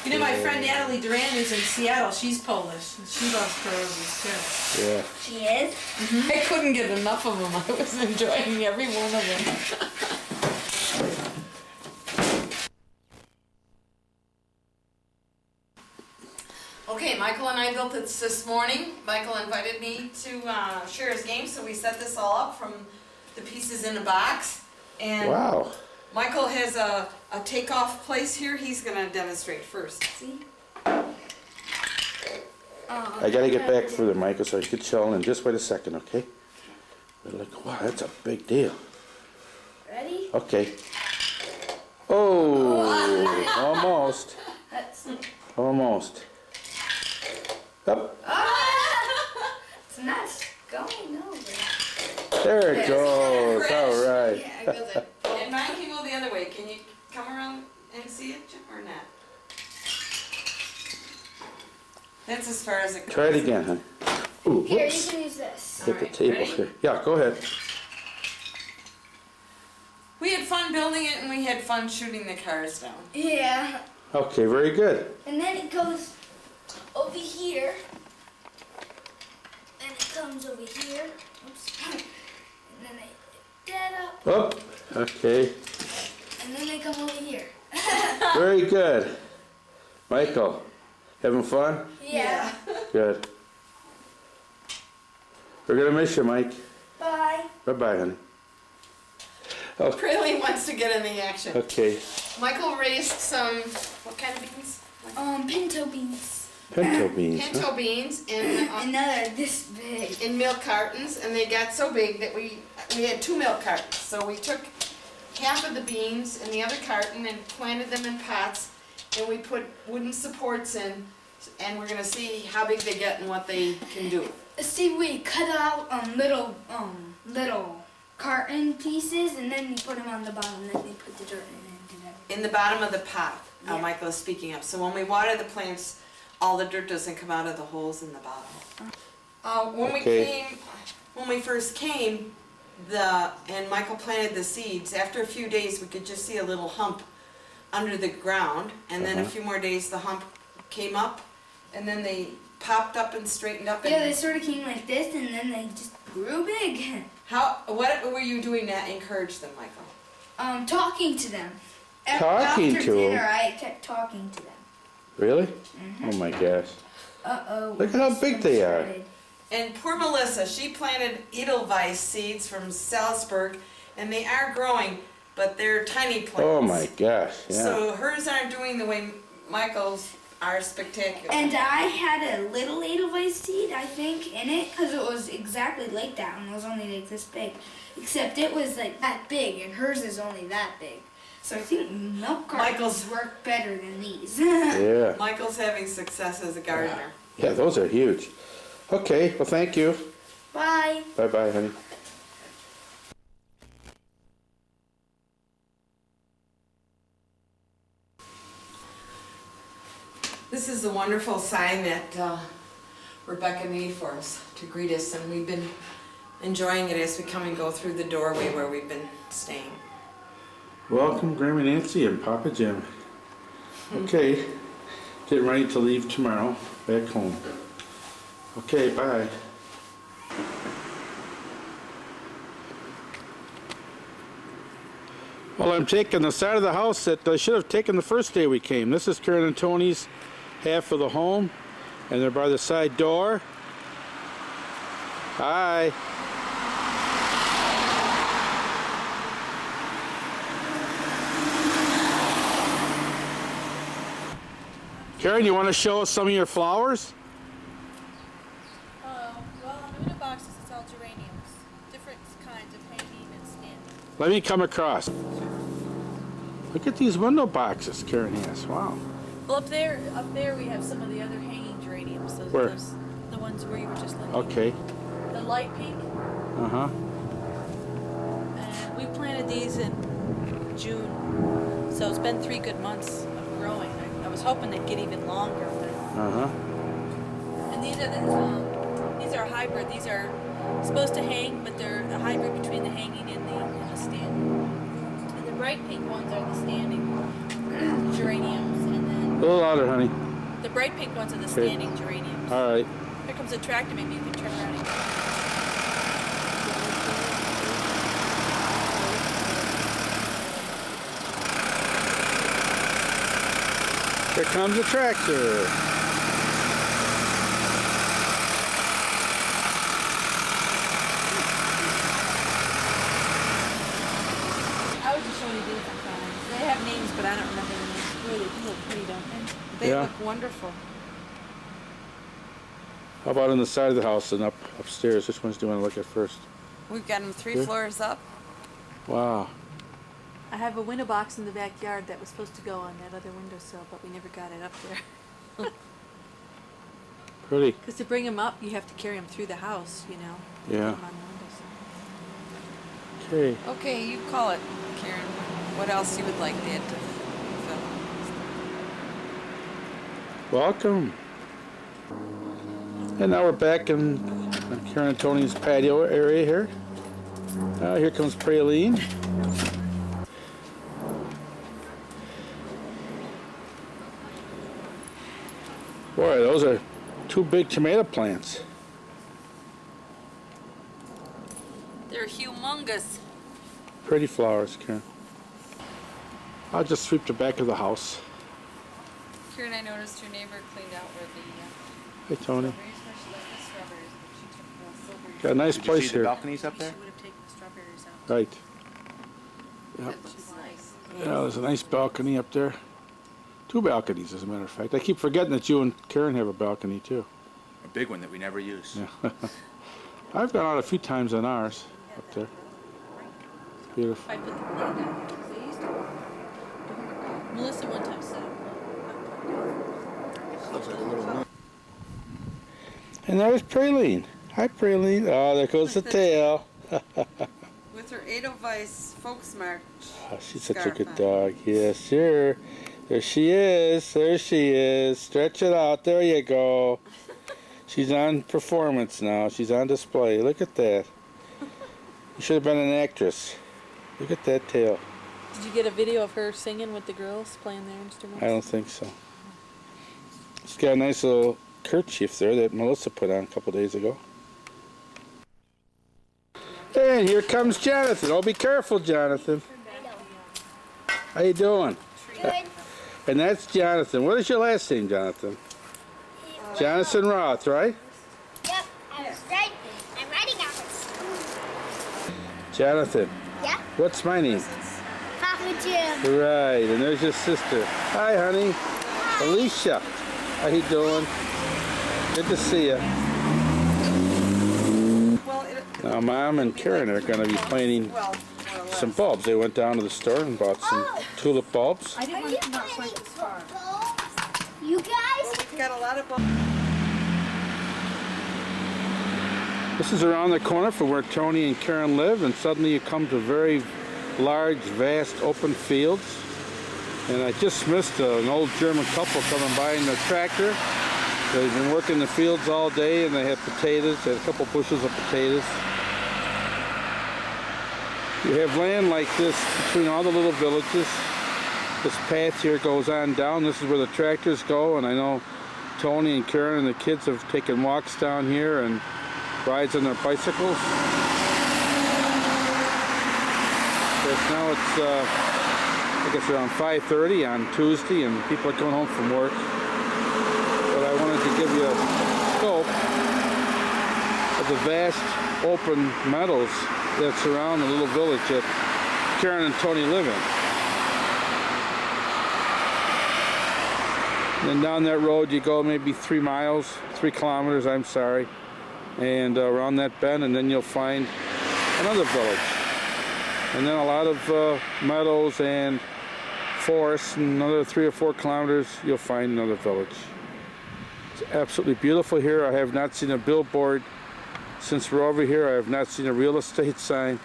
E: You know, my friend Natalie Duran, who's in Seattle, she's Polish. And she loves pierogies too.
A: Yeah.
C: She is?
G: I couldn't get enough of them. I was enjoying every one of them. Okay, Michael and I built this morning. Michael invited me to share his game, so we set this all up from the pieces in a box. And
A: Wow.
G: Michael has a takeoff place here. He's going to demonstrate first. See?
A: I gotta get back further, Michael, so I could show in. Just wait a second, okay? They're like, wow, that's a big deal.
C: Ready?
A: Okay. Oh, almost.
C: That's...
A: Almost. Up.
C: It's not going over.
A: There it goes. All right.
G: Yeah, it goes up. And mine can go the other way. Can you come around and see it, Jim, or not? That's as far as it goes.
A: Try it again, honey. Ooh,
C: Here, you
A: whoops.
C: can use this.
A: Hit the
G: Alright,
A: table
G: ready?
A: here. Yeah, go ahead.
G: We had fun building it, and we had fun shooting the cars down.
C: Yeah.
A: Okay, very good.
C: And then it goes over here. And it comes over here. Oops. And then they pick that up.
A: Up. Okay.
C: And then they come over here.
A: Very good. Michael, having fun?
C: Yeah.
A: Good. We're gonna miss you, Mike.
C: Bye.
A: Bye-bye, honey. Oh,
G: Praline wants to get in the action.
A: okay.
G: Michael raised some, what kind of beans?
C: Pinto beans.
A: Pinto beans,
G: Pinto
A: huh?
G: beans in,
C: And they're this big.
G: in milk cartons, and they got so big that we had 2 milk cartons. So we took half of the beans in the other carton and planted them in pots, and we put wooden supports in, and we're gonna see how big they get and what they can do.
C: See, we cut out little carton pieces, and then we put them on the bottom, and then we put the dirt in and do that.
G: In the bottom of the pot,
C: Yeah.
G: Michael is speaking up. So when we water the plants, all the dirt doesn't come out of the holes in the bottom.
A: Okay.
G: When we first came, and Michael planted the seeds, after a few days we could just see a little hump under the ground, and then a few more days the hump came up, and then they popped up and straightened up.
C: Yeah,
G: And
C: they sort of came like this, and then they just grew big.
G: what were you doing to encourage them, Michael?
C: Talking to them.
A: Talking
C: After
A: to 'em?
C: dinner, I kept talking to them.
A: Really? Oh my gosh.
C: Uh-oh.
A: Look at how big they are.
G: And poor Melissa, she planted Edelweiss seeds from Salzburg, and they are growing, but they're tiny plants.
A: Oh my gosh, yeah.
G: So hers aren't doing the way Michael's are spectacular.
C: And I had a little Edelweiss seed, I think, in it, because it was exactly like that, and it was only like this big. Except it was like that big, and hers is only that big. So I think milk cartons work better than these.
A: Yeah.
G: Michael's having success as a gardener.
A: Yeah, those are huge. Okay, well thank you.
C: Bye.
A: Bye-bye, honey.
G: This is the wonderful sign that Rebecca made for us to greet us, and we've been enjoying it as we come and go through the doorway where we've been staying.
A: Welcome, Grandma Nancy and Papa Jim. Okay, getting ready to leave tomorrow, back home. Okay, bye. Well, I'm taking the side of the house that I should have taken the first day we came. This is Karen and Tony's half of the home, and they're by the side door. Hi. Karen, you want to show us some of your flowers?
E: Well, on the window boxes, it's all geraniums. Different kinds of hanging and standing.
A: Let me come across. Look at these window boxes Karen has. Wow.
E: Well, up there we have some of the other hanging geraniums.
A: Where?
E: The ones where you were just looking.
A: Okay.
E: The light pink,
A: Uh-huh.
E: And we planted these in June, so it's been 3 good months of growing. I was hoping they'd get even longer.
A: Uh-huh.
E: And these are a hybrid. These are supposed to hang, but they're a hybrid between the hanging and the standing. And the bright pink ones are the standing geraniums, and then
A: A little louder, honey.
E: the bright pink ones are the
A: Okay.
E: standing geraniums.
A: All right.
E: Here comes a tractor. Maybe you can turn around and go.
A: Here comes a tractor.
E: I was just showing you these sometimes. They have names, but I don't remember the names. Boy, they look pretty, don't they?
G: They
A: Yeah.
G: look wonderful.
A: How about on the side of the house and upstairs? Which ones do you want to look at first?
G: We've got them 3
A: Here?
G: floors up.
A: Wow.
E: I have a window box in the backyard that was supposed to go on that other windowsill, but we never got it up there.
A: Pretty.
E: Because to bring them up, you have to carry them through the house, you know. to
A: Yeah.
E: put 'em on the windowsill.
A: Okay.
G: Okay, you call it, Karen. What else you would like Dad to film?
A: Welcome. And now we're back in Karen and Tony's patio area here. Here comes Praline. Boy, those are 2 big tomato plants.
E: They're humongous.
A: Pretty flowers, Karen. I'll just sweep the back of the house.
G: Karen, I noticed your neighbor cleaned out where the
A: Hey, Tony.
G: strawberries were. She liked the strawberries, but she took the silver.
A: Got a nice
I: Did you
A: place
I: see the
A: here.
I: balconies up there?
E: She would have taken the strawberries out.
A: Right. Yep.
G: That looks nice.
A: Yeah, there's a nice balcony up there. 2 balconies, as a matter of fact. I keep forgetting that you and Karen have a balcony, too.
S: A big one that we never use.
A: Yeah. I've gone out a few times on ours up there. It's beautiful.
E: I put the plant down because they used to. Melissa one time said.
A: And there's Praline. Hi, Praline. Oh, there goes the tail.
G: With her Edelweiss Folksmark.
A: Oh, she's such a
G: scarf
A: good
G: on.
A: dog. Yes, sure. There she is. There she is. Stretch it out. There you go. She's on performance now. She's on display. Look at that. You should have been an actress. Look at that tail.
E: Did you get a video of her singing with the girls playing their instruments?
A: I don't think so. She's got a nice little kerchief there that Melissa put on a couple days ago. And here comes Jonathan. Oh, be careful, Jonathan. How you doing?
C: Good.
A: And that's Jonathan. What is your last name, Jonathan? Jonathan Roth, right?
C: Yep, I'm writing out this.
A: Jonathan.
C: Yeah?
A: What's my name?
C: Papa Jim.
A: Right, and there's your sister. Hi, honey. Alicia. How you doing? Good to see you. Now, Mom and Karen are going to be planting some bulbs. They went down to the store and bought some tulip bulbs.
E: I didn't want to come out quite this far.
C: You guys?
G: Well, we've got a lot of bulbs.
A: This is around the corner from where Tony and Karen live, and suddenly you come to very large, vast, open fields. And I just missed an old German couple coming by in their tractor. They've been working the fields all day, and they have potatoes. They had a couple bushels of potatoes. You have land like this between all the little villages. This path here goes on down. This is where the tractors go, and I know Tony and Karen and the kids have taken walks down here and rides on their bicycles. Yes, now it's, I guess around 5:30 on Tuesday, and people are coming home from work. But I wanted to give you a scope of the vast open meadows that surround the little village that Karen and Tony live in. And then down that road you go maybe 3 kilometers, I'm sorry, and around that bend, and then you'll find another village. And then a lot of meadows and forests, and another 3 or 4 kilometers you'll find another village. It's absolutely beautiful here. I have not seen a billboard Since we're over here, I have not seen a real estate sign.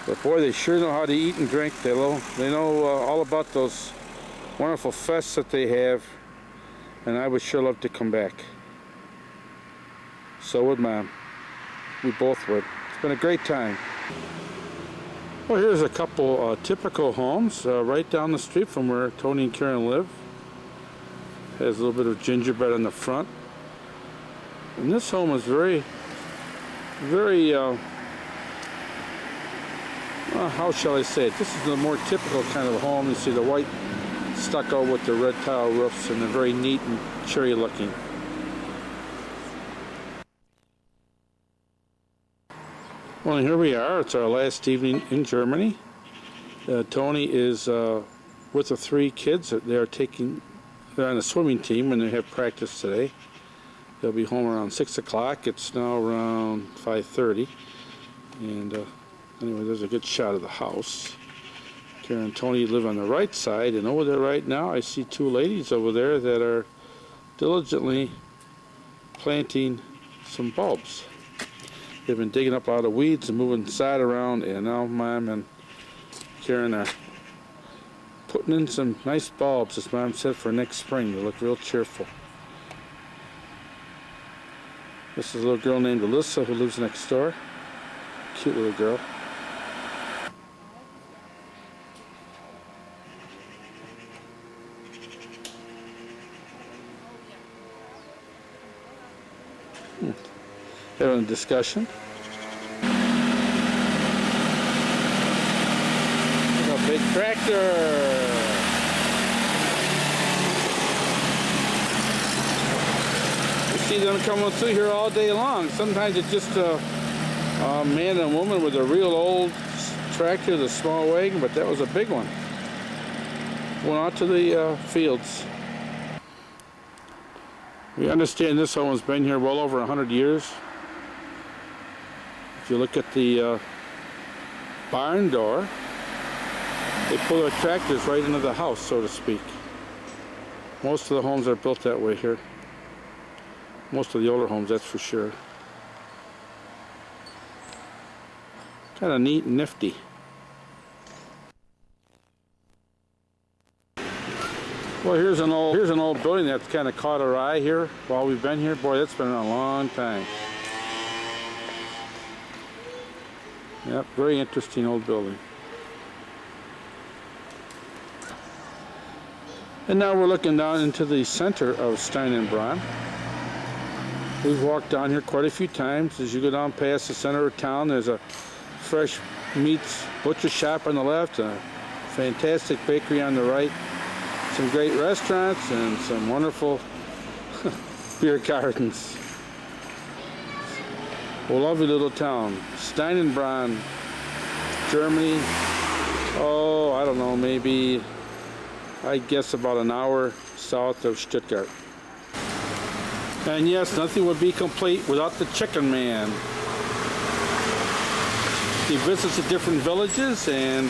A: But boy, they sure know how to eat and drink. They know all about those wonderful fests that they have. And I would sure love to come back. So would Mom. We both would. It's been a great time. Well, here's a couple typical homes right down the street from where Tony and Karen live. Has a little bit of gingerbread on the front. And this home is very, how shall I say it? This is the more typical kind of home. You see the white stucco with the red tile roofs, and they're very neat and cheery looking. Well, here we are. It's our last evening in Germany. Tony is with the 3 kids. They're on a swimming team and they have practice today. They'll be home around 6 o'clock. It's now around 5:30. And anyway, there's a good shot of the house. Karen and Tony live on the right side, and over there right now I see 2 ladies over there that are diligently planting some bulbs. They've been digging up a lot of weeds and moving sod around, and now Mom and Karen are putting in some nice bulbs, as Mom said, for next spring. They look real cheerful. This is a little girl named Alyssa who lives next door. Cute little girl. Having a discussion. Look, a big tractor. You see them coming through here all day long. Sometimes it's just a man and woman with a real old tractor, the small wagon, but that was a big one. Went out to the fields. We understand this home has been here well over 100 years. If you look at the barn door, they pull their tractors right into the house, so to speak. Most of the homes are built that way here. Most of the older homes, that's for sure. Kind of neat and nifty. Well, here's an old building that's kind of caught our eye here while we've been here. Boy, that's been a long time. Yep, very interesting old building. And now we're looking down into the center of Stein and Braun. We've walked down here quite a few times. As you go down past the center of town, there's a fresh meats butcher shop on the left, a fantastic bakery on the right, some great restaurants, and some wonderful beer gardens. A lovely little town. Stein and Braun, Germany. Oh, I don't know, maybe, I guess about an hour south of Stuttgart. And yes, nothing would be complete without the Chicken Man. He visits the different villages and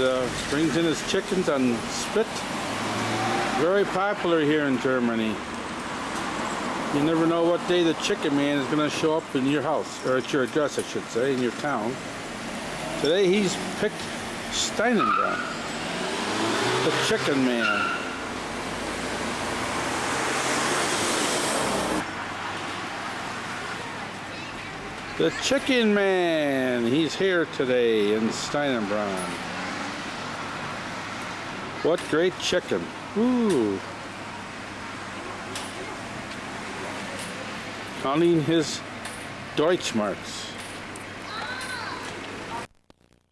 A: brings in his chickens on spit. Very popular here in Germany. You never know what day the Chicken Man is going to show up in your house, or at your address, I should say, in your town. Today he's picked Stein and Braun, the Chicken Man. The Chicken Man, he's here today in Stein and Braun. What great chicken. Ooh. Counting his Deutschmarks.